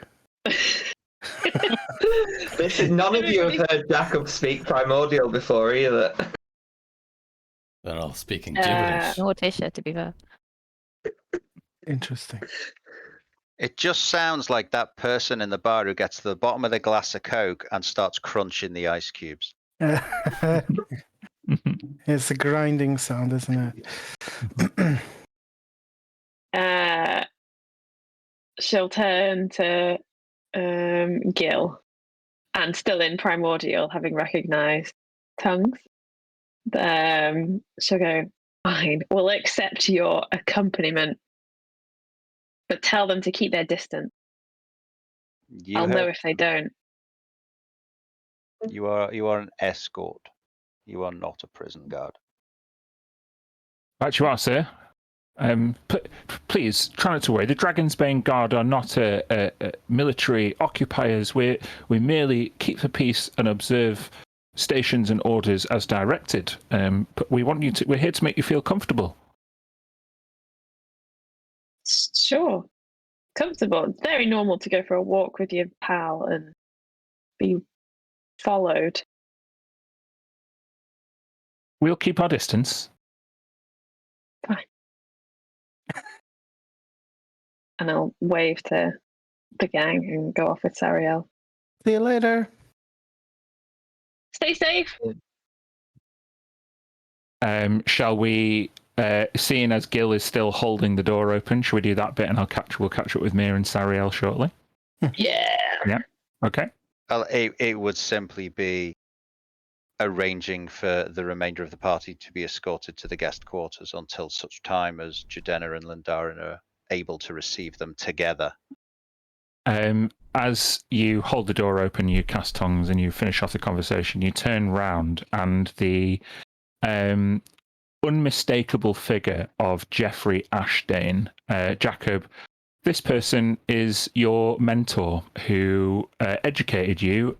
None of you have heard Jacob speak primordial before either. They're all speaking gibberish. Nor Tisha, to be fair. Interesting. It just sounds like that person in the bar who gets to the bottom of the glass of Coke and starts crunching the ice cubes. It's a grinding sound, isn't it? She'll turn to Gil, and still in primordial, having recognised tongues. She'll go, fine, we'll accept your accompaniment, but tell them to keep their distance. I'll know if they don't. You are an escort. You are not a prison guard. Right you are, sir. Please try not to worry. The Dragon's Bane Guard are not military occupiers. We merely keep the peace and observe stations and orders as directed. But we're here to make you feel comfortable. Sure. comfortable. It's very normal to go for a walk with your pal and be followed. We'll keep our distance. Fine. And I'll wave to the gang and go off with Sariel. See you later. Stay safe. Shall we, seeing as Gil is still holding the door open, shall we do that bit and we'll catch up with Mia and Sariel shortly? Yeah. Yeah. Okay. Well, it would simply be arranging for the remainder of the party to be escorted to the guest quarters until such time as Jadena and Lindarin are able to receive them together. As you hold the door open, you cast tongues and you finish off the conversation, you turn round and the unmistakable figure of Jeffrey Ashdane, Jacob, this person is your mentor who educated you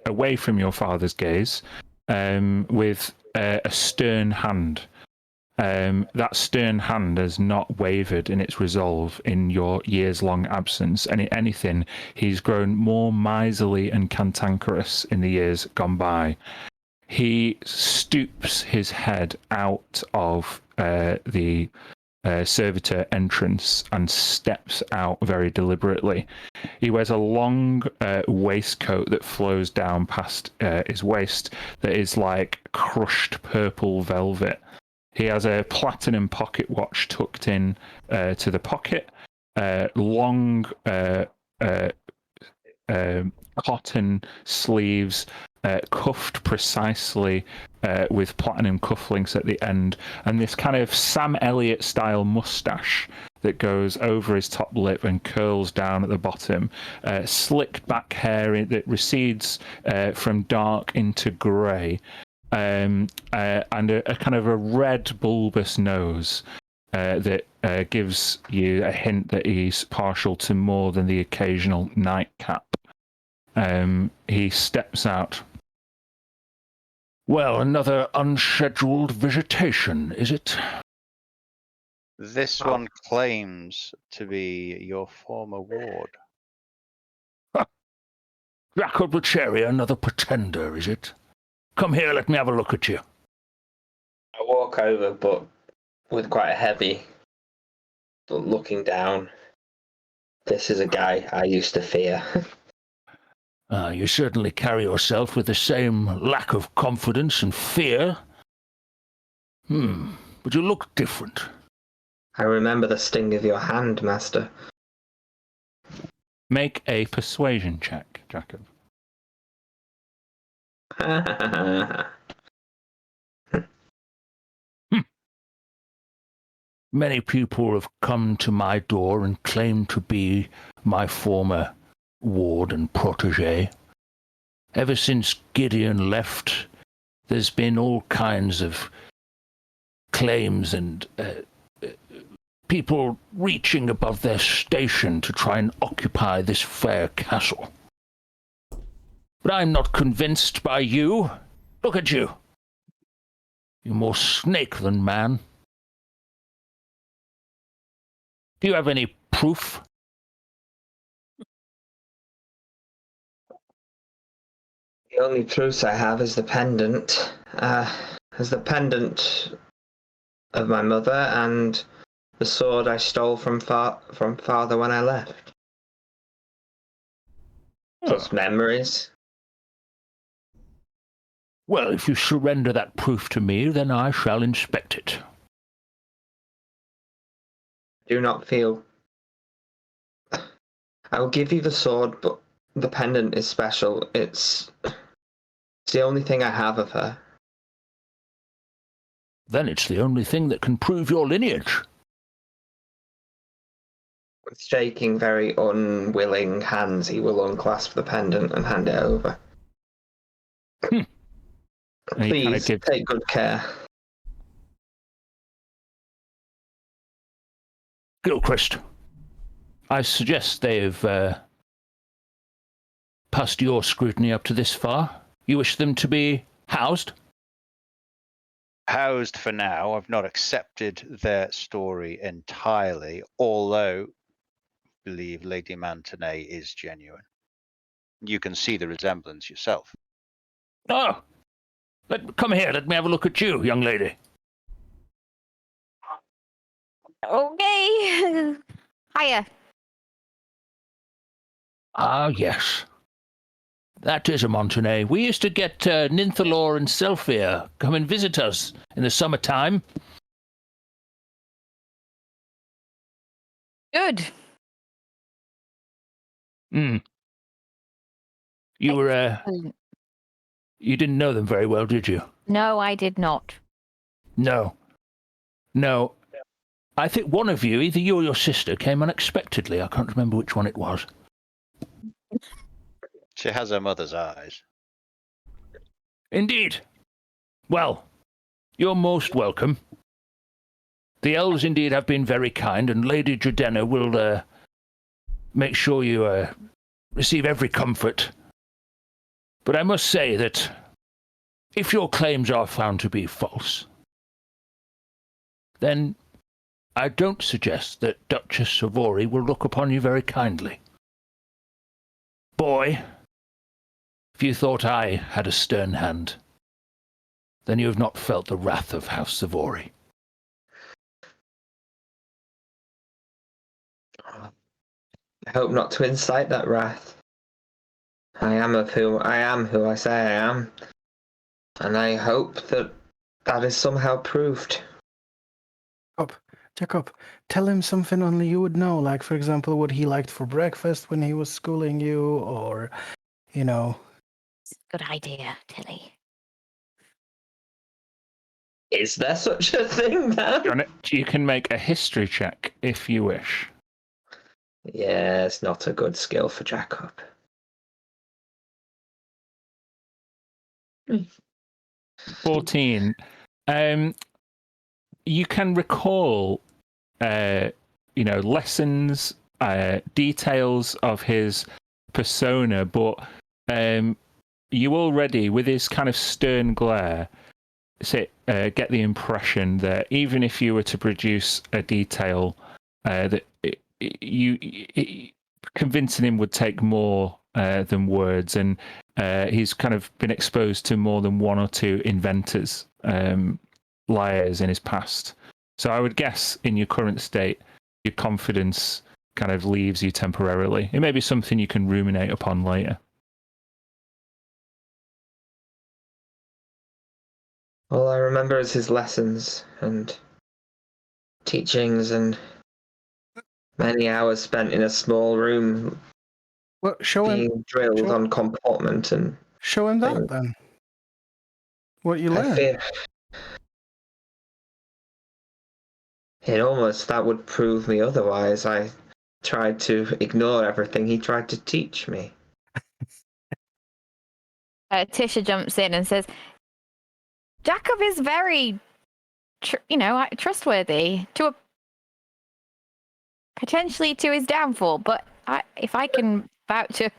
away from your father's gaze with a stern hand. That stern hand has not wavered in its resolve in your years-long absence, and in anything, he's grown more miserly and cantankerous in the years gone by. He stoops his head out of the servitor entrance and steps out very deliberately. He wears a long waistcoat that flows down past his waist that is like crushed purple velvet. He has a platinum pocket watch tucked in to the pocket, long cotton sleeves, cuffed precisely with platinum cufflinks at the end, and this kind of Sam Elliott style mustache that goes over his top lip and curls down at the bottom, slicked back hair that recedes from dark into grey, and a kind of a red bulbous nose that gives you a hint that he's partial to more than the occasional nightcap. He steps out. Well, another unscheduled visitation, is it? This one claims to be your former ward. Jacob the Cherry, another pretender, is it? Come here, let me have a look at you. I walk over, but with quite a heavy, but looking down. This is a guy I used to fear. You certainly carry yourself with the same lack of confidence and fear. But you look different. I remember the sting of your hand, Master. Make a persuasion check, Jacob. Many people have come to my door and claimed to be my former ward and protege. Ever since Gideon left, there's been all kinds of claims and people reaching above their station to try and occupy this fair castle. But I'm not convinced by you. Look at you. You're more snake than man. Do you have any proof? The only proofs I have is the pendant. Is the pendant of my mother and the sword I stole from father when I left. Plus memories. Well, if you surrender that proof to me, then I shall inspect it. Do not feel... I will give you the sword, but the pendant is special. It's the only thing I have of her. Then it's the only thing that can prove your lineage. With shaking, very unwilling hands, he will unclasp the pendant and hand it over. Please, take good care. Gilcrest, I suggest they've passed your scrutiny up to this far. You wish them to be housed? Housed for now. I've not accepted their story entirely, although believe Lady Mantonay is genuine. You can see the resemblance yourself. Oh, come here. Let me have a look at you, young lady. Okay. Hiya. Ah, yes. That is a Montanay. We used to get Nynthalor and Selphia come and visit us in the summertime. Good. Hmm. You were, Excellent. you didn't know them very well, did you? No, I did not. No. No. I think one of you, either you or your sister, came unexpectedly. I can't remember which one it was. She has her mother's eyes. Indeed. Well, you're most welcome. The elves indeed have been very kind, and Lady Judenna will make sure you receive every comfort. But I must say that if your claims are found to be false, then I don't suggest that Duchess Savory will look upon you very kindly. Boy, if you thought I had a stern hand, then you have not felt the wrath of House Savory. I hope not to incite that wrath. I am who I say I am, and I hope that that is somehow proved. Jacob, tell him something only you would know, like, for example, what he liked for breakfast when he was schooling you, or, you know. Good idea, Tilly. Is there such a thing, then? You can make a history check if you wish. Yeah, it's not a good skill for Jacob. 14. You can recall, lessons, details of his persona, but you already, with his kind of stern glare, get the impression that even if you were to produce a detail, convincing him would take more than words, and he's kind of been exposed to more than one or two inventors, liars in his past. So I would guess in your current state, your confidence kind of leaves you temporarily. It may be something you can ruminate upon later. All I remember is his lessons and teachings and many hours spent in a small room Well, being drilled on comportment and show him that things. then. What you I learned. fear that would prove me otherwise. I tried to ignore everything he tried to teach me. Tisha jumps in and says, Jacob is very, trustworthy to potentially to his downfall. But if I can vouch to,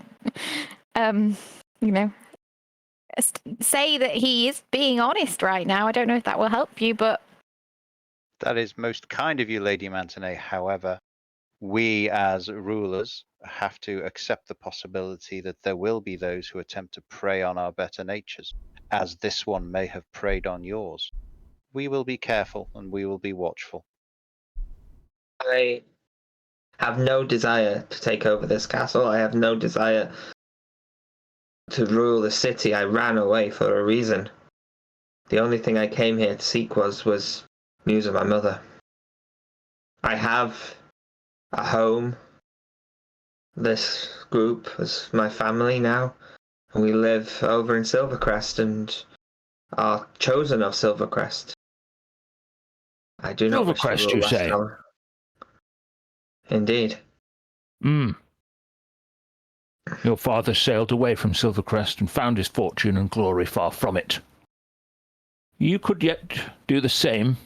say that he is being honest right now, I don't know if that will help you, but That is most kind of you, Lady Mantonay. However, we as rulers have to accept the possibility that there will be those who attempt to prey on our better natures, as this one may have preyed on yours. We will be careful and we will be watchful. I have no desire to take over this castle. I have no desire to rule the city. I ran away for a reason. The only thing I came here to seek was news of my mother. I have a home. This group is my family now, and we live over in Silvercrest and are chosen of Silvercrest. I do not wish to Silvercrest, rule you say? Westtown. Indeed. Your father sailed away from Silvercrest and found his fortune and glory far from it. You could yet do the same,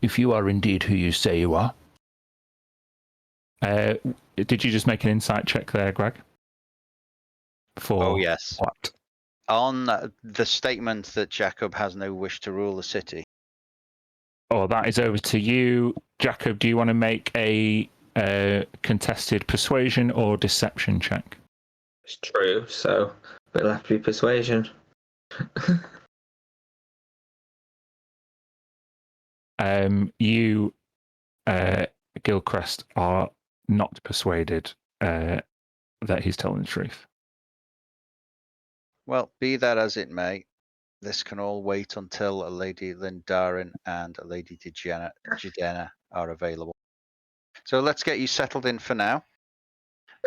if you are indeed who you say you are. Did you just make an insight check there, Greg? Oh, yes. What? On the statement that Jacob has no wish to rule the city. Oh, that is over to you. Jacob, do you want to make a a contested persuasion or deception check. It's true, so it'll have to be persuasion. You, Gilcrest, are not persuaded that he's telling the truth. Well, be that as it may, this can all wait until a Lady Lindarin and a Lady Jidena are available. So let's get you settled in for now.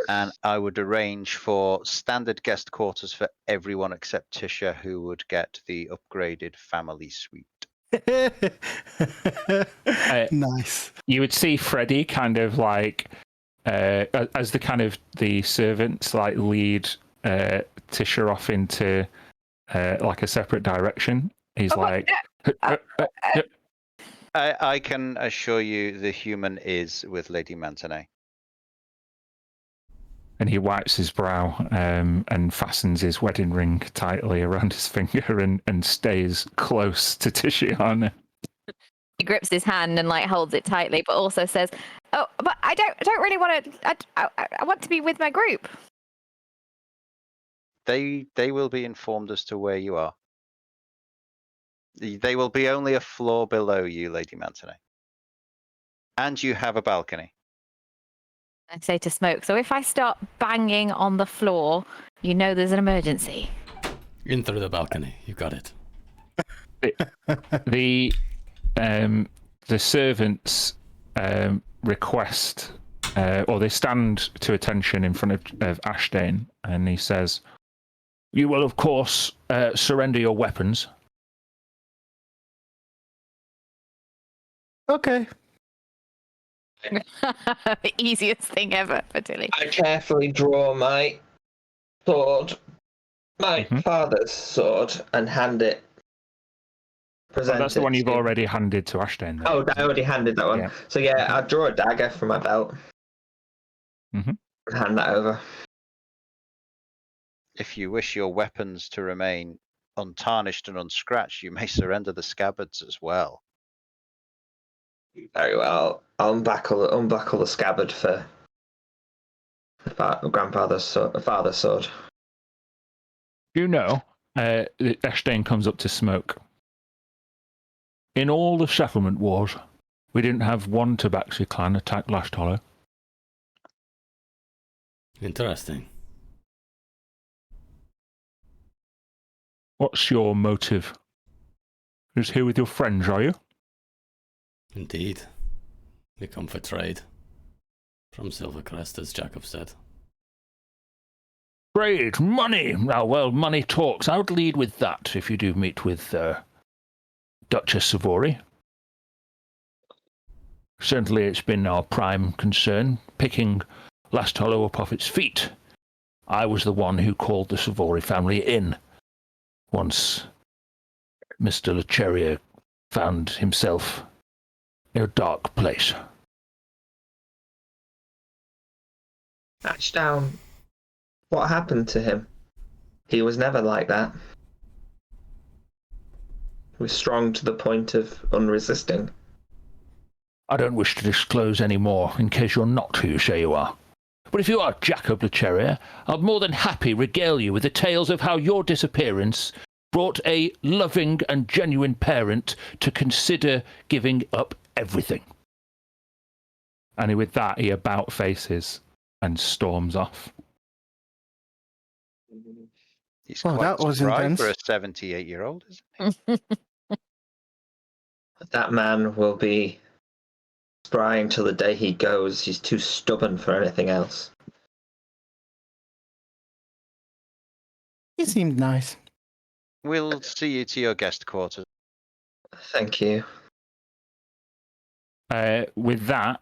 And I would arrange for standard guest quarters for everyone except Tisha, who would get the upgraded family suite. Nice. You would see Freddie kind of like, as the kind of the servants like lead Tisha off into like a separate direction. He's like, I can assure you the human is with Lady Mantonay. and he wipes his brow and fastens his wedding ring tightly around his finger and stays close to Tishiana. He grips his hand and like holds it tightly, but also says, "Oh, but I don't really want to. I want to be with my group." They will be informed as to where you are. They will be only a floor below you, Lady Mantonay. And you have a balcony. I say to Smoke, "So if I start banging on the floor, you know there's an emergency." In through the balcony. You got it. The servants request, or they stand to attention in front of Ashdane, and he says, "You will, of course, surrender your weapons." Okay. The easiest thing ever for Tilly. I carefully draw my sword, my father's sword, and hand it. Well, that's the one you've already handed to Ashdane. Then. Oh, I already handed that one. Yeah. So yeah, I draw a dagger from my belt. Mhm. Hand that over. If you wish your weapons to remain untarnished and unscratched, you may surrender the scabbards as well. Very well. I'll unbuckle the scabbard for grandfather's father's sword. You know, Ashdane comes up to Smoke. In all the settlement wars, we didn't have one Tabaxi clan attack Last Hollow. Interesting. What's your motive? Just here with your friends, are you? Indeed. We come for trade. From Silvercrest, as Jacob said. Trade, money! Now, well, money talks. I would lead with that if you do meet with Duchess Savory. Certainly it's been our prime concern, picking Last Hollow up off its feet. I was the one who called the Savory family in once Mr. Lecheria found himself in a dark place. Ashdown, what happened to him? He was never like that. He was strong to the point of unresisting. I don't wish to disclose any more, in case you're not who you say you are. But if you are Jacob Lecheria, I'll more than happy regale you with the tales of how your disappearance brought a loving and genuine parent to consider giving up everything. And with that, he about faces and storms off. He's Oh, quite that was spry intense. for a 78-year-old, isn't he? That man will be spry until the day he goes. He's too stubborn for anything else. He seemed nice. We'll see you to your guest quarters. Thank you. With that,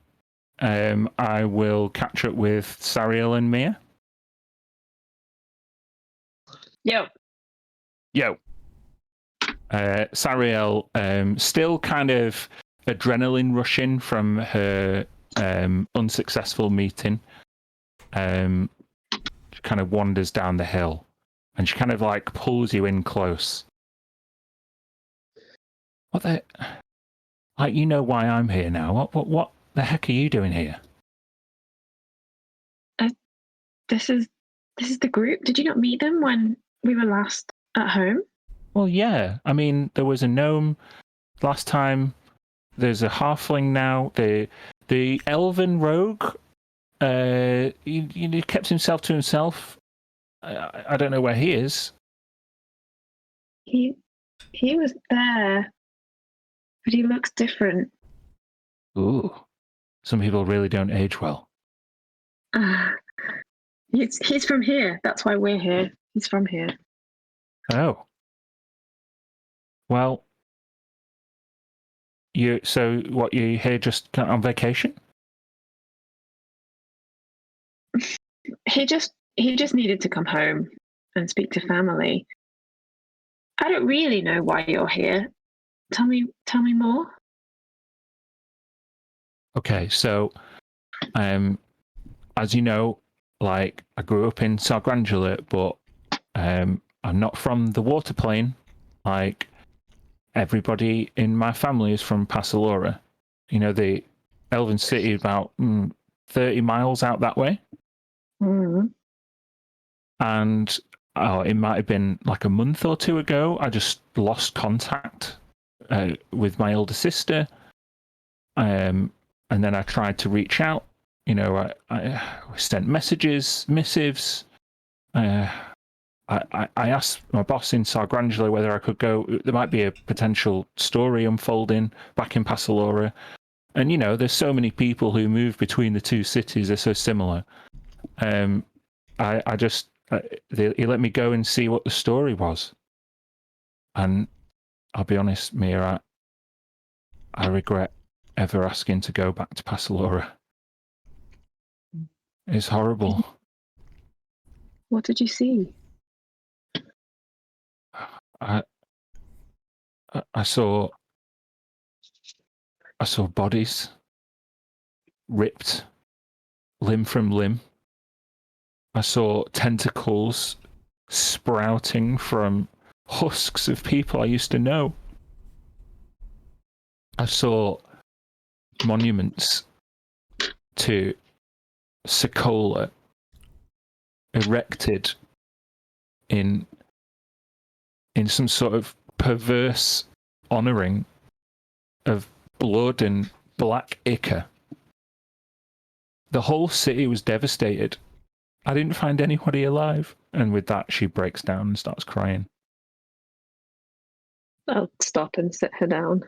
I will catch up with Sariel and Mia. Yep. Yo. Sariel, still kind of adrenaline rushing from her unsuccessful meeting, she kind of wanders down the hill and she kind of like pulls you in close. What the? Like, you know why I'm here now. What the heck are you doing here? this is the group. Did you not meet them when we were last at home? Well, yeah. I mean, there was a gnome last time. There's a halfling now. The elven rogue. He kept himself to himself. I don't know where he is. He was there, but he looks different. Ooh, some people really don't age well. He's from here. That's why we're here. He's from here. Oh. Well, you here just on vacation? He just needed to come home and speak to family. I don't really know why you're here. Tell me more. Okay, so as you know, like I grew up in Sargrangula, but I'm not from the water plane. Like everybody in my family is from Passalora. You know, the Elven City about 30 miles out that way. Mm. And it might have been like a month or two ago, I just lost contact with my older sister. And then I tried to reach out. You know, I sent messages, missives. I asked my boss in Sargrangula whether I could go. There might be a potential story unfolding back in Passalora. And, you know, there's so many people who move between the two cities. They're so similar. I just... he let me go and see what the story was. And I'll be honest, Mia, I regret ever asking to go back to Passalora. It's horrible. What did you see? I saw bodies ripped limb from limb. I saw tentacles sprouting from husks of people I used to know. I saw monuments to Cerulea erected in some sort of perverse honouring of blood and black ichor. The whole city was devastated. I didn't find anybody alive. And with that, she breaks down and starts crying. I'll stop and sit her down.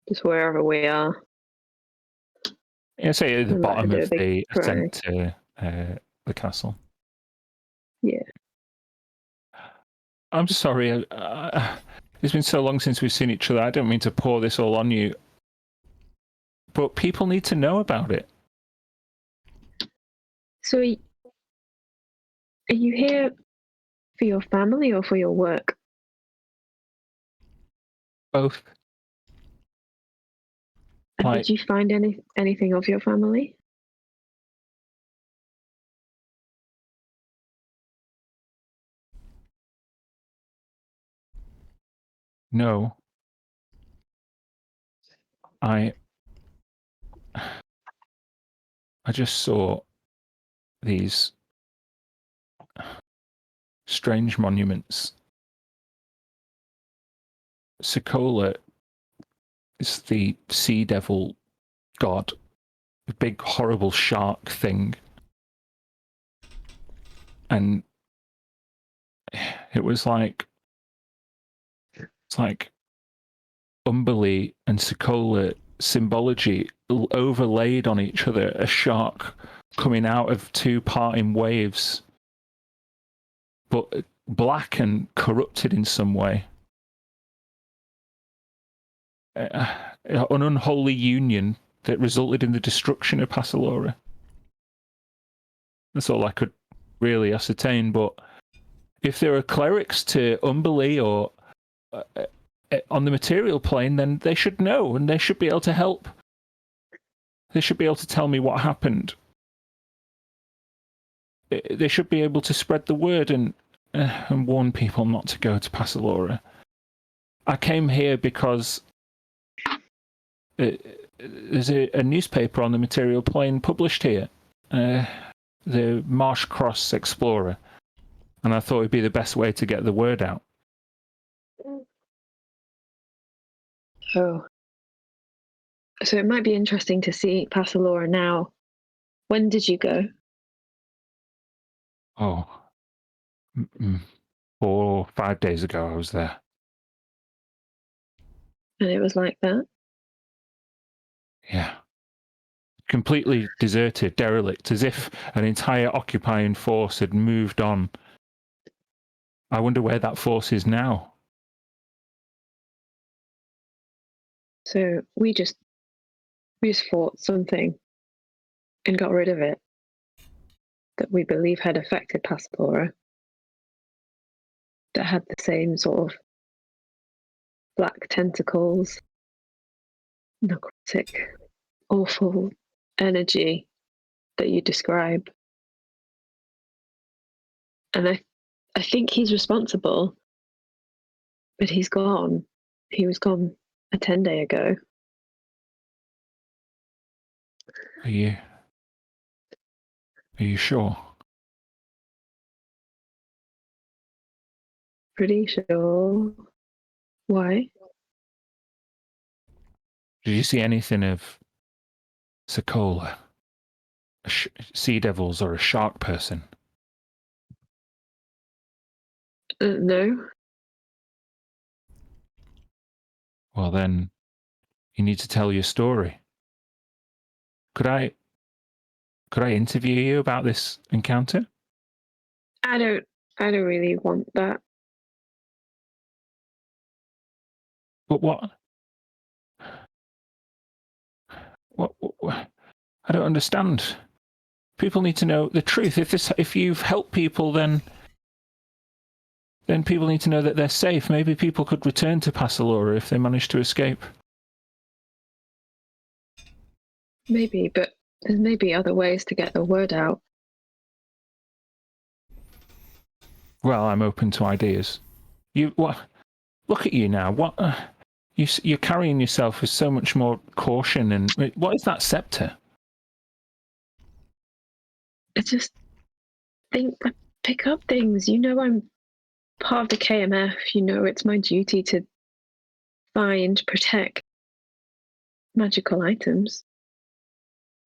Just wherever we are. Yeah, say at the And bottom let her of do a the big cry. ascent to the castle. Yeah. I'm sorry. It's been so long since we've seen each other. I don't mean to pour this all on you. But people need to know about it. So are you here for your family or for your work? Both. And Like- did you find anything of your family? No. I just saw these strange monuments. Cerulea is the sea devil god, a big horrible shark thing. And it's like Umberlee and Cerulea symbology overlaid on each other, a shark coming out of two parting waves, but black and corrupted in some way. An unholy union that resulted in the destruction of Passalora. That's all I could really ascertain, but if there are clerics to Umberlee or on the material plane, then they should know and they should be able to help. They should be able to tell me what happened. They should be able to spread the word and warn people not to go to Passalora. I came here because there's a newspaper on the material plane published here. the Marsh Cross Explorer, and I thought it'd be the best way to get the word out. Oh. So it might be interesting to see Passalora now. When did you go? Oh, 4 or 5 days ago I was there. And it was like that? Yeah. Completely deserted, derelict, as if an entire occupying force had moved on. I wonder where that force is now. So we just fought something and got rid of it that we believe had affected Passpora, that had the same sort of black tentacles, necrotic, awful energy that you describe. And I think he's responsible, but he's gone. He was gone a 10-day ago. Are you sure? Pretty sure. Why? Did you see anything of Cerulea? Sea devils or a shark person? No. Well, then you need to tell your story. Could I interview you about this encounter? I don't really want that. But what? I don't understand. People need to know the truth. If you've helped people, then people need to know that they're safe. Maybe people could return to Passalora if they manage to escape. Maybe, but there's maybe other ways to get the word out. Well, I'm open to ideas. Look at you now. You're carrying yourself with so much more caution. And what is that scepter? I just pick up things. You know, I'm part of the KMF. You know, it's my duty to find, protect magical items.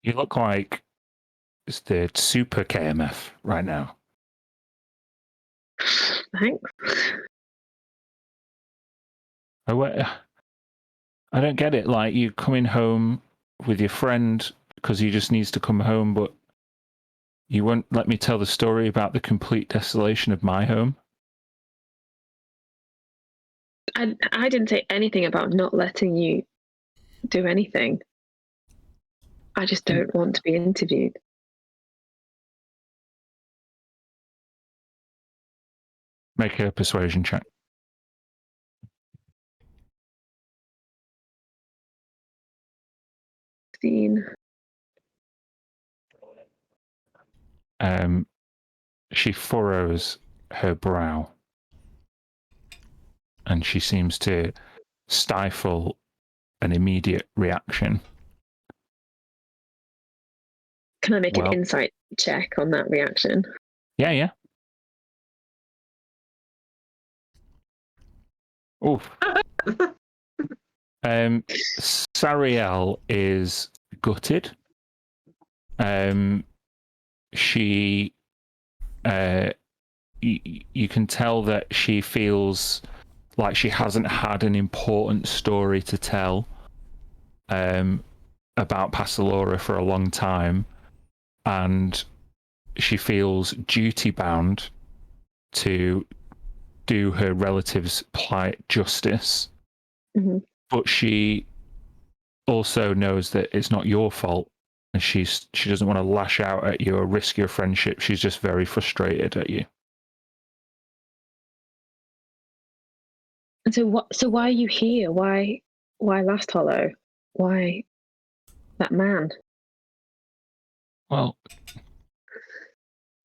You look like it's the super KMF right now. Thanks. I don't get it. Like, you coming home with your friend because he just needs to come home, but you won't let me tell the story about the complete desolation of my home. I didn't say anything about not letting you do anything. I just don't want to be interviewed. Make a persuasion check. She furrows her brow and she seems to stifle an immediate reaction. Can I make an insight check on that reaction? Yeah. Oof. Sariel is gutted. She, you can tell that she feels like she hasn't had an important story to tell about Passalora for a long time, and she feels duty bound to do her relative's plight justice. Mm-hmm. But she also knows that it's not your fault, and she doesn't want to lash out at you or risk your friendship. She's just very frustrated at you. And so why are you here? Why Last Hollow? Why that man? Well,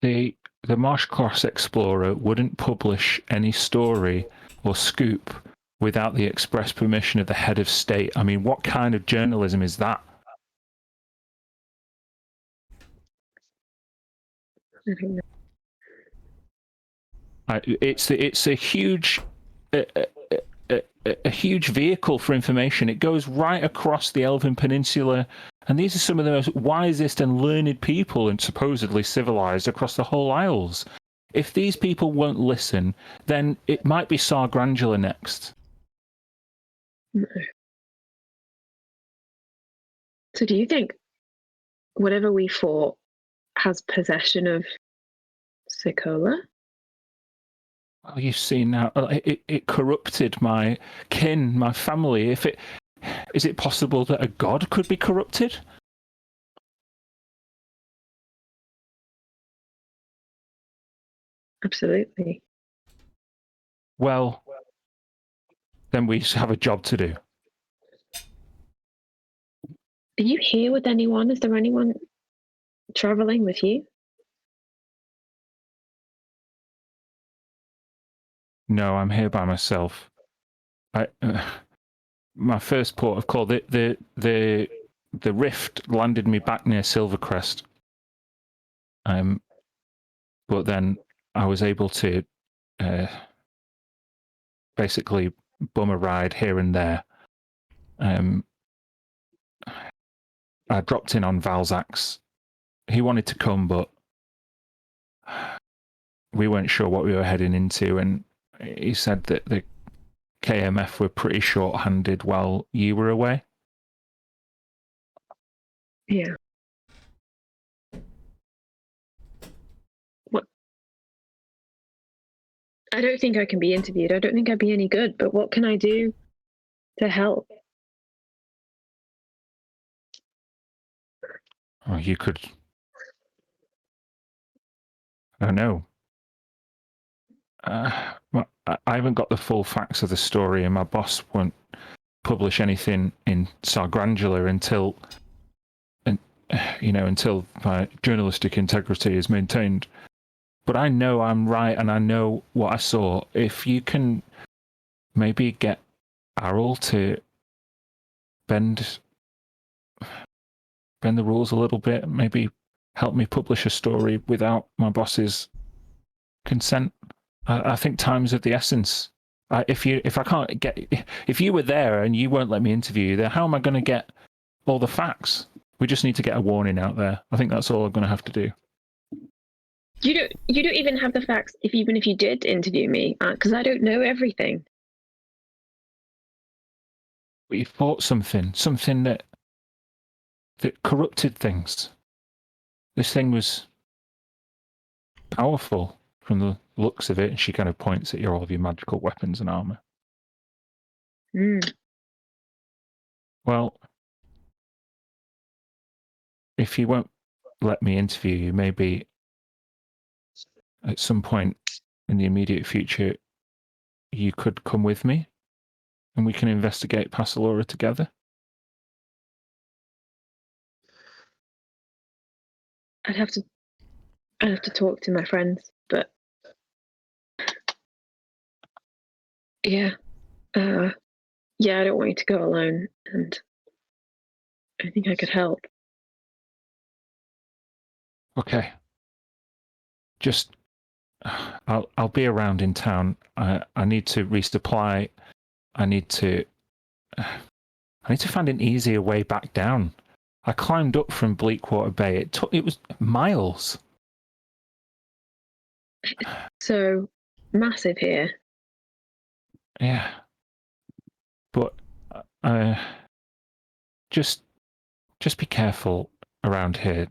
the Marsh Cross Explorer wouldn't publish any story or scoop without the express permission of the head of state. I mean, what kind of journalism is that? I don't know. It's a huge a huge vehicle for information. It goes right across the Elven Peninsula, and these are some of the most wisest and learned people and supposedly civilized across the whole Isles. If these people won't listen, then it might be Sargrangula next. No. So do you think whatever we fought has possession of Cerulea? Well, you've seen now, it corrupted my kin, my family. Is it possible that a god could be corrupted? Absolutely. Well, then we have a job to do. Are you here with anyone? Is there anyone traveling with you? No, I'm here by myself. My first port of call, the rift landed me back near Silvercrest. But then I was able to basically bum a ride here and there. I dropped in on Valzax. He wanted to come, but we weren't sure what we were heading into, and he said that the KMF were pretty short-handed while you were away. Yeah. What? I don't think I can be interviewed. I don't think I'd be any good, but what can I do to help? Or you could... I don't know. Well, I haven't got the full facts of the story, and my boss won't publish anything in Sargrangula until my journalistic integrity is maintained. But I know I'm right, and I know what I saw. If you can maybe get Arul to bend the rules a little bit, maybe help me publish a story without my boss's consent. I think time's of the essence. If you were there and you won't let me interview you, then how am I going to get all the facts? We just need to get a warning out there. I think that's all I'm going to have to do. You don't even have the facts even if you did interview me, because I don't know everything. But you fought something that corrupted things. This thing was powerful from the looks of it, and she kind of points at all of your magical weapons and armor. Well, if you won't let me interview you, maybe at some point in the immediate future, you could come with me and we can investigate Passalora together. I'd have to talk to my friends, but yeah, I don't want you to go alone, and I think I could help. Okay. Just, I'll be around in town. I need to resupply. I need to find an easier way back down. I climbed up from Bleakwater Bay. It was miles. So massive here. Yeah. But just be careful around here.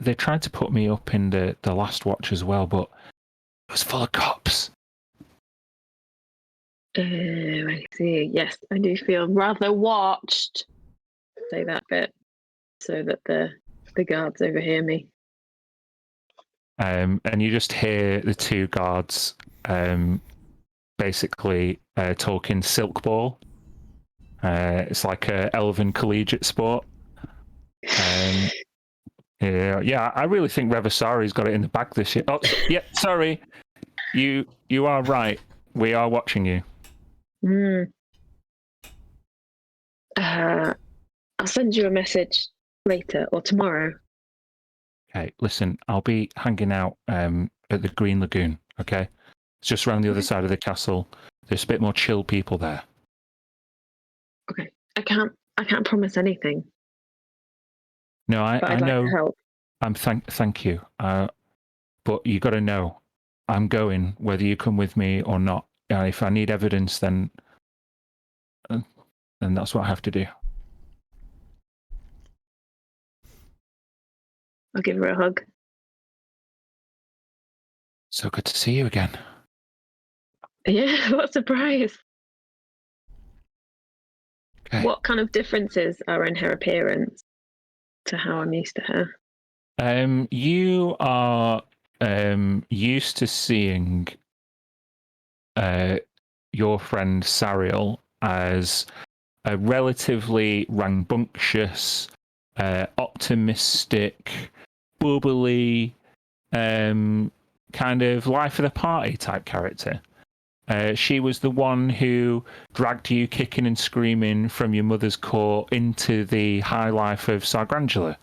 They tried to put me up in the last watch as well, but it was full of cops. I see. Yes, I do feel rather watched. Say that bit so that the guards overhear me. And you just hear the two guards basically talking silk ball. It's like a elven collegiate sport. Yeah, I really think Revasari's got it in the bag this year. Oh, yeah, sorry. You are right. We are watching you. I'll send you a message later or tomorrow. Okay, listen, I'll be hanging out at the Green Lagoon, okay? It's just around the other side of the castle. There's a bit more chill people there. Okay. I can't promise anything, No, but I I'd like to know. help. Thank you. But you got to know, I'm going whether you come with me or not. If I need evidence, then that's what I have to do. I'll give her a hug. So good to see you again. Yeah, what a surprise. Okay. What kind of differences are in her appearance to how I'm used to her? You are used to seeing your friend Sariel as a relatively rambunctious, optimistic, bubbly, kind of life of the party type character. She was the one who dragged you kicking and screaming from your mother's court into the high life of Sargrangela.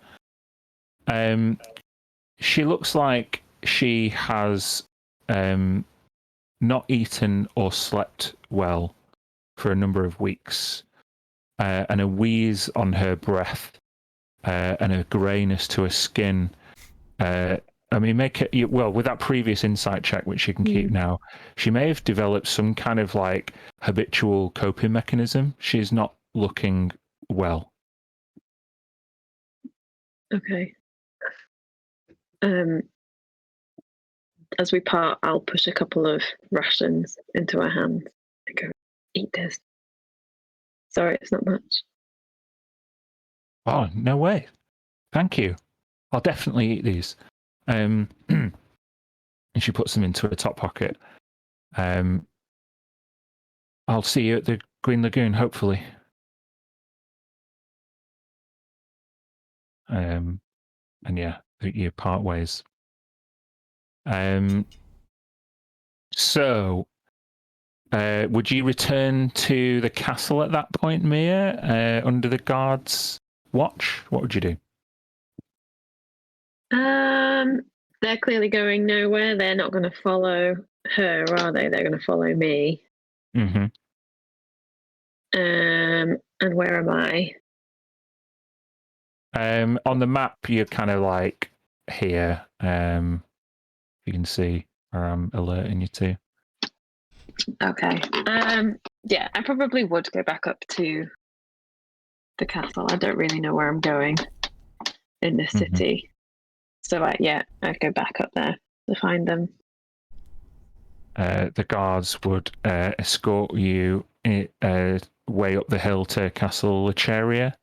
She looks like she has not eaten or slept well for a number of weeks, and a wheeze on her breath, and a greyness to her skin. I mean, make it well with that previous insight check, which you can keep now. She may have developed some kind of like habitual coping mechanism. She's not looking well. Okay. As we part, I'll push a couple of rations into her hands and go, eat this. Sorry, it's not much. Oh, no way. Thank you. I'll definitely eat these. And she puts them into her top pocket. I'll see you at the Green Lagoon, hopefully. And yeah, you part ways. So, would you return to the castle at that point, Mia, under the guards' watch? What would you do? They're clearly going nowhere. They're not going to follow her, are they? They're going to follow me. Mm-hmm. And where am I? On the map, you're kind of like here. You can see where I'm alerting you to. Okay. Yeah, I probably would go back up to the castle. I don't really know where I'm going in this city. So I'd go back up there to find them. The guards would escort you way up the hill to Castle Lecheria.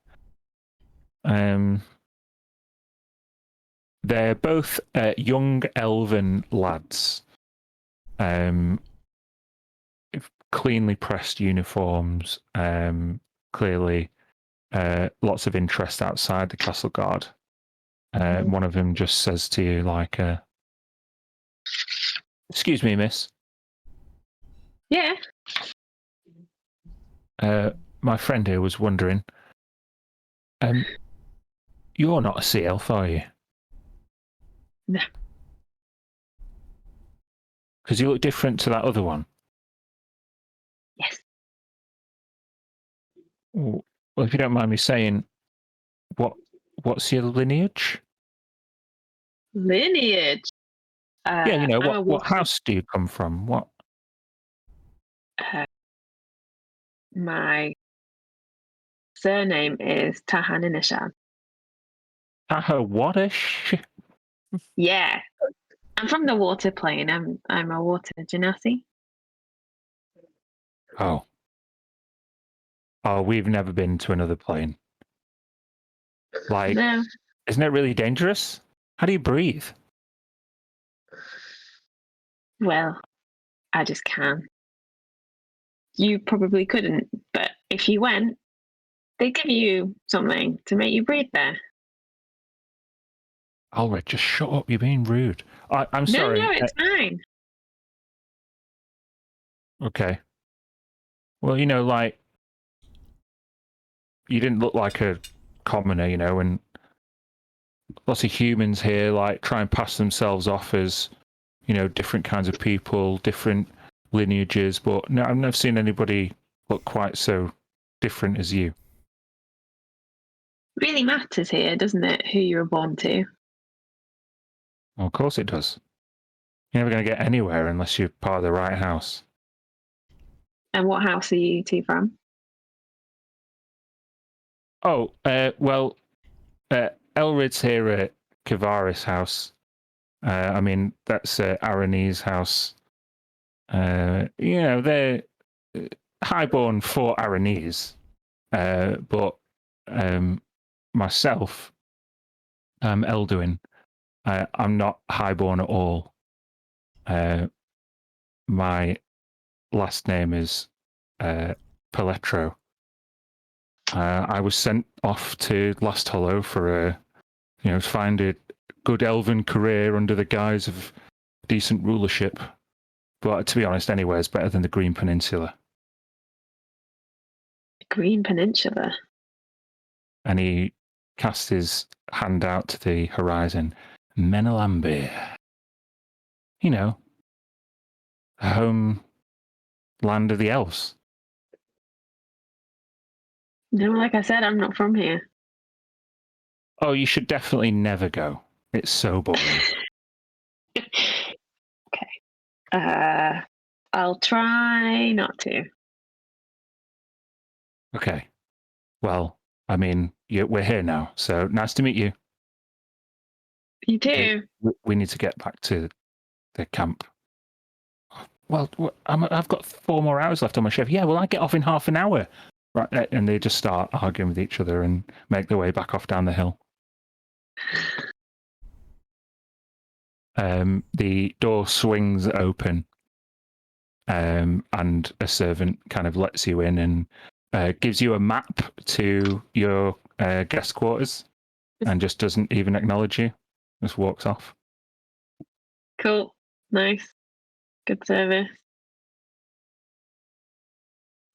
They're both young elven lads. Cleanly pressed uniforms. Clearly, lots of interest outside the castle guard. One of them just says to you, like, "Excuse me, miss. Yeah. My friend here was wondering. You're not a sea elf, are you? No. Because you look different to that other one. Yes. Well, if you don't mind me saying, what's your lineage? Lineage. Yeah, you know, I'm what house do you come from? What? My surname is Tahaninishan. Whatish? Yeah. I'm from the water plane. I'm a water genasi. Oh. Oh, we've never been to another plane. Like, No. isn't it really dangerous? How do you breathe? Well, I just can. You probably couldn't, but if you went, they give you something to make you breathe there. Alred, just shut up. You're being rude. I'm sorry. No, it's fine. Okay. Well, you know, like, you didn't look like a commoner, you know, and lots of humans here, like try and pass themselves off as, different kinds of people, different lineages. But no, I've never seen anybody look quite so different as you. Really matters here, doesn't it? Who you were born to. Well, of course it does. You're never going to get anywhere unless you're part of the right house. And what house are you two from? Oh, well, Elrid's here at Kavaris' house. I mean, that's Aranee's house. They're highborn for Aranees. But myself, Elduin, I'm not highborn at all. My last name is Peletro. I was sent off to Last Hollow for find a good elven career under the guise of decent rulership. But to be honest, anywhere is better than the Green Peninsula. Green Peninsula. And he cast his hand out to the horizon. Menelambir. The home land of the elves. No, like I said, I'm not from here. Oh, you should definitely never go. It's so boring. Okay. I'll try not to. Okay. Well, I mean, we're here now, so nice to meet you. You too. We need to get back to the camp. Well, I've got 4 more hours left on my shift. Yeah, well, I get off in half an hour. Right, and they just start arguing with each other and make their way back off down the hill. The door swings open, and a servant kind of lets you in and gives you a map to your guest quarters, and just doesn't even acknowledge you. Just walks off. Cool. Nice. Good service.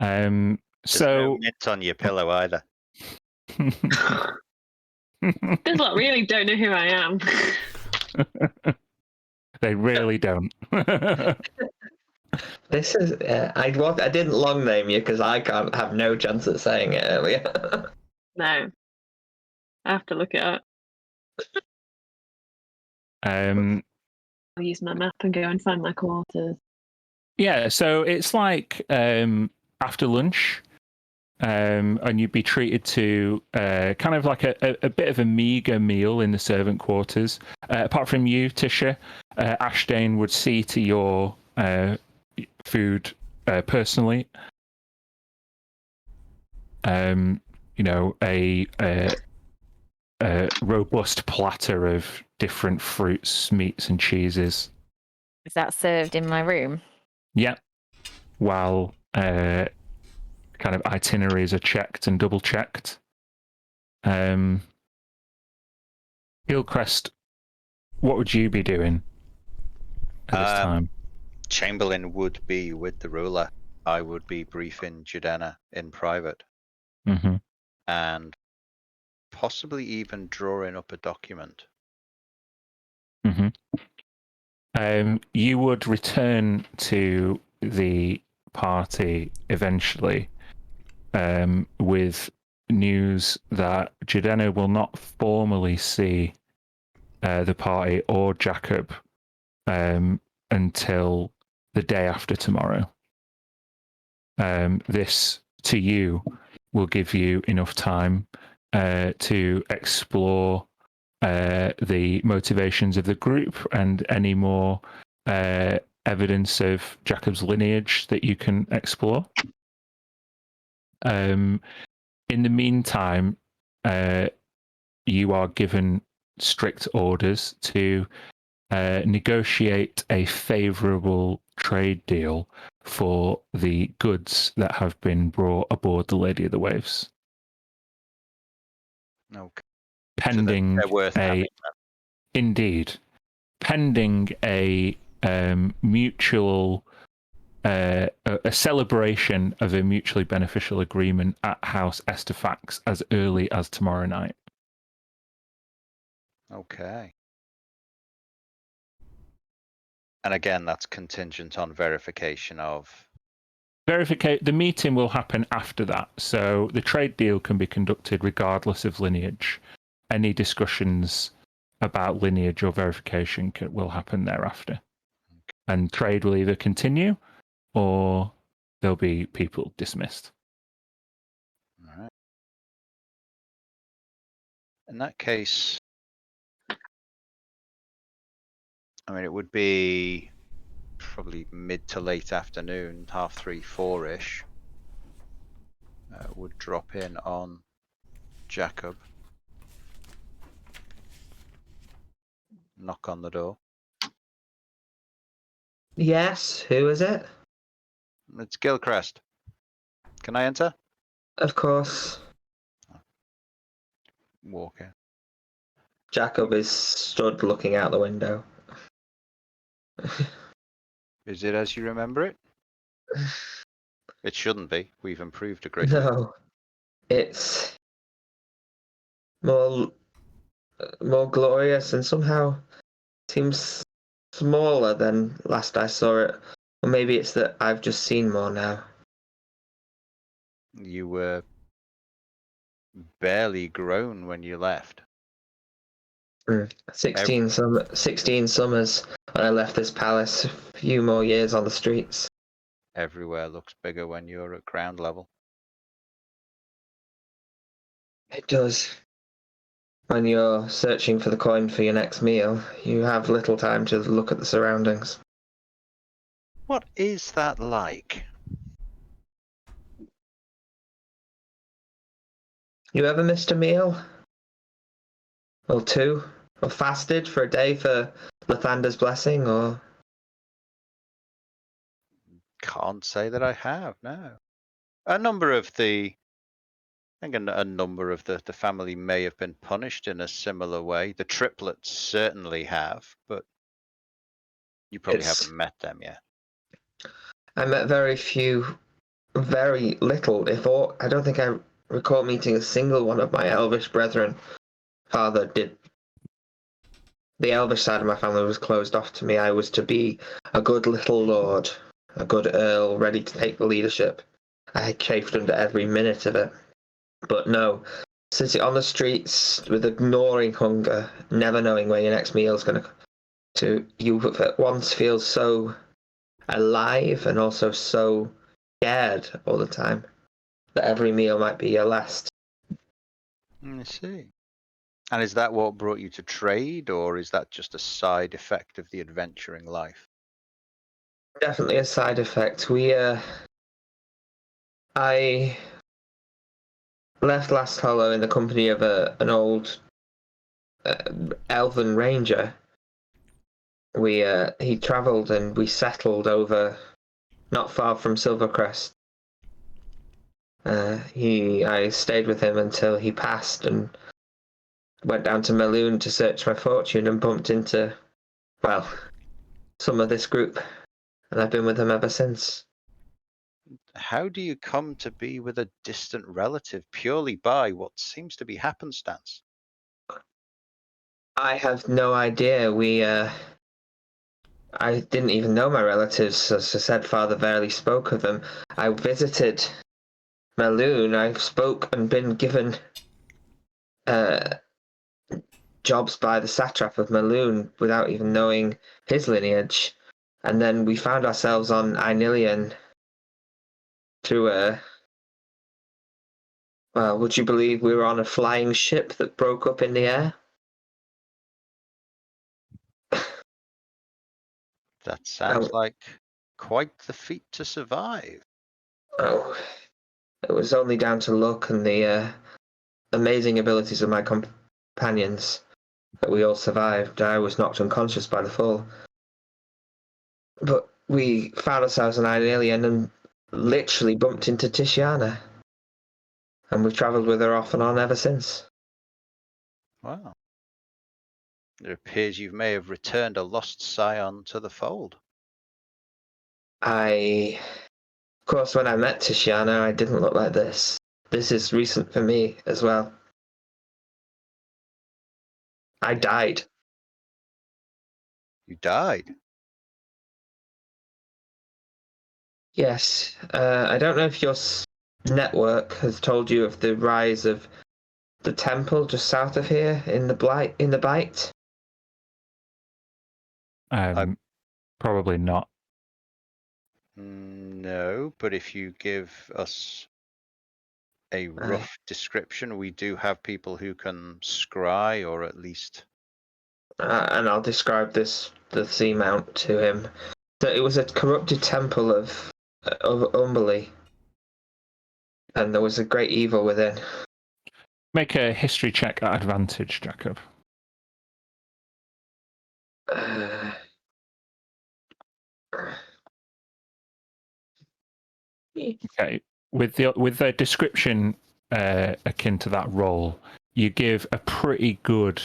There's no mint on your pillow either. This lot really don't know who I am. They really don't. This is. I didn't long name you because I can't have no chance at saying it earlier. No. I have to look it up. Um, I'll use my map and go and find my quarters. Yeah, so it's like after lunch, and you'd be treated to kind of like a bit of a meager meal in the servant quarters. Apart from you, Tisha, Ashdane would see to your food personally. A robust platter of different fruits, meats, and cheeses. Is that served in my room? Yeah. While kind of itineraries are checked and double checked. Gilcrest, what would you be doing at this time? Chamberlain would be with the ruler. I would be briefing Judena in private. Mm-hmm. And possibly even drawing up a document. Mm-hmm. You would return to the party eventually with news that Judena will not formally see the party or Jacob until the day after tomorrow. This, to you, will give you enough time to explore the motivations of the group and any more evidence of Jacob's lineage that you can explore. In the meantime, you are given strict orders to negotiate a favourable trade deal for the goods that have been brought aboard the Lady of the Waves. Okay. Pending so they're worth having. Indeed, pending a mutual a celebration of a mutually beneficial agreement at House Estefax as early as tomorrow night. Okay. And again, that's contingent on verification of. The meeting will happen after that, so the trade deal can be conducted regardless of lineage. Any discussions about lineage or verification will happen thereafter, and trade will either continue or there'll be people dismissed. All right. In that case, I mean, it would be probably mid to late afternoon, 3:30, 4-ish. Would drop in on Jacob. Knock on the door. Yes, who is it? It's Gilcrest. Can I enter? Of course. Walk in. Jacob is stood looking out the window. Is it as you remember it? It shouldn't be. We've improved a great deal. No, it's more glorious and somehow seems smaller than last I saw it. Or maybe it's that I've just seen more now. You were barely grown when you left. 16 summers when I left this palace. A few more years on the streets. Everywhere looks bigger when you're at ground level. It does. When you're searching for the coin for your next meal, you have little time to look at the surroundings. What is that like? You ever missed a meal? Or two? Or fasted for a day for Lathander's blessing? Or Can't say that I have, no. A number of the family may have been punished in a similar way. The triplets certainly have, but you probably haven't met them yet. I met very few, very little, if all. I don't think I recall meeting a single one of my elvish brethren. Father did. The elvish side of my family was closed off to me. I was to be a good little lord, a good earl, ready to take the leadership. I chafed under every minute of it. But no, sitting on the streets with a gnawing hunger, never knowing where your next meal is going to, you at once feel so alive and also so scared all the time that every meal might be your last. I see. And is that what brought you to trade, or is that just a side effect of the adventuring life? Definitely a side effect. I left Last Hollow in the company of an old elven ranger. He travelled and we settled over not far from Silvercrest. I stayed with him until he passed and went down to Maloon to search my fortune and bumped into, well, some of this group, and I've been with them ever since. How do you come to be with a distant relative purely by what seems to be happenstance? I have no idea. I didn't even know my relatives. As I said, Father barely spoke of them. I visited Maloon. I've spoke and been given jobs by the satrap of Maloon without even knowing his lineage. And then we found ourselves on Ainilian through well, would you believe we were on a flying ship that broke up in the air? That sounds like quite the feat to survive. Oh, it was only down to luck and the amazing abilities of my companions that we all survived. I was knocked unconscious by the fall. But we found ourselves on an alien and literally bumped into Tishiana. And we've travelled with her off and on ever since. Wow. It appears you may have returned a lost scion to the fold. Of course, when I met Tishiana, I didn't look like this. This is recent for me as well. I died. You died. Yes. I don't know if your network has told you of the rise of the temple just south of here in the Bight. Probably not. No, but if you give us a rough description, we do have people who can scry, or at least. And I'll describe the seamount to him. So it was a corrupted temple of Umberley, and there was a great evil within. Make a history check at advantage, Jacob. Okay. With the description akin to that role, you give a pretty good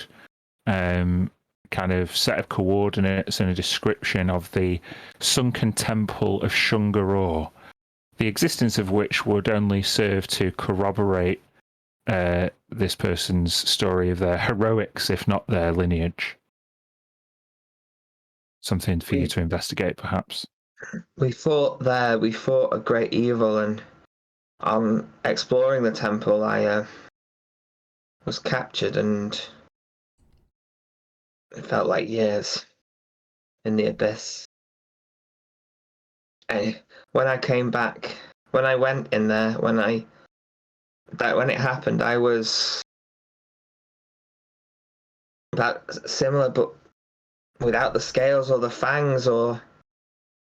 kind of set of coordinates and a description of the sunken temple of Shungaror, the existence of which would only serve to corroborate this person's story of their heroics, if not their lineage. Something for you to investigate, perhaps. We fought there. We fought a great evil, and on exploring the temple, I was captured, and it felt like years in the abyss. And when I came back, when I went in there, when it happened, I was that similar, but without the scales or the fangs, or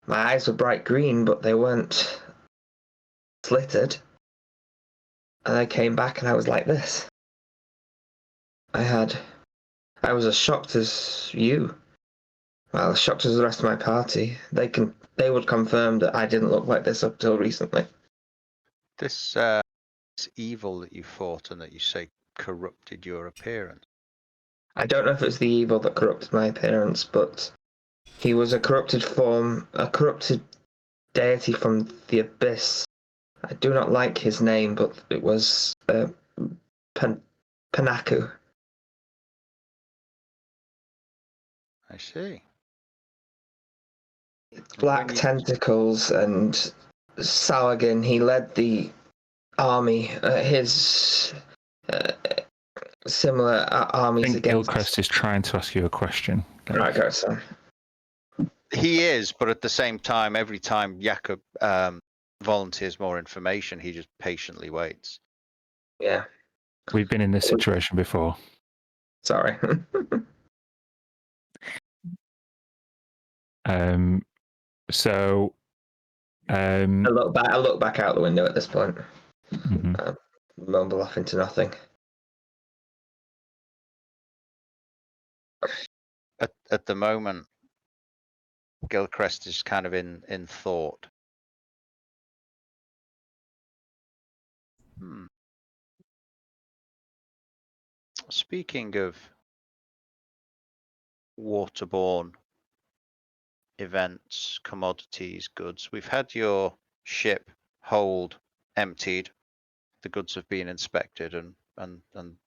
my eyes were bright green, but they weren't slitted. And I came back and I was like this. I was as shocked as you. Well, as shocked as the rest of my party. They would confirm that I didn't look like this up till recently. This evil that you fought and that you say corrupted your appearance. I don't know if it's the evil that corrupted my appearance, but he was a corrupted form, a corrupted deity from the abyss. I do not like his name, but it was Panaku. I see. Black tentacles and Sawagan. He led the army. His similar armies I think against. Gilcrest is trying to ask you a question. Right, go, son. He is, but at the same time, every time Jakob volunteers more information, he just patiently waits. Yeah. We've been in this situation before. Sorry. So I look back out the window at this point. Mhm. Mumble off into nothing. At the moment, Gilcrest is kind of in thought. Speaking of waterborne events, commodities, goods, we've had your ship hold emptied. The goods have been inspected and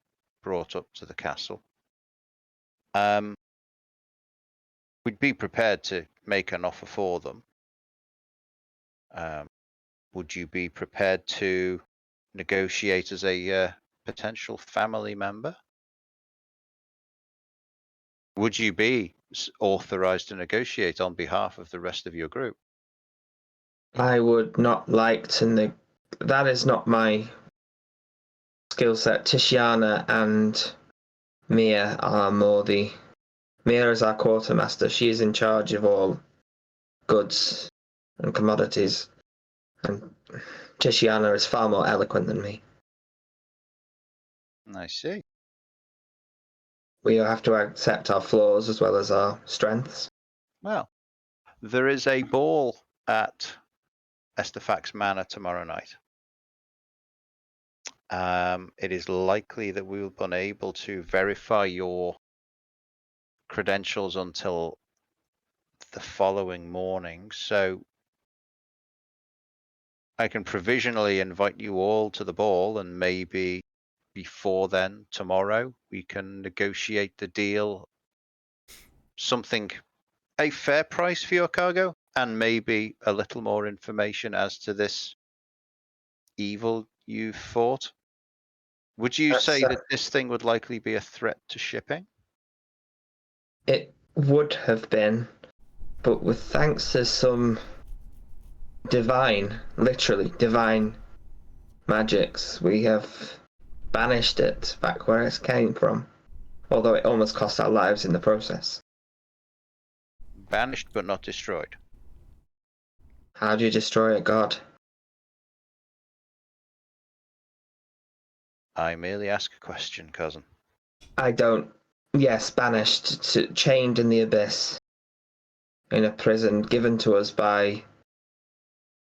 brought up to the castle. We'd be prepared to make an offer for them. Would you be prepared to negotiate as a potential family member? Would you be authorized to negotiate on behalf of the rest of your group? I would not like to. That is not my skill set. Tishiana and Mia are more the. Mia is our quartermaster. She is in charge of all goods and commodities. And Tishiana is far more eloquent than me. I see. We have to accept our flaws as well as our strengths. Well, there is a ball at Estefax Manor tomorrow night. It is likely that we will be unable to verify your credentials until the following morning, so I can provisionally invite you all to the ball, and maybe before then, tomorrow, we can negotiate the deal. Something, a fair price for your cargo, and maybe a little more information as to this evil you fought. Would you say that this thing would likely be a threat to shipping? It would have been, but with thanks to some divine, literally divine magics, we have banished it back where it came from, although it almost cost our lives in the process. Banished but not destroyed. How do you destroy a god? I merely ask a question, cousin. I don't. Yes, banished, chained in the abyss, in a prison given to us by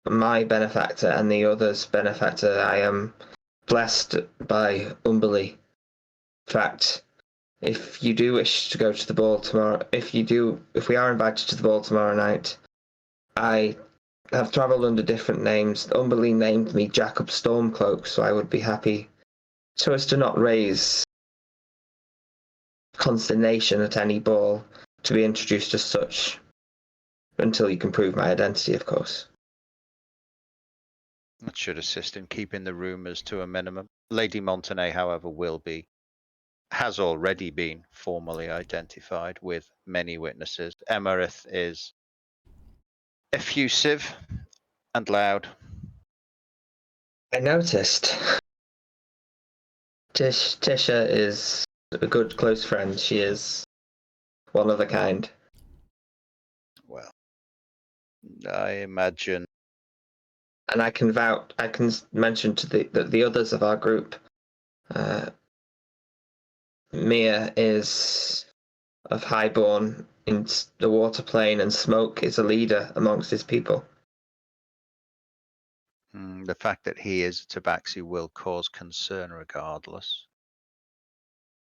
my benefactor and the other's benefactor. I am blessed by Umberly. In fact, if you do wish to go to the ball tomorrow, if we are invited to the ball tomorrow night, I have travelled under different names. Umberly named me Jacob Stormcloak, so I would be happy so as to not raise consternation at any ball to be introduced as such until you can prove my identity, of course. That should assist in keeping the rumours to a minimum. Lady Montenay, however, has already been formally identified with many witnesses. Emerith is effusive and loud. I noticed. Tisha is a good close friend. She is one of a kind. Well, I imagine. And I can mention to the others of our group, Mia is of highborn in the water plane, and Smoke is a leader amongst his people. The fact that he is a tabaxi will cause concern regardless.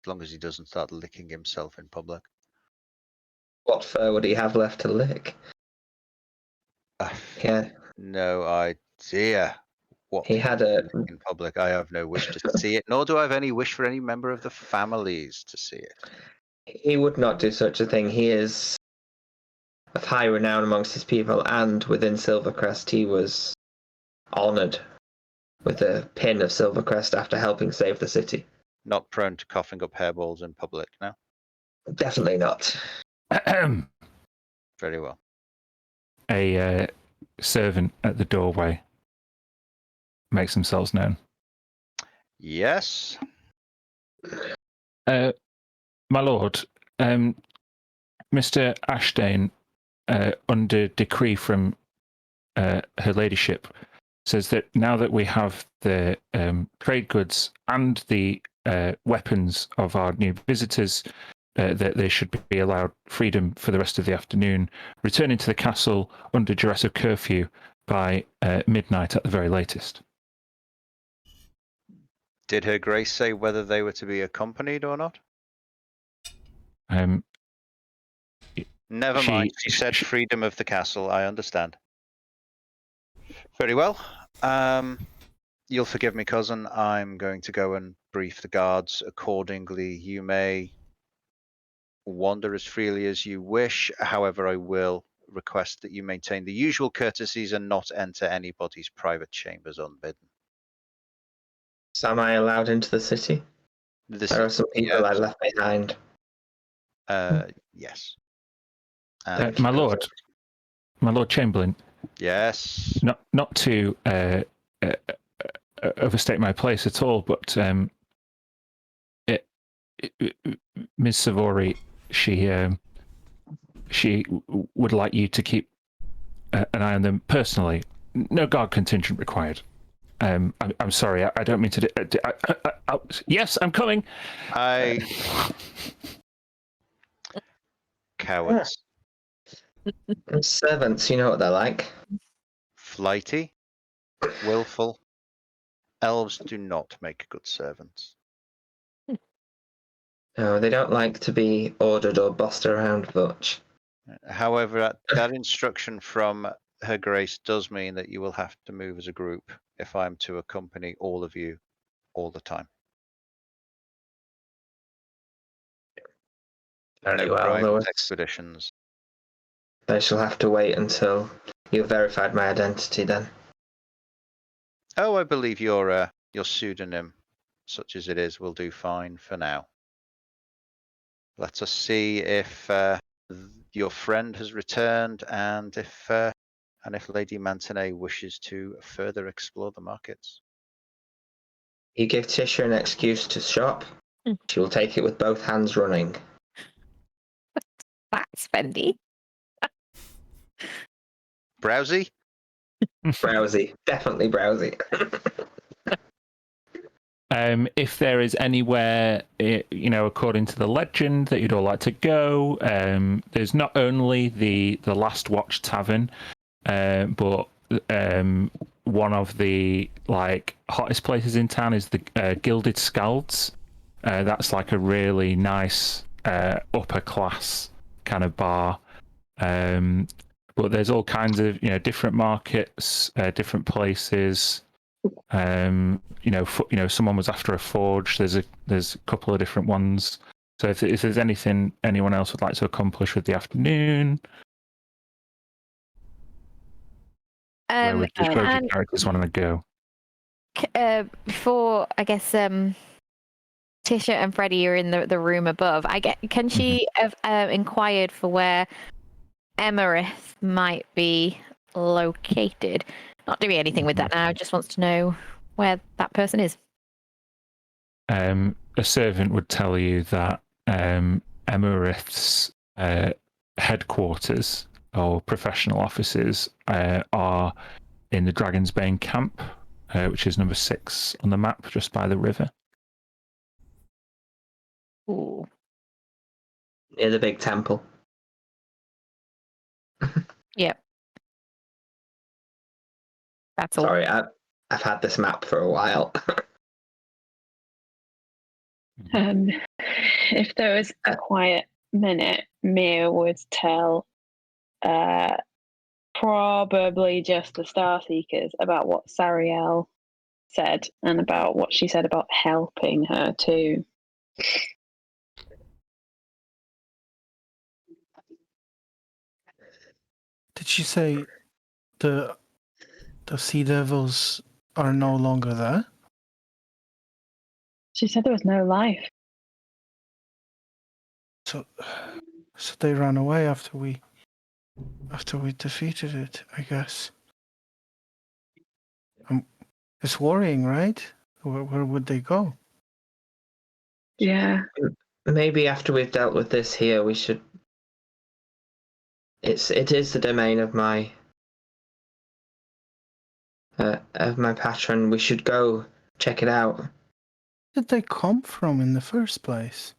As long as he doesn't start licking himself in public. What fur would he have left to lick? Yeah. No idea what He had a in public. I have no wish to see it, nor do I have any wish for any member of the families to see it. He would not do such a thing. He is of high renown amongst his people, and within Silvercrest he was honoured with a pin of Silvercrest after helping save the city. Not prone to coughing up hairballs in public, no? Definitely not. Very well. A servant at the doorway makes themselves known. Yes. My lord, Mr. Ashdane, under decree from her ladyship, says that now that we have the trade goods and the weapons of our new visitors, that they should be allowed freedom for the rest of the afternoon, returning to the castle under duress of curfew by midnight at the very latest. Did Her Grace say whether they were to be accompanied or not? Never mind. She said freedom of the castle. I understand. Very well. You'll forgive me, cousin. I'm going to go and brief the guards accordingly. You may wander as freely as you wish. However, I will request that you maintain the usual courtesies and not enter anybody's private chambers unbidden. So am I allowed into the city? There are some people I left behind. Yes. My lord Chamberlain. Yes. Not to overstate my place at all, but Ms. Savory, she would like you to keep an eye on them personally. No guard contingent required. I'm sorry, I don't mean to. Yes, I'm coming. Cowards. Servants, you know what they're like. Flighty, willful. Elves do not make good servants. No, they don't like to be ordered or bossed around much. However, that instruction from Her Grace does mean that you will have to move as a group if I'm to accompany all of you all the time. Very No well, private Lewis. expeditions. They shall have to wait until you've verified my identity then. Oh, I believe your pseudonym, such as it is, will do fine for now. Let us see if your friend has returned and if Lady Mantinet wishes to further explore the markets. You give Tisha an excuse to shop, she will take it with both hands running. That's spendy. Browsy? Browsy. Definitely browsy. If there is anywhere, according to the legend, that you'd all like to go, there's not only the Last Watch Tavern, but one of the hottest places in town is the Gilded Scalds. That's like a really nice upper class kind of bar. But there's all kinds of different markets, different places. Someone was after a forge. There's a couple of different ones. So if there's anything anyone else would like to accomplish with the afternoon, where would your characters want to go? Before I guess Tisha and Freddie are in the room above. Can she have inquired for where Emerith might be located? Not doing anything with that now. Just wants to know where that person is. A servant would tell you that Emerith's headquarters or professional offices are in the Dragon's Bane camp, which is number 6 on the map, just by the river. Ooh. Near the big temple. Yep. That's all. Sorry, I've had this map for a while. If there was a quiet minute, Mia would tell probably just the Star Seekers about what Sariel said and about what she said about helping her too. Did she say the Sea Devils are no longer there? She said there was no life. So they ran away after we defeated it, I guess. It's worrying, right? Where would they go? Yeah. Maybe after we've dealt with this here, we should. It is the domain of my patron. We should go check it out. Where did they come from in the first place?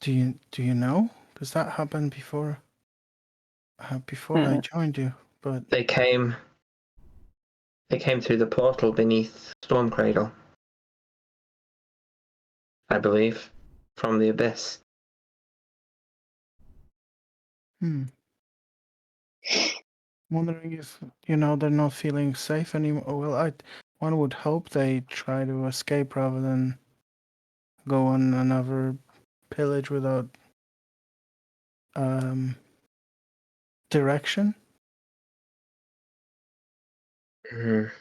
Do you know? Because that happened before I joined you. But They came through the portal beneath Storm Cradle, I believe, from the abyss. I'm wondering if they're not feeling safe anymore. Well, one would hope they try to escape rather than go on another pillage without direction. Mm.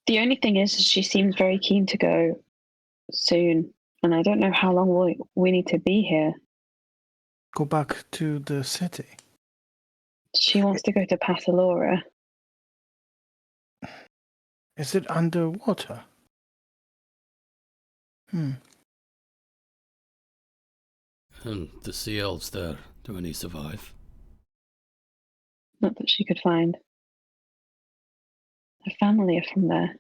The only thing is, she seems very keen to go soon, and I don't know how long we need to be here. Go back to the city. She wants to go to Patalora. Is it underwater? And the sea elves there, do any survive? Not that she could find. Her family are from there.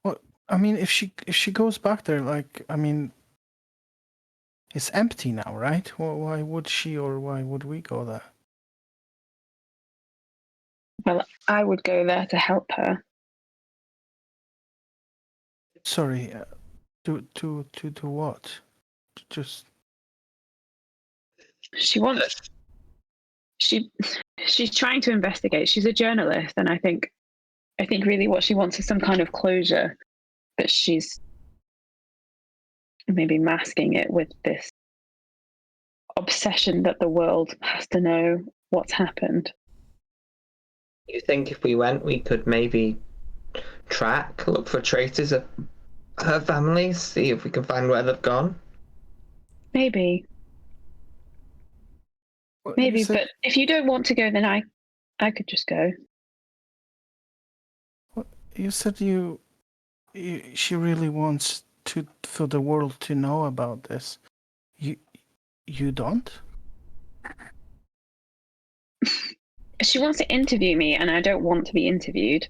Well, I mean, if she goes back there, it's empty now, right? Well, why would she or why would we go there? Well, I would go there to help her. Sorry, to what? Just She wants. She's trying to investigate. She's a journalist, and I think really what she wants is some kind of closure but she's maybe masking it with this obsession that the world has to know what's happened. You think if we went, we could maybe look for traces of her family, see if we can find where they've gone? Maybe, Well, you maybe, said- but if you don't want to go, then I could just go. You said she really wants for the world to know about this. You don't? She wants to interview me, and I don't want to be interviewed.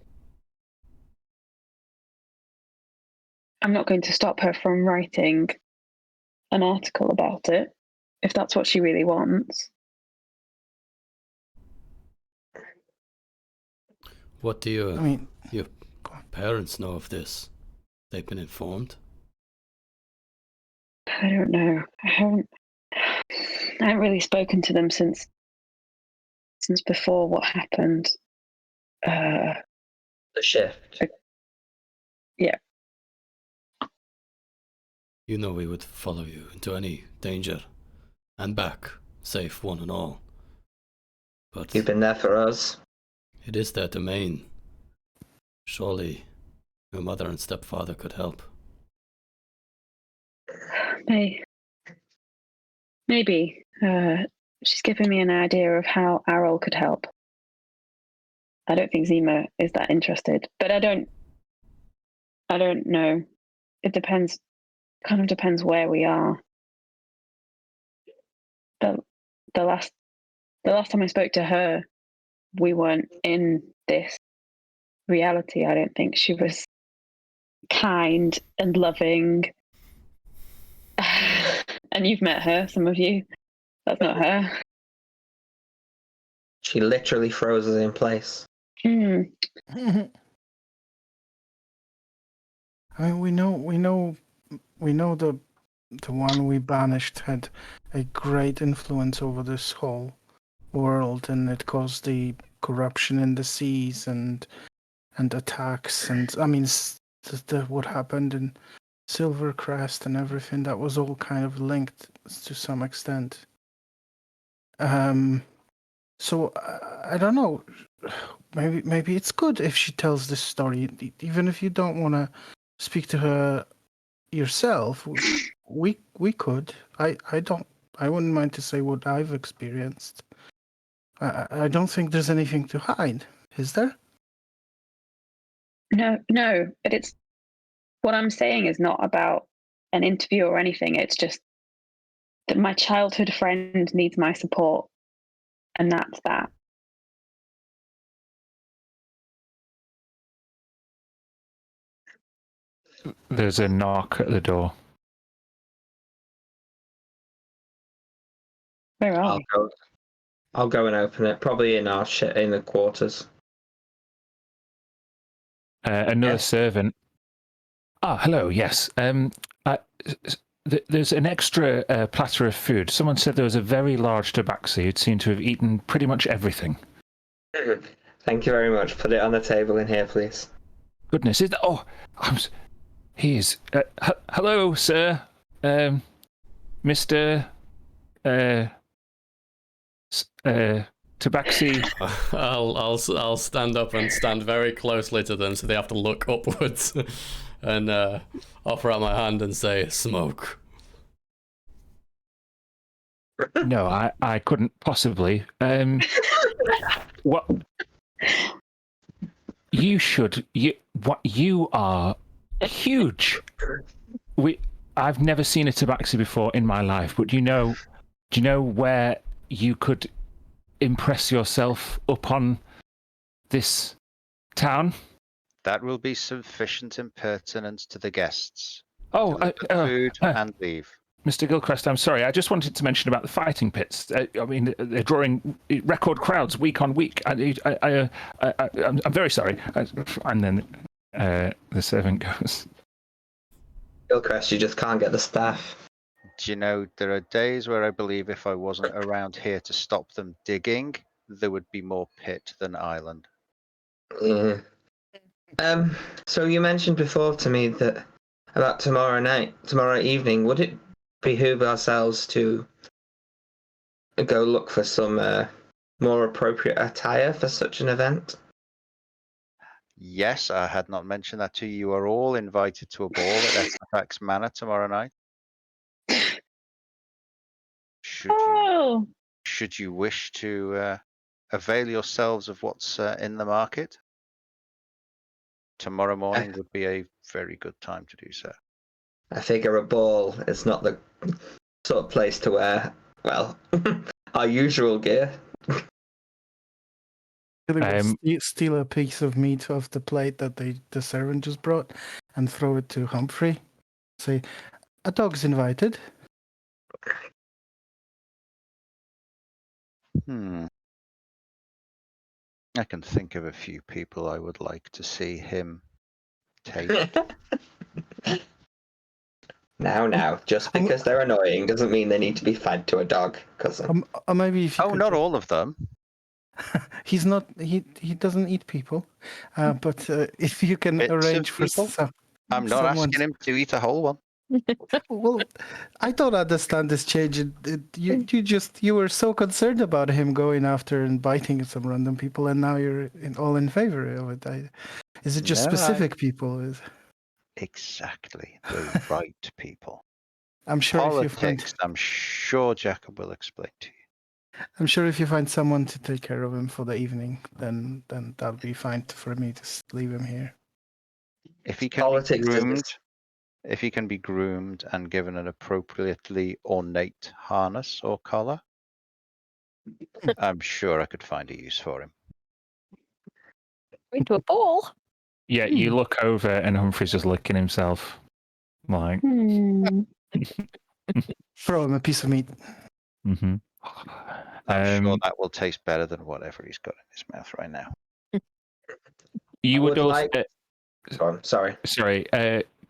I'm not going to stop her from writing an article about it, if that's what she really wants. What do your I mean, parents know of this? They've been informed? I don't know. I haven't really spoken to them since before what happened. The shift. Yeah. You know we would follow you into any danger, and back, safe one and all. But You've been there for us. it is their domain. Surely your mother and stepfather could help. Maybe. She's given me an idea of how Arol could help. I don't think Zima is that interested, but I don't know. It depends. Kind of depends where we are. The last time I spoke to her, we weren't in this reality. I don't think she was kind and loving. And you've met her, some of you. That's not her. She literally froze us in place. Mm. I mean, we know the one we banished had a great influence over this whole world, and it caused the corruption in the seas and attacks, and I mean what happened in Silvercrest and everything. That was all kind of linked to some extent. So I don't know. Maybe it's good if she tells this story, even if you don't want to speak to her yourself. We could. I wouldn't mind to say what I've experienced. I don't think there's anything to hide, is there? No, but it's what I'm saying is not about an interview or anything. It's just that my childhood friend needs my support, and that's that. There's a knock at the door. Where are we? I'll go and open it. Probably in in the quarters. Another Yes. servant. Ah, hello. Yes. There's an extra platter of food. Someone said there was a very large tabaxi who'd seemed to have eaten pretty much everything. Thank you very much. Put it on the table in here, please. Goodness, is that? Oh, he is. Hello, sir. Mr. Tabaxi. I'll stand up and stand very closely to them, so they have to look upwards, and offer out my hand and say, "Smoke." No, I couldn't possibly. What? You are huge. I've never seen a tabaxi before in my life, but do you know where you could impress yourself upon this town? That will be sufficient impertinence to the guests. Oh, Food and leave. Mr. Gilcrest, I'm sorry. I just wanted to mention about the fighting pits. I mean, they're drawing record crowds week on week. I'm very sorry. And then the servant goes, Gilcrest, you just can't get the staff. Do you know, there are days where I believe if I wasn't around here to stop them digging, there would be more pit than island. Yeah. So you mentioned before to me that about tomorrow evening. Would it behoove ourselves to go look for some more appropriate attire for such an event? Yes, I had not mentioned that to you. You are all invited to a ball at Equifax Manor tomorrow night. Oh, Should you wish to avail yourselves of what's in the market, tomorrow morning would be a very good time to do so. I figure a ball is not the sort of place to wear, well, our usual gear. Steal a piece of meat off the plate that the servant just brought and throw it to Humphrey. Say, a dog's invited. I can think of a few people I would like to see him take. Now, just because they're annoying doesn't mean they need to be fed to a dog, cousin. Or maybe if you Oh, not all of them. He's not. He doesn't eat people. But if you can Bits of arrange for people? some, I'm not asking him to eat a whole one. Well, I don't understand this change. You were so concerned about him going after and biting some random people, and now you're all in favor of it. Is it just specific people? Exactly, the right people. I'm sure Politics, I'm sure Jacob will explain to you. I'm sure if you find someone to take care of him for the evening, then that'll be fine for me to leave him here. If he can be groomed and given an appropriately ornate harness or collar, I'm sure I could find a use for him. Into a ball. Yeah, you look over and Humphrey's just licking himself. Like, throw him a piece of meat. Mm-hmm. I'm sure that will taste better than whatever he's got in his mouth right now. You would also. Sorry.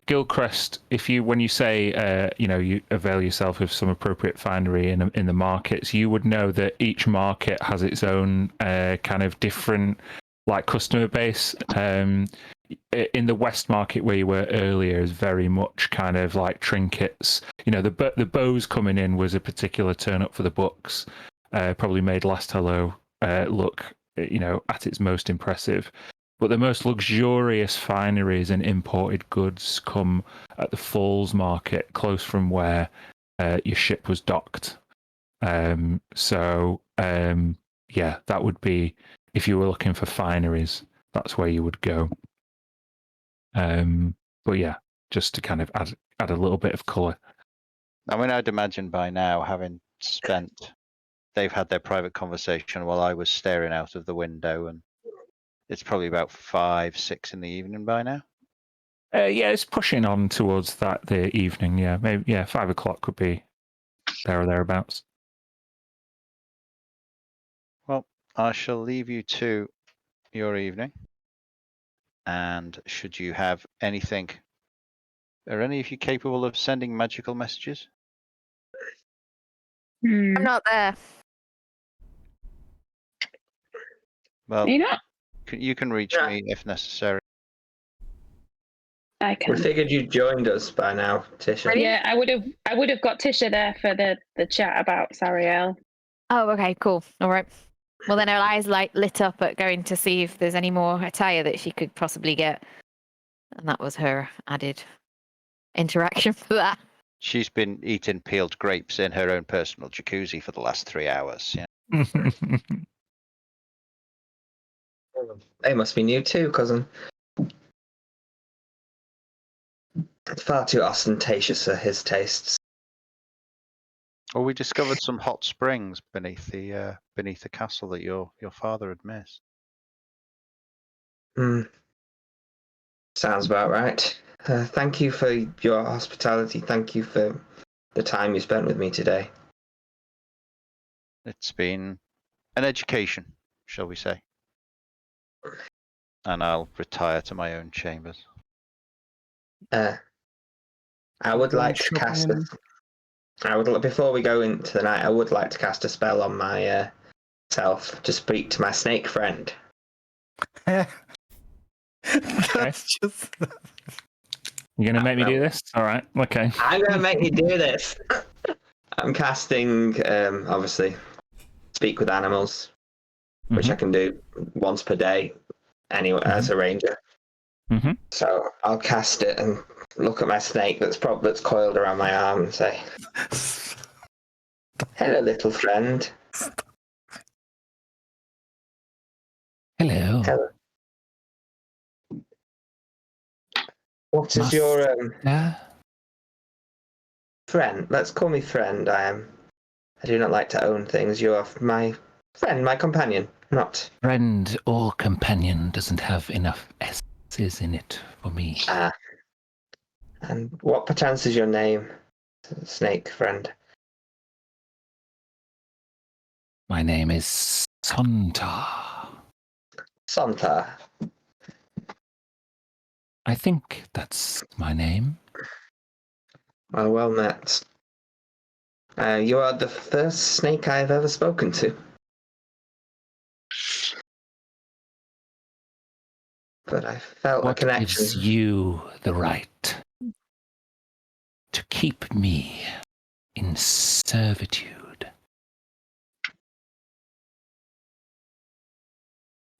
Gilcrest, when you say you avail yourself of some appropriate finery in the markets, you would know that each market has its own kind of different customer base. In the West Market where you were earlier is very much kind of like trinkets. The bows coming in was a particular turn up for the books. Probably made Last Hello look at its most impressive. But the most luxurious fineries and imported goods come at the Falls Market, close from where your ship was docked. That would be, if you were looking for fineries, that's where you would go. But yeah, just to kind of add a little bit of colour. I mean, I'd imagine by now, they've had their private conversation while I was staring out of the window, and it's probably about 5, 6 in the evening by now. Yeah, it's pushing on towards the evening. Yeah, maybe 5 o'clock could be there or thereabouts. Well, I shall leave you to your evening. And should you have anything, are any of you capable of sending magical messages? I'm not there. Well, you not? You can reach me if necessary. I can. We figured you'd joined us by now, Tisha. Yeah, I would have got Tisha there for the chat about Cerulea. Oh, okay, cool. All right. Well, then her eyes lit up at going to see if there's any more attire that she could possibly get. And that was her added interaction for that. She's been eating peeled grapes in her own personal jacuzzi for the last 3 hours. Yeah. They must be new too, cousin. Far too ostentatious for his tastes. Well, we discovered some hot springs beneath the castle that your father had missed. Sounds about right. Thank you for your hospitality. Thank you for the time you spent with me today. It's been an education, shall we say. And I'll retire to my own chambers. I would like to cast before we go into the night, I would like to cast a spell on my self to speak to my snake friend. That's just. You're going to make me do this? All right. Okay. I'm going to make you do this. I'm casting, obviously, speak with animals, which I can do once per day anyway as a ranger. Mhm. So I'll cast it and look at my snake that's coiled around my arm and say, "Hello, little friend." Hello. Hello. What is your friend? Let's call me friend. I do not like to own things. You are my friend, my companion, not. Friend or companion doesn't have enough S's in it for me. And what perchance is your name, snake friend? My name is Sontar. Sontar. I think that's my name. Well met. You are the first snake I have ever spoken to. But I felt a What connection. gives you the right to keep me in servitude?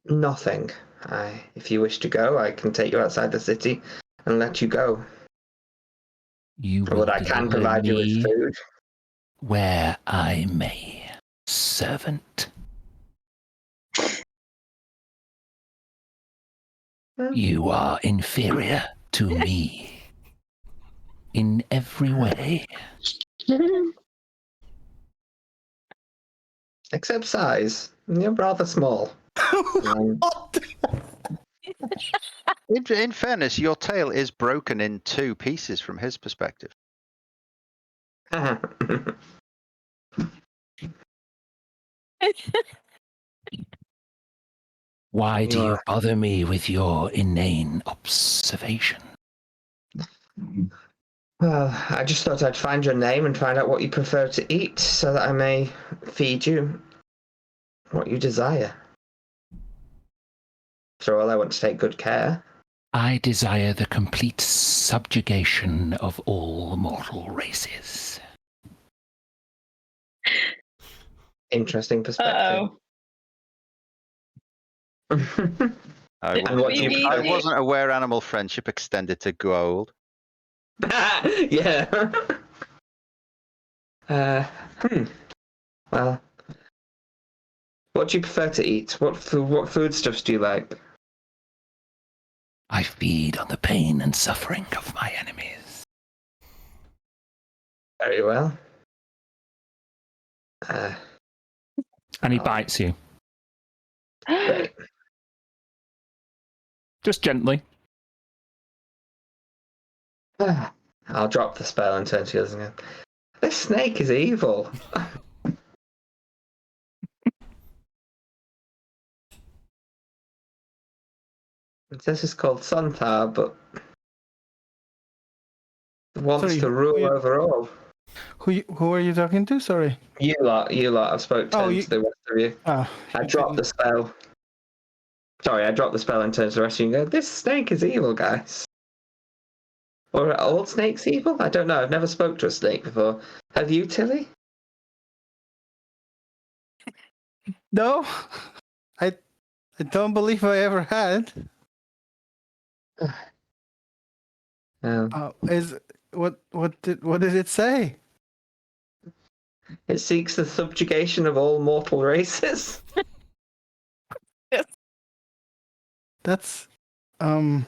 Nothing. If you wish to go, I can take you outside the city and let you go. You will But I can deliver provide you with me food. where I may, servant. You are inferior to me in every way. Except size. You're rather small. In fairness, your tail is broken in 2 pieces from his perspective. Why do you bother me with your inane observation? Well, I just thought I'd find your name and find out what you prefer to eat so that I may feed you what you desire. After all, I want to take good care. I desire the complete subjugation of all mortal races. Interesting perspective. I wasn't aware animal friendship extended to gold. Yeah. Well, what do you prefer to eat? What foodstuffs do you like? I feed on the pain and suffering of my enemies. Very well. And he bites you. Great. Just gently. I'll drop the spell and turn to you again. This snake is evil. It says it's called Sontar, but wants to rule over all. Who are you talking to? Sorry. You lot. I've spoken to the rest of you. Oh, I dropped the spell. Sorry, I dropped the spell and turned to the rest of you and go, this snake is evil, guys. Or are all snakes evil? I don't know. I've never spoke to a snake before. Have you, Tilly? No, I don't believe I ever had. What did it say? It seeks the subjugation of all mortal races. That's wow,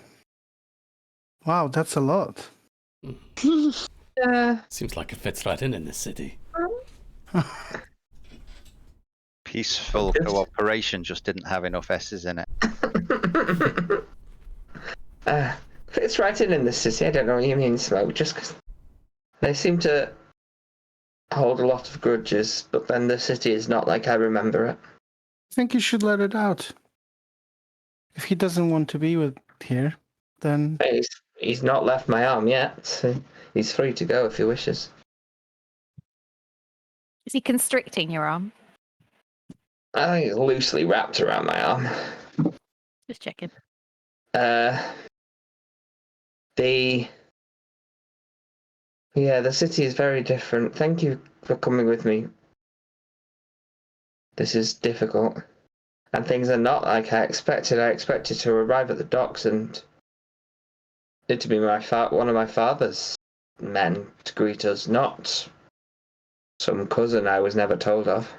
that's a lot. Seems like it fits right in this city. Peaceful cooperation just didn't have enough S's in it. Fits right in this city. I don't know what you mean, Smoke. Just because they seem to hold a lot of grudges, but then the city is not like I remember it. I think you should let it out. If he doesn't want to be with here, then he's not left my arm yet. So he's free to go if he wishes. Is he constricting your arm? I think it's loosely wrapped around my arm. Just checking. The city is very different. Thank you for coming with me. This is difficult. And things are not like I expected. I expected to arrive at the docks and it to be one of my father's men to greet us, not some cousin I was never told of.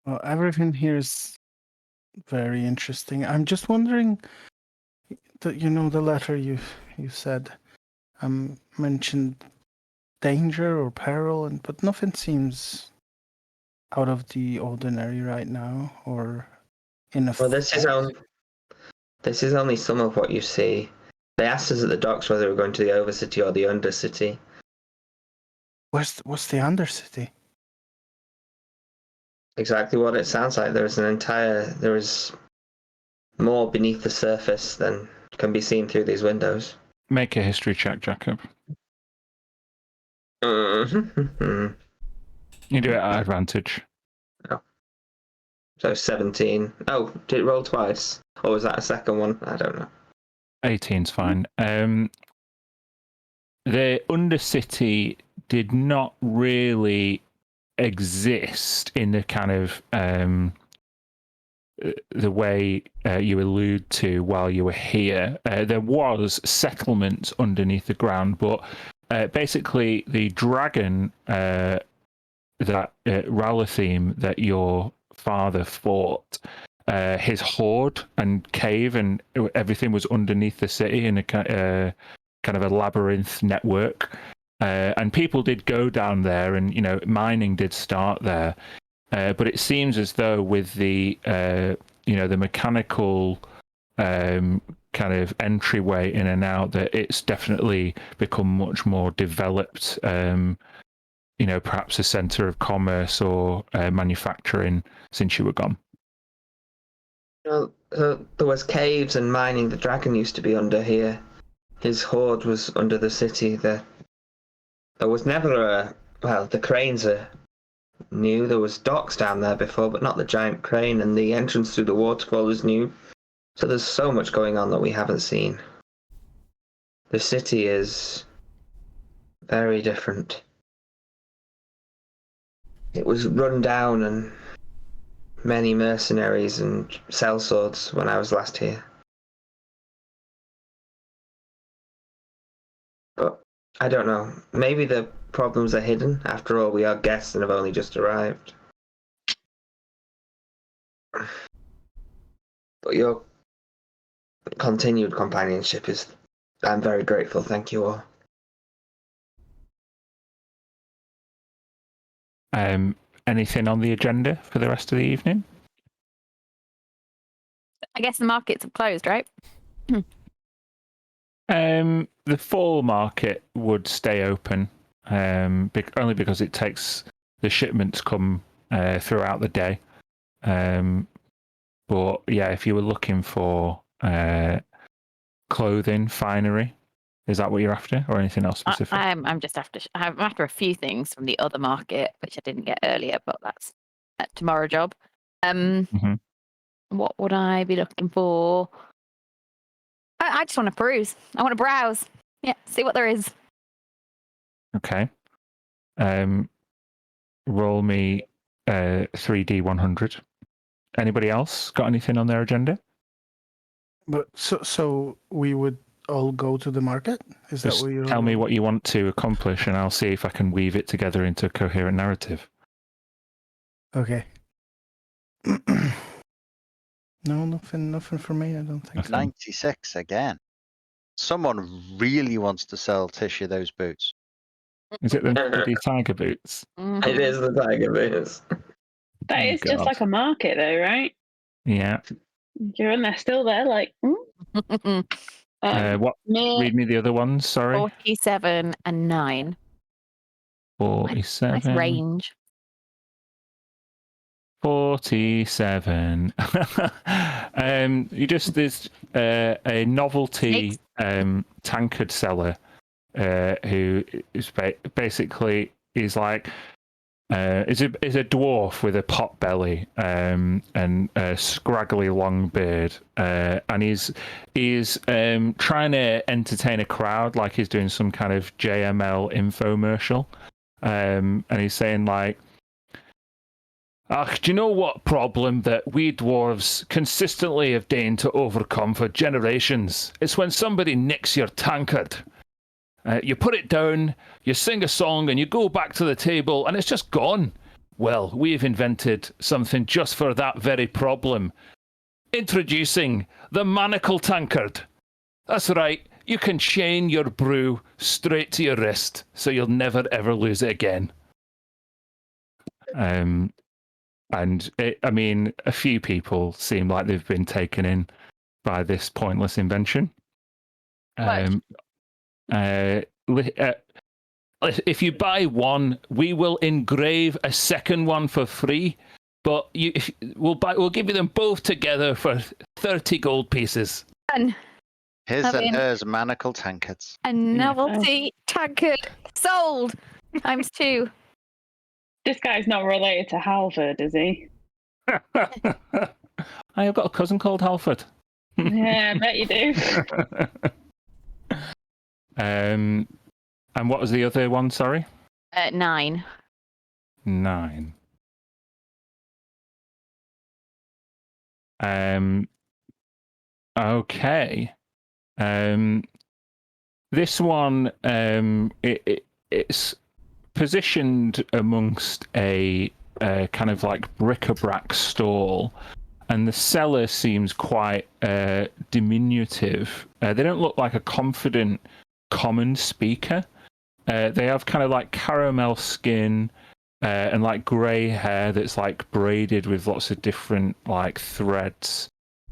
Well, everything here is very interesting. I'm just wondering that the letter you said mentioned danger or peril, but nothing seems out of the ordinary right now or in a. Well, this is only some of what you see. They asked us at the docks whether we were going to the Overcity or the Undercity. What's the Undercity? Exactly what it sounds like. There is more beneath the surface than can be seen through these windows. Make a history check, Jacob. Mm-hmm. You do it at advantage. Oh. So 17. Oh, did it roll twice? Or was that a second one? I don't know. 18's fine. The Undercity did not really exist in the kind of the way you allude to while you were here. There was settlements underneath the ground, but basically the dragon that Ralatheme that your father fought, his hoard and cave and everything was underneath the city in a kind of a labyrinth network. And people did go down there, and mining did start there. But it seems as though with the the mechanical kind of entryway in and out, that it's definitely become much more developed. Perhaps a centre of commerce or manufacturing since you were gone. There was caves and mining. The dragon used to be under here. His hoard was under the city. There was never the cranes are new. There was docks down there before, but not the giant crane, and the entrance through the waterfall is new. So there's so much going on that we haven't seen. The city is very different. It was run down and many mercenaries and sellswords when I was last here. But I don't know. Maybe the problems are hidden. After all, we are guests and have only just arrived. But your continued companionship I'm very grateful. Thank you all. Anything on the agenda for the rest of the evening? I guess the markets have closed, right? The fall market would stay open, only because it takes the shipments come throughout the day. But yeah, if you were looking for clothing, finery, is that what you're after, or anything else specific? I'm just after. I'm after a few things from the other market, which I didn't get earlier, but that's a tomorrow job. What would I be looking for? I just want to peruse. I want to browse. Yeah, see what there is. Okay. Roll me 3D100. Anybody else got anything on their agenda? But so we would all go to the market? Is Just that what you're... tell me what you want to accomplish, and I'll see if I can weave it together into a coherent narrative. Okay. No, nothing for me, I don't think. 96 again. Someone really wants to sell Tisha those boots. Is it the bloody tiger boots? It is the tiger boots. That is just like a market, though, right? Yeah. You're in there, still there, like. What? Read me the other ones. Sorry. 47 and 9. 47. Nice range. 47. There's a novelty tankard seller who is basically is like, is a dwarf with a pot belly and a scraggly long beard, and he's trying to entertain a crowd like he's doing some kind of JML infomercial, and he's saying like, do you know what problem that we dwarves consistently have deigned to overcome for generations? It's when somebody nicks your tankard. You put it down, you sing a song, and you go back to the table, and it's just gone. Well, we've invented something just for that very problem. Introducing the manacle tankard. That's right, you can chain your brew straight to your wrist, so you'll never ever lose it again. And a few people seem like they've been taken in by this pointless invention. If you buy one, we will engrave a second one for free. But we'll give you them both together for 30 gold pieces. And His and hers manacle tankards. a novelty tankard sold times 2. This guy's not related to Halford, is he? I have got a cousin called Halford. Yeah, I bet you do. And what was the other one? Sorry. 9. 9. Okay. This one, it's positioned amongst a kind of like bric-a-brac stall, and the seller seems quite diminutive. They don't look like a confident common speaker. They have kind of like caramel skin and like grey hair that's like braided with lots of different like threads,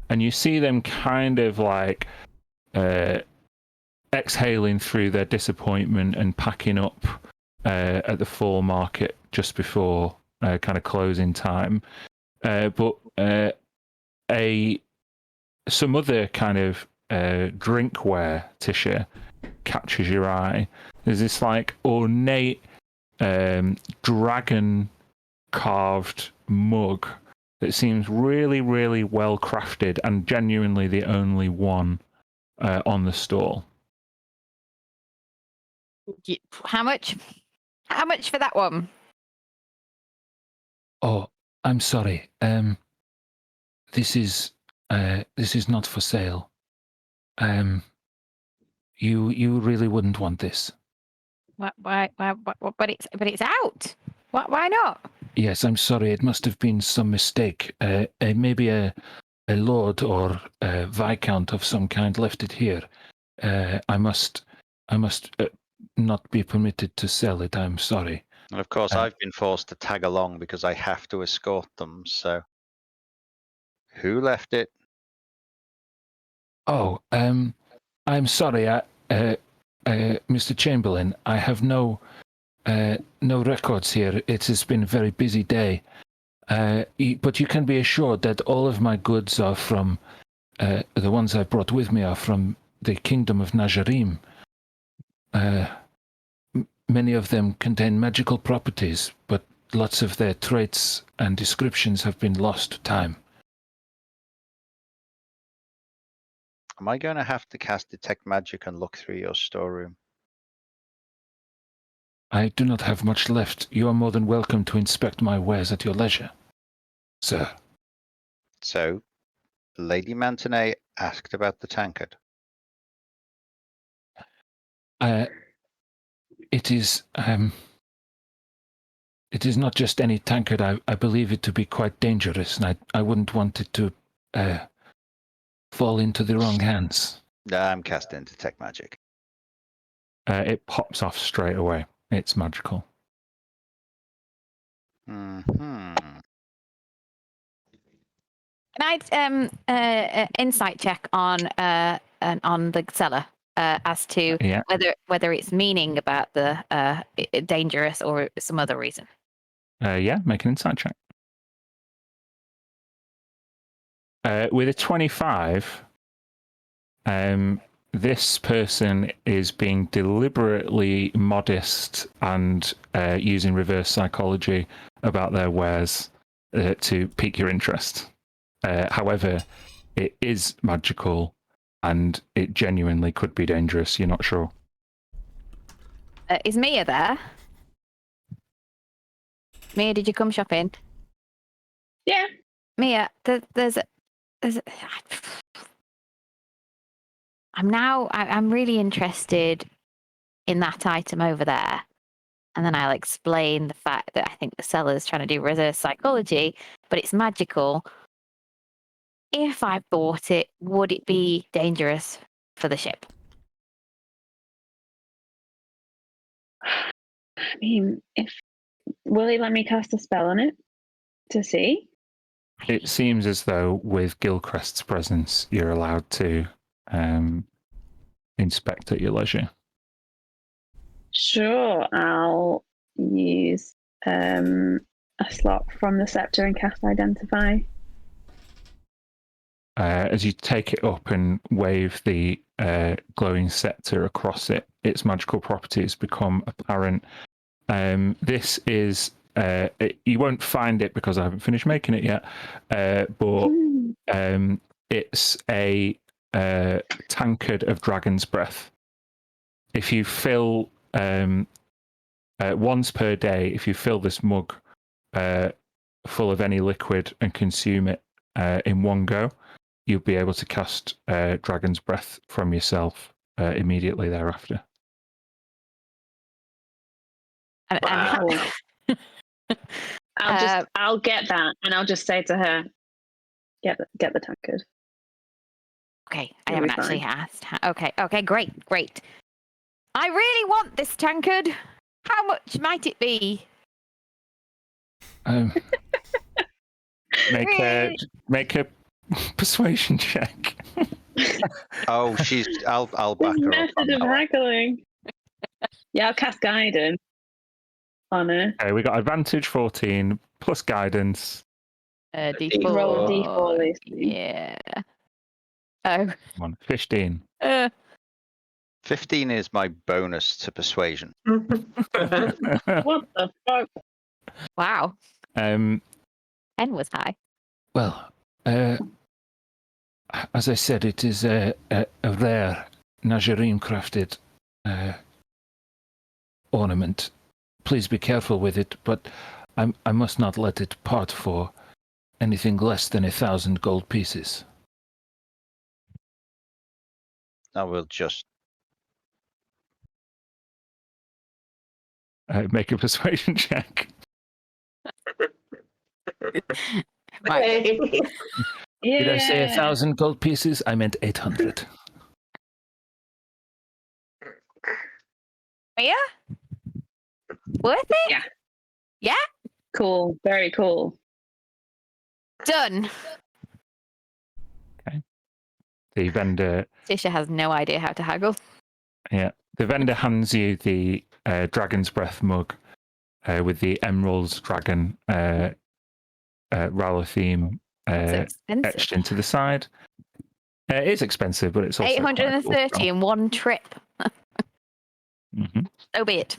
and you see them kind of like exhaling through their disappointment and packing up at the fall market just before kind of closing time. But some other kind of drinkware, Tisha, catches your eye. There's this like ornate dragon carved mug that seems really, really well crafted and genuinely the only one on the stall. How much? How much for that one? Oh, I'm sorry. This is not for sale. You really wouldn't want this. Why? But it's out. Why not? Yes, I'm sorry. It must have been some mistake. Maybe a lord or a viscount of some kind left it here. I must not be permitted to sell it. I'm sorry. And of course, I've been forced to tag along because I have to escort them. So, who left it? Oh, I'm sorry, Mr. Chamberlain. I have no records here. It has been a very busy day. But you can be assured that all of my goods are from the ones I brought with me are from the Kingdom of Najarim. Many of them contain magical properties, but lots of their traits and descriptions have been lost to time. Am I going to have to cast Detect Magic and look through your storeroom? I do not have much left. You are more than welcome to inspect my wares at your leisure, sir. So, Lady Mantonay asked about the tankard. It is not just any tankard. I believe it to be quite dangerous, and I wouldn't want it to fall into the wrong hands. I'm casting Detect Magic. It pops off straight away. It's magical. Can I insight check on the seller as to whether it's meaning about the dangerous or some other reason? Yeah, make an insight check. With a 25, this person is being deliberately modest and using reverse psychology about their wares to pique your interest. However, it is magical and it genuinely could be dangerous. You're not sure. Is Mia there? Mia, did you come shopping? Yeah. Mia, there's I'm really interested in that item over there. And then I'll explain the fact that I think the seller's trying to do reverse psychology, but it's magical. If I bought it, would it be dangerous for the ship? I mean, will he let me cast a spell on it to see? It seems as though with Gilcrest's presence, you're allowed to inspect at your leisure. Sure, I'll use a slot from the scepter and cast Identify. As you take it up and wave the glowing scepter across it, its magical properties become apparent. This is you won't find it because I haven't finished making it yet, but it's a tankard of dragon's breath. If you fill once per day, if you fill this mug full of any liquid and consume it in one go, you'll be able to cast dragon's breath from yourself immediately thereafter. Wow. I'll get that, and I'll just say to her, get the tankard. Okay, I haven't actually asked. Okay, great. I really want this tankard. How much might it be? Make a persuasion check. Oh, I'll back her up. Method of wrangling. Yeah, I'll cast guidance on her. Okay, we got advantage 14 plus guidance. D4. Roll a D4, yeah. Oh. Come on, 15. 15 is my bonus to persuasion. What the fuck? Wow. 10 was high. Well, as I said, it is a rare Najarine crafted ornament. Please be careful with it, but I must not let it part for anything less than 1,000 gold pieces. I will just make a persuasion check. Right. Did I say 1,000 gold pieces? I meant 800. Yeah? Worth it? Yeah. Yeah? Cool. Very cool. Done. Okay. The vendor... Tisha has no idea how to haggle. Yeah. The vendor hands you the dragon's breath mug with the emerald dragon Rala theme etched into the side. It is expensive, but it's also 830 in one trip. Mm-hmm. So be it.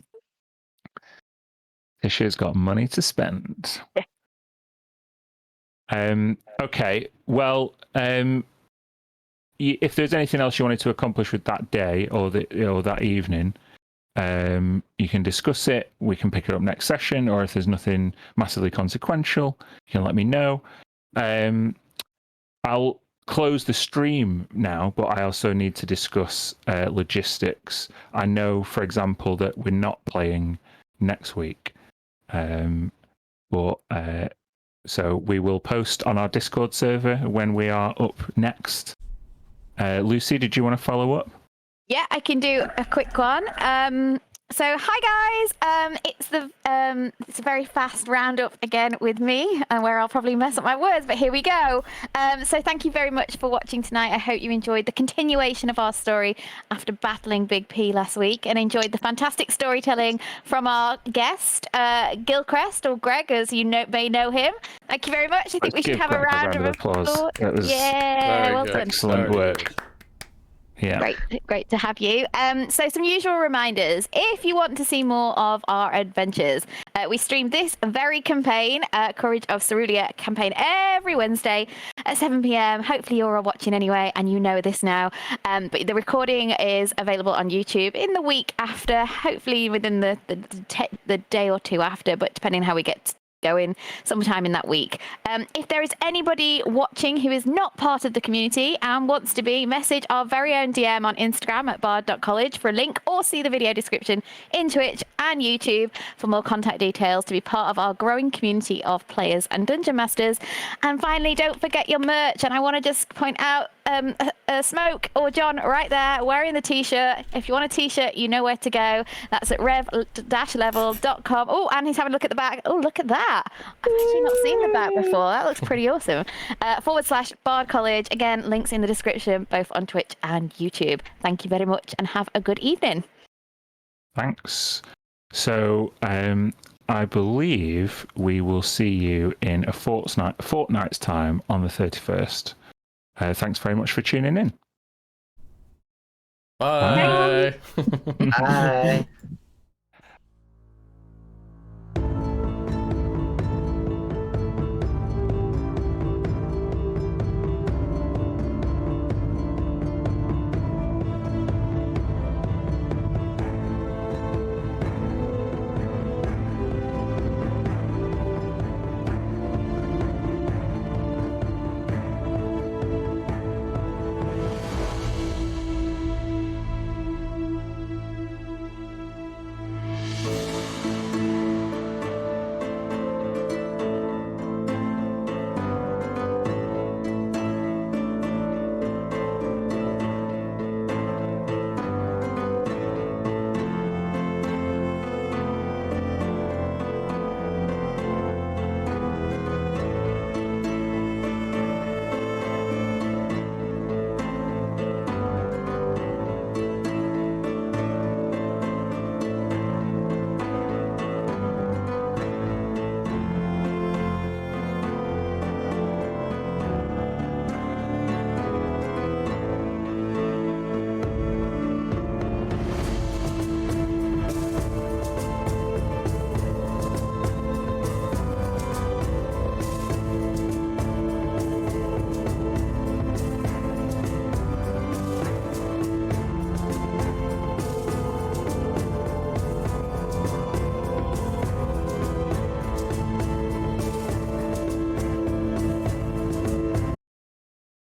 Tisha's got money to spend. Yeah. Okay. Well, if there's anything else you wanted to accomplish with that day or that evening, you can discuss it. We can pick it up next session, or if there's nothing massively consequential, you can let me know. I'll close the stream now, but I also need to discuss logistics. I know, for example, that we're not playing next week, but so we will post on our Discord server when we are up next. Lucy, did you want to follow up? Yeah, I can do a quick one. So hi guys, it's a very fast roundup again with me, and where I'll probably mess up my words, but here we go. So thank you very much for watching tonight. I hope you enjoyed the continuation of our story after battling Big P last week, and enjoyed the fantastic storytelling from our guest, Gilcrest, or Greg, as you may know him. Thank you very much. I think we should have a round of applause. That was well done. excellent work. Yeah. Great to have you. So some usual reminders. If you want to see more of our adventures, we stream this very campaign, Courage of Cerulea campaign, every Wednesday at 7 p.m. Hopefully you're all watching anyway, and you know this now. But the recording is available on YouTube in the week after, hopefully within the day or two after, but depending on how we get going sometime in that week. If there is anybody watching who is not part of the community and wants to be, message our very own DM on Instagram at bard.college for a link, or see the video description in Twitch and YouTube for more contact details to be part of our growing community of players and dungeon masters. And finally, don't forget your merch. And I want to just point out Smoke or John right there wearing the t-shirt. If you want a t-shirt, you know where to go. That's at rev-level.com. Oh, and he's having a look at the back. Oh, look at that. I've actually not seen the back before. That looks pretty awesome. /Bard College. Again, links in the description, both on Twitch and YouTube. Thank you very much and have a good evening. Thanks. So, I believe we will see you in a fortnight's time on the 31st. Thanks very much for tuning in. Bye. Bye.